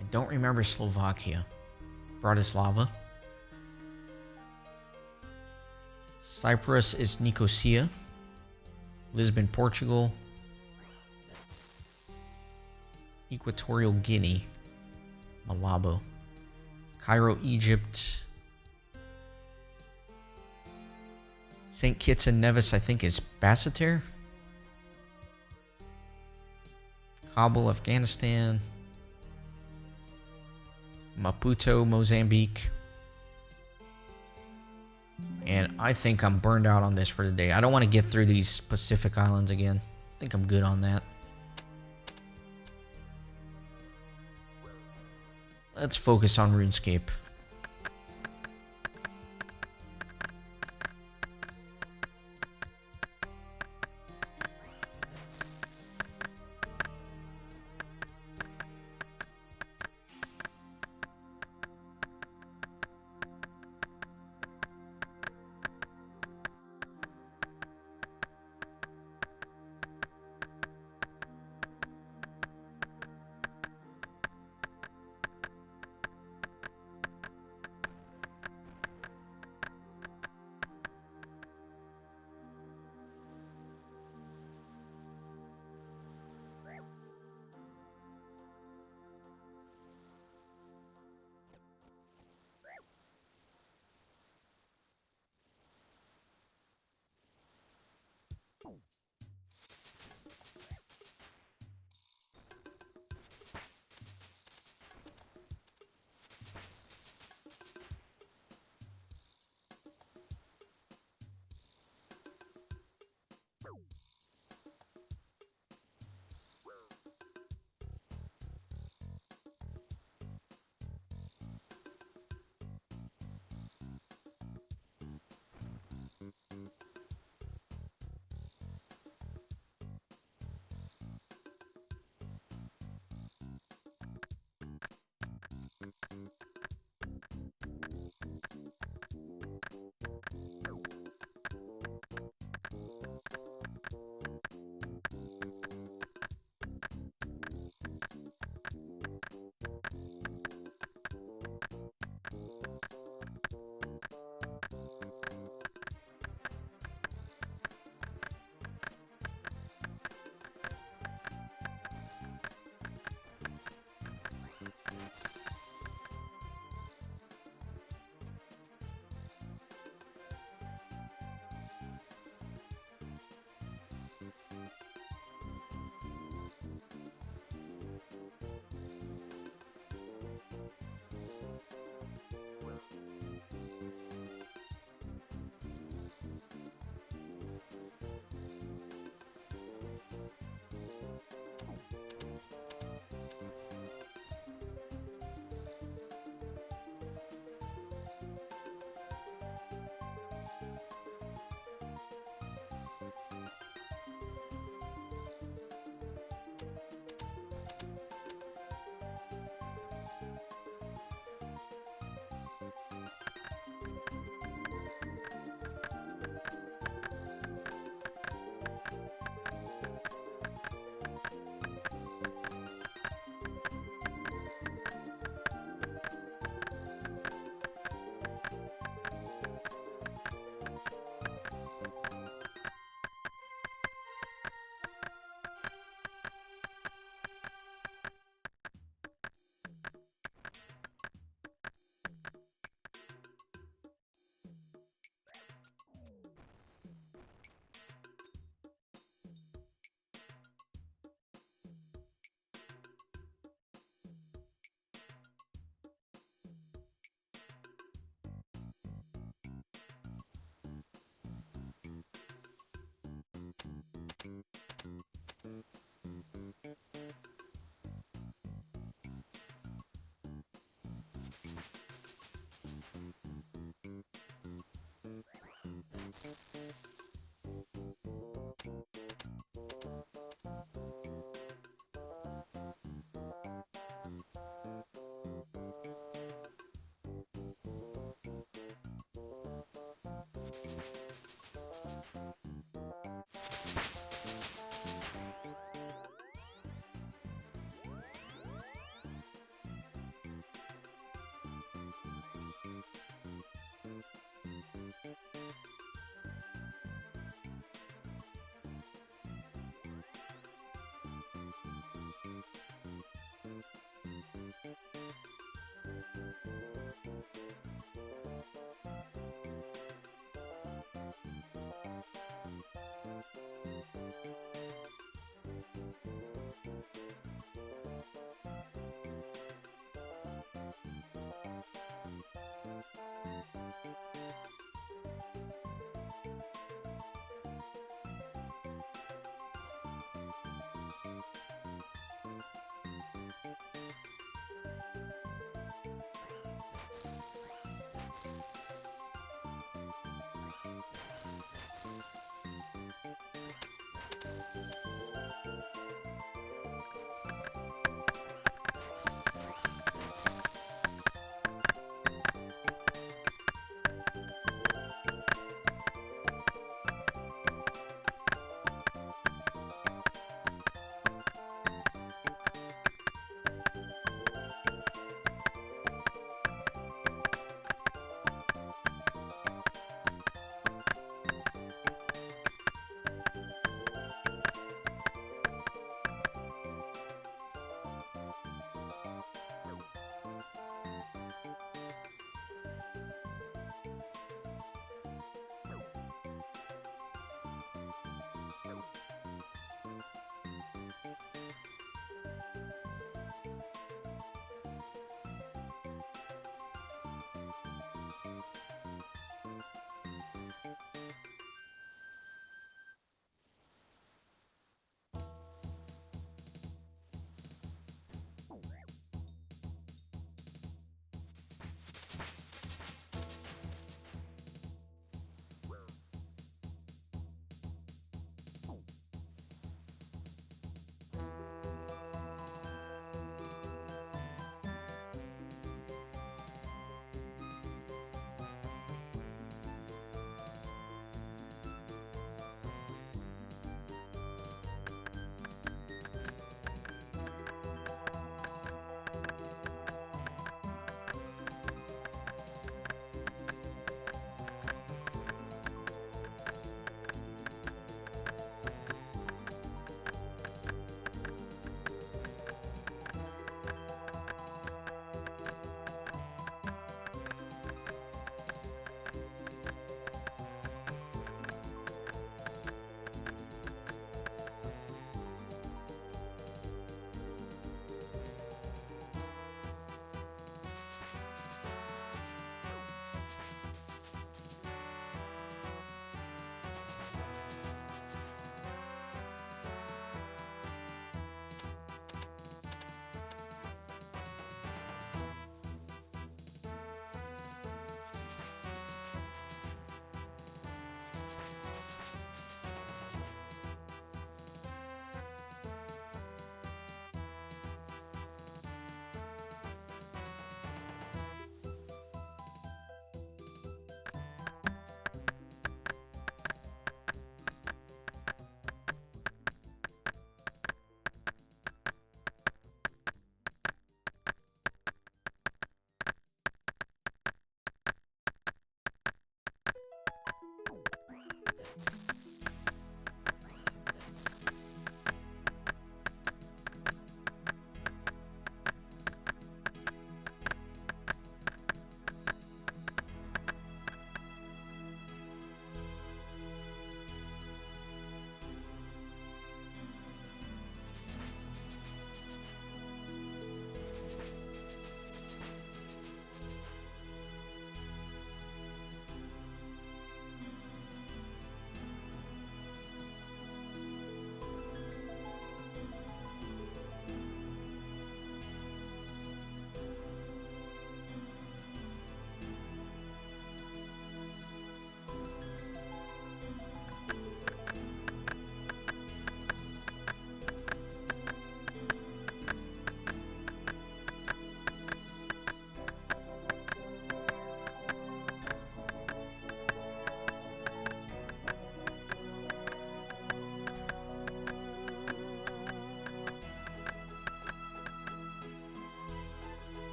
I don't remember Slovakia. Bratislava. Cyprus is Nicosia. Lisbon, Portugal. Equatorial Guinea. Malabo. Cairo, Egypt. St. Kitts and Nevis, I think, is Basseterre. Kabul, Afghanistan. Maputo, Mozambique. And I think I'm burned out on this for today. I don't want to get through these Pacific Islands again. I think I'm good on that. Let's focus on RuneScape.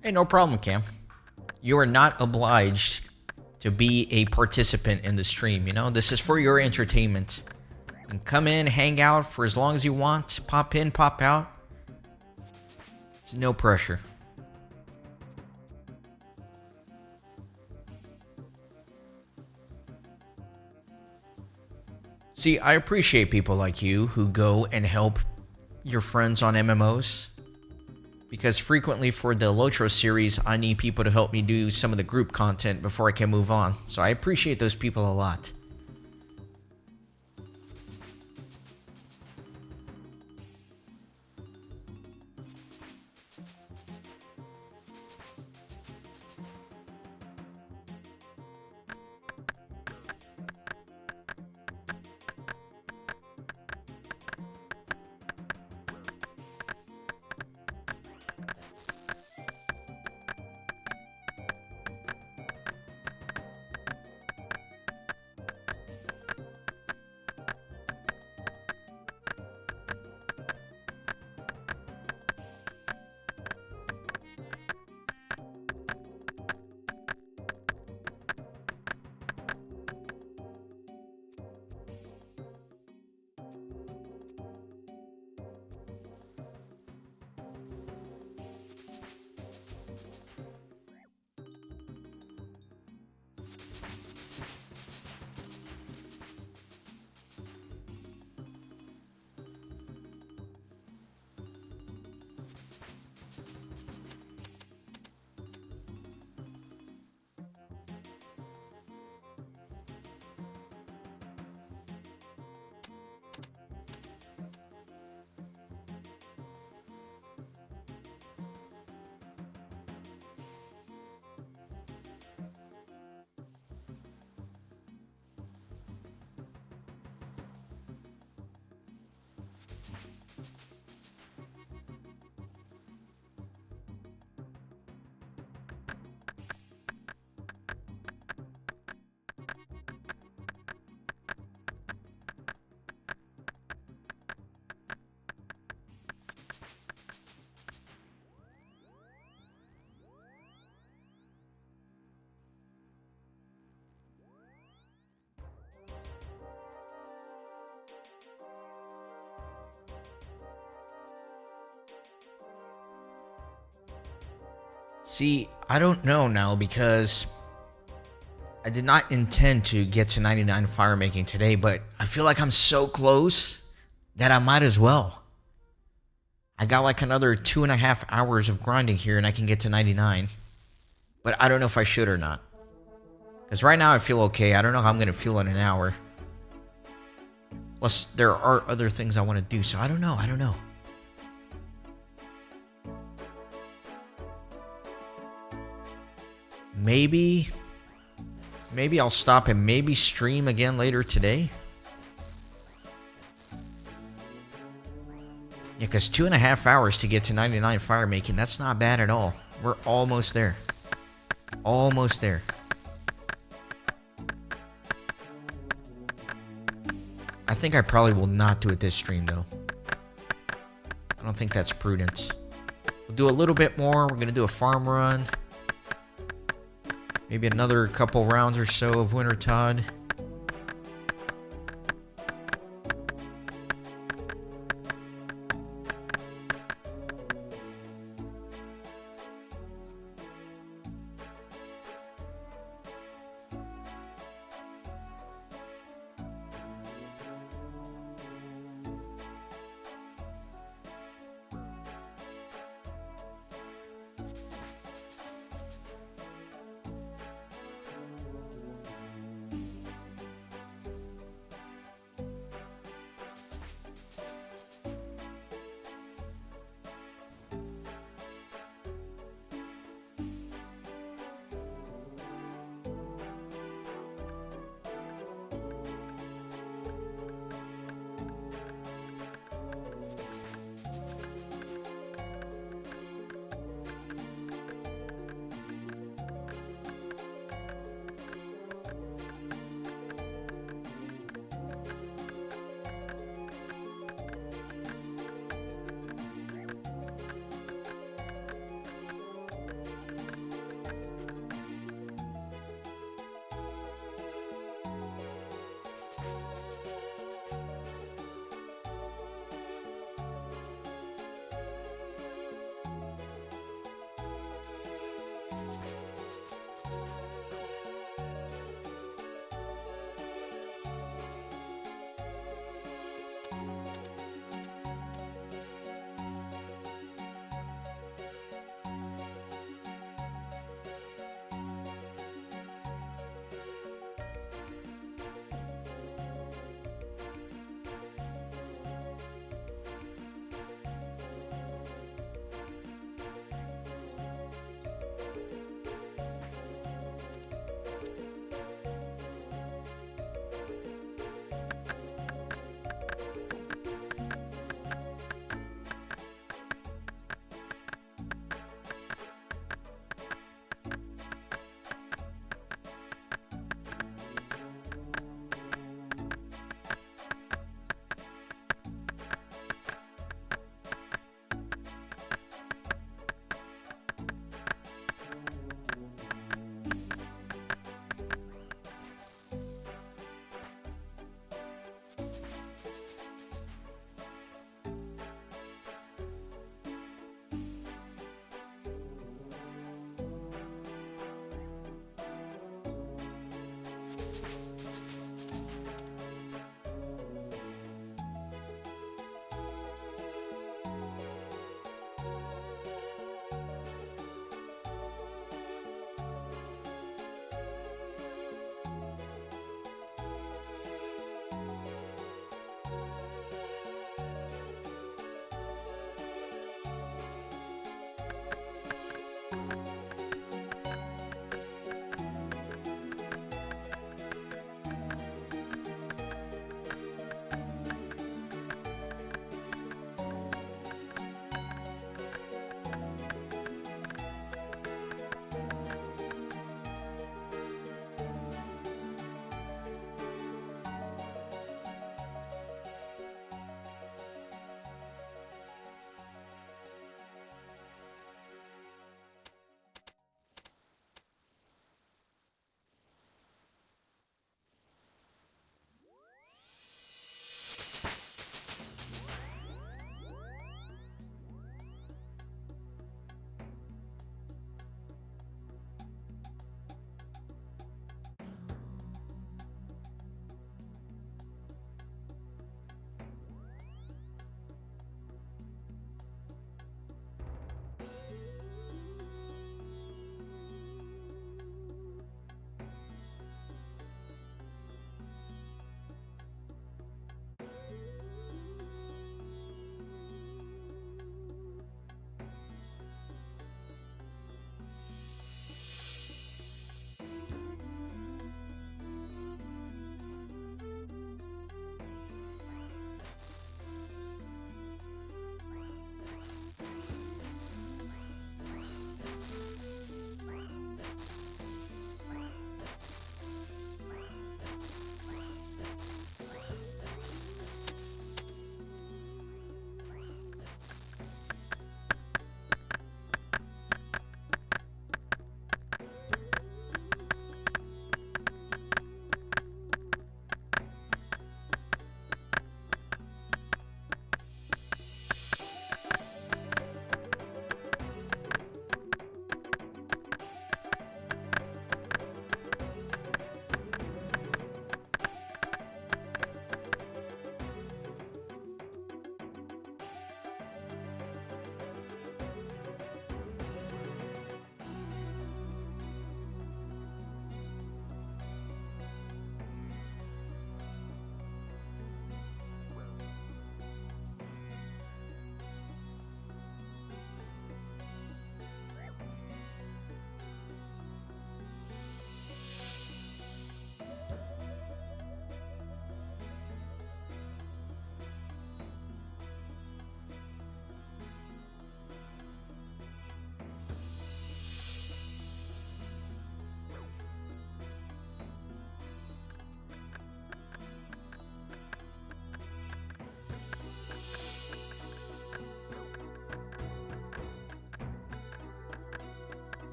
Hey, no problem, Cam. You are not obliged to be a participant in the stream, you know? This is for your entertainment. You can come in, hang out for as long as you want, pop in, pop out. It's no pressure. See, I appreciate people like you who go and help your friends on MMOs. Because frequently for the Lotro series, I need people to help me do some of the group content before I can move on. So I appreciate those people a lot. See, I don't know now because I did not intend to get to 99 fire making today, but I feel like I'm so close that I might as well. I got like another 2.5 hours of grinding here and I can get to 99. But I don't know if I should or not. Because right now I feel okay. I don't know how I'm going to feel in an hour. Plus, there are other things I want to do, so I don't know. Maybe I'll stop and maybe stream again later today. Yeah, because 2.5 hours to get to 99 fire making, that's not bad at all. We're almost there. Almost there. I think I probably will not do it this stream, though. I don't think that's prudent. We'll do a little bit more. We're going to do a farm run. Maybe another couple rounds or so of Winter Todd.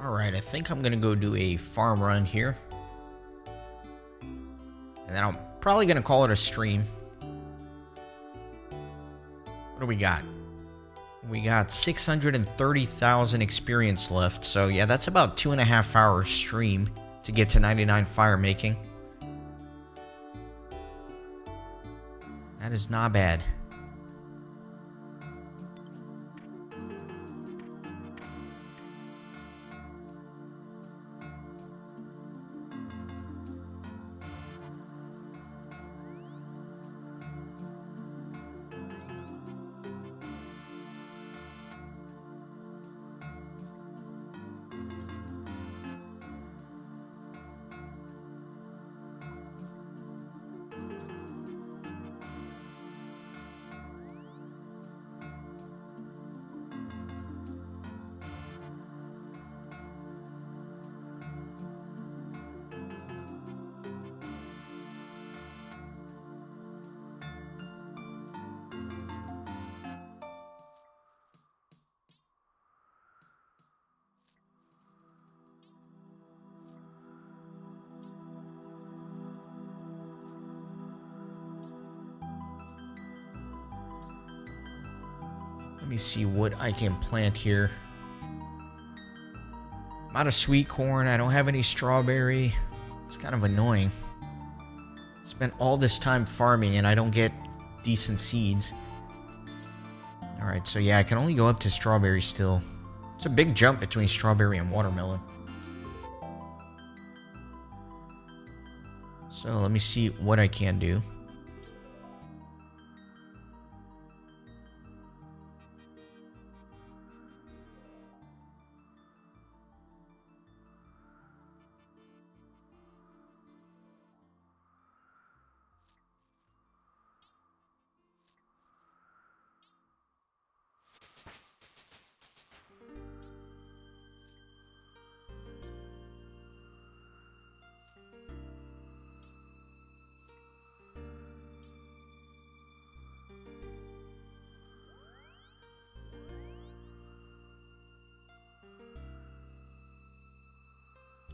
Alright, I think I'm gonna go do a farm run here. And then I'm probably gonna call it a stream. What do we got? We got 630,000 experience left. So yeah, that's about 2.5 hours stream to get to 99 fire making. That is not bad. Let me see what I can plant here. I'm out of sweet corn. I don't have any strawberry. It's kind of annoying. Spent all this time farming and I don't get decent seeds. Alright, so yeah, I can only go up to strawberry still. It's a big jump between strawberry and watermelon. So let me see what I can do.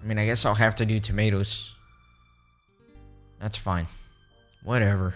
I mean, I guess I'll have to do tomatoes. That's fine. Whatever.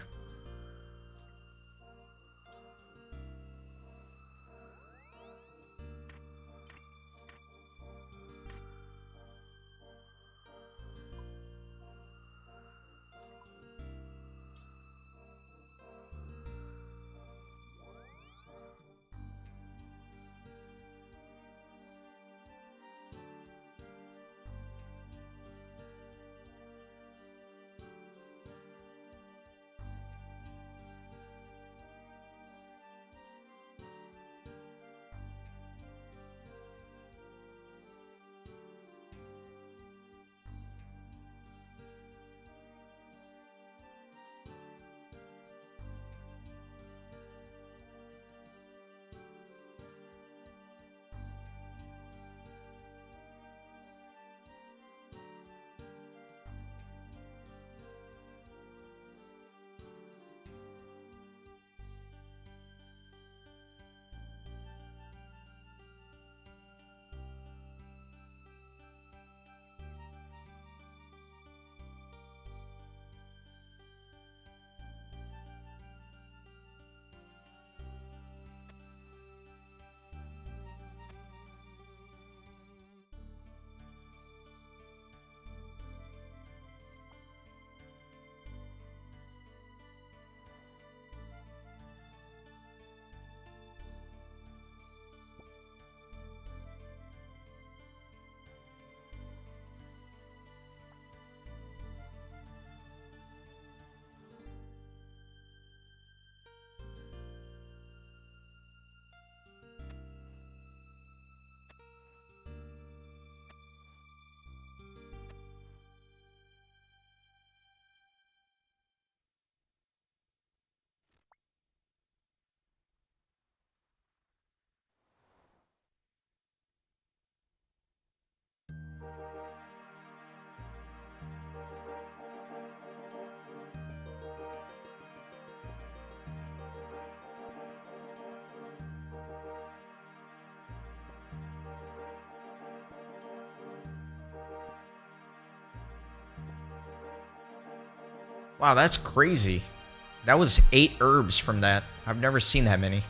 Wow, that's crazy. That was 8 herbs from that. I've never seen that many.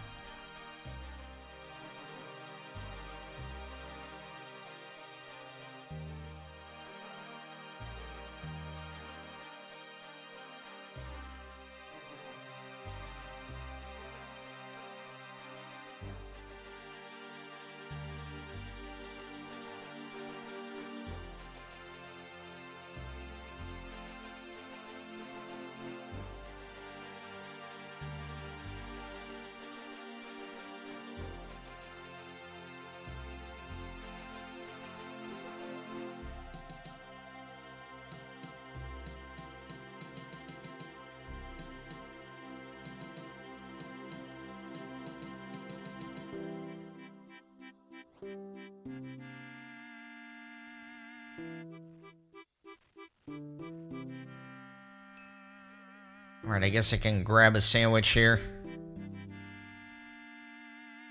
Alright, I guess I can grab a sandwich here.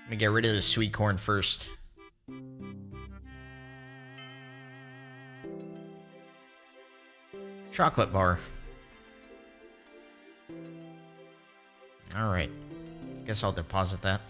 Let me get rid of the sweet corn first. Chocolate bar. Alright. Guess I'll deposit that.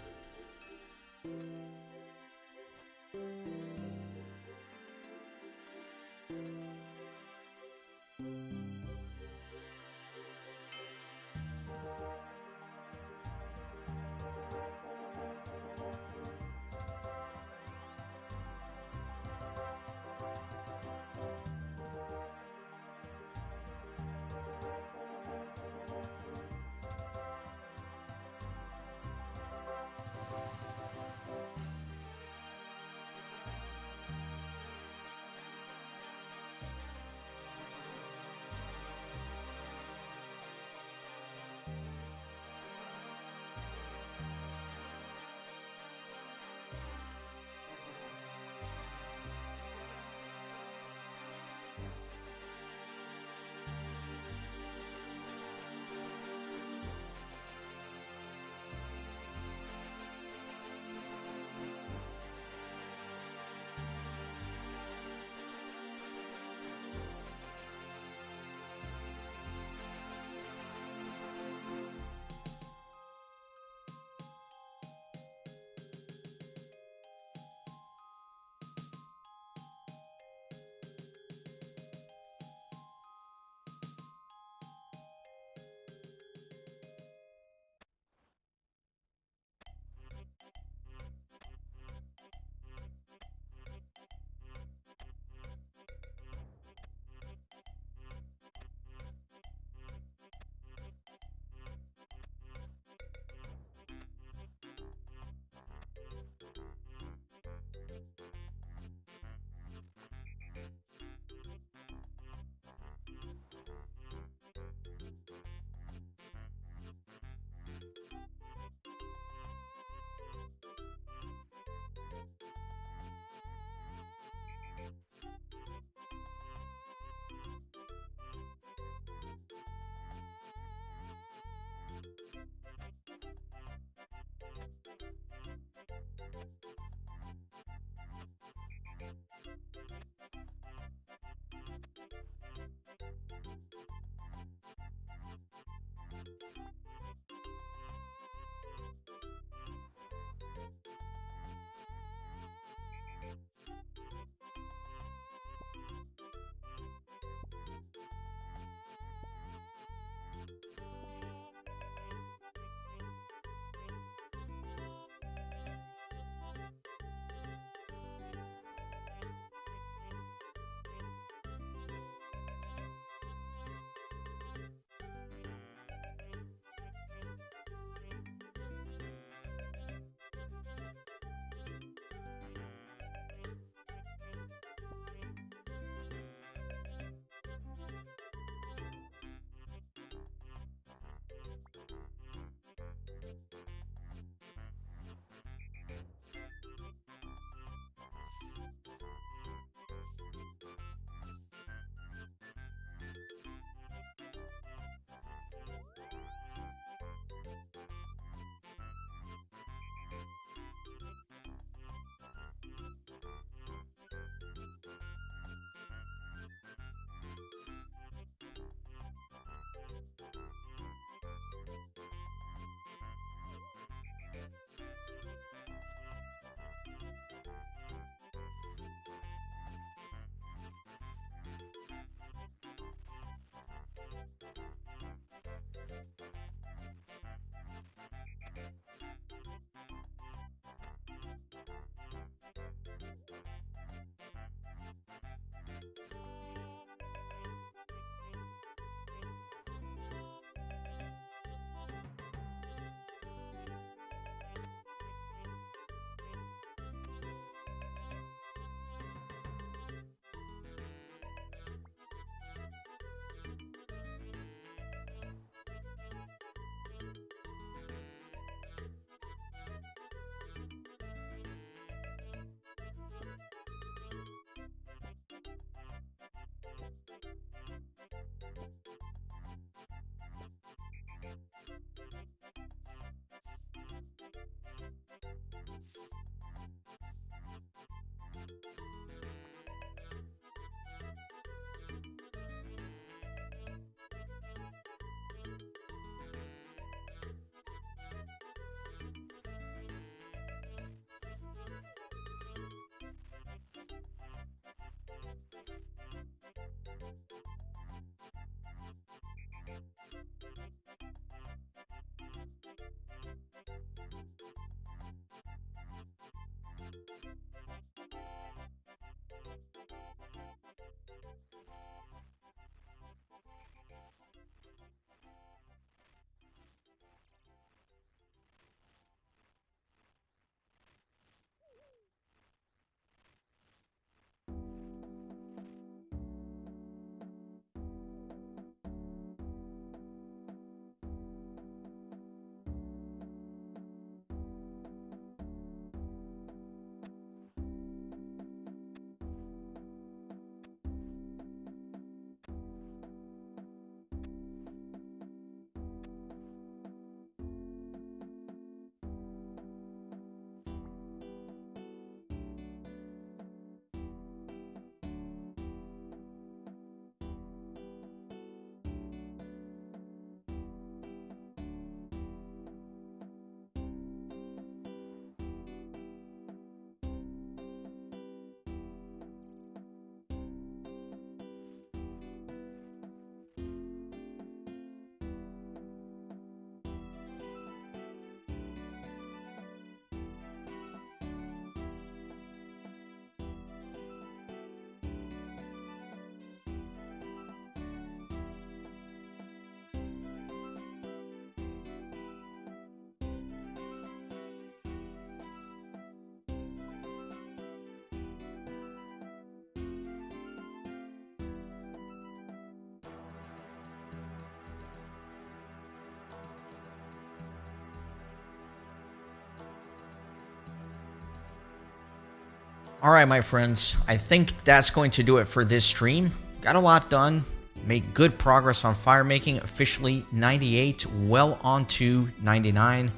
All right, my friends, I think that's going to do it for this stream. Got a lot done, made good progress on fire making, officially 98, well on to 99.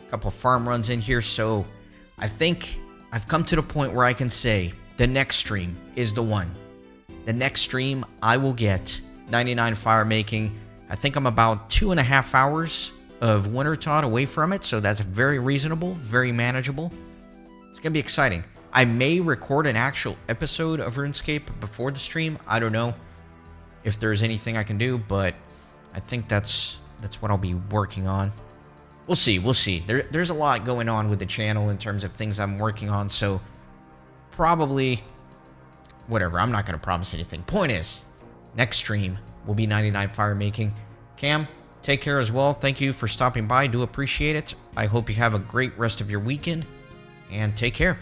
A couple farm runs in here, so I think I've come to the point where I can say the next stream is the one. The next stream, I will get 99 fire making. I think I'm about 2.5 hours of winter tot away from it, so that's very reasonable, very manageable. It's going to be exciting. I may record an actual episode of RuneScape before the stream. I don't know if there's anything I can do, but I think that's what I'll be working on. We'll see. We'll see. There's a lot going on with the channel in terms of things I'm working on, so probably whatever. I'm not going to promise anything. Point is, next stream will be 99 fire making. Cam, take care as well. Thank you for stopping by. Do appreciate it. I hope you have a great rest of your weekend, and take care.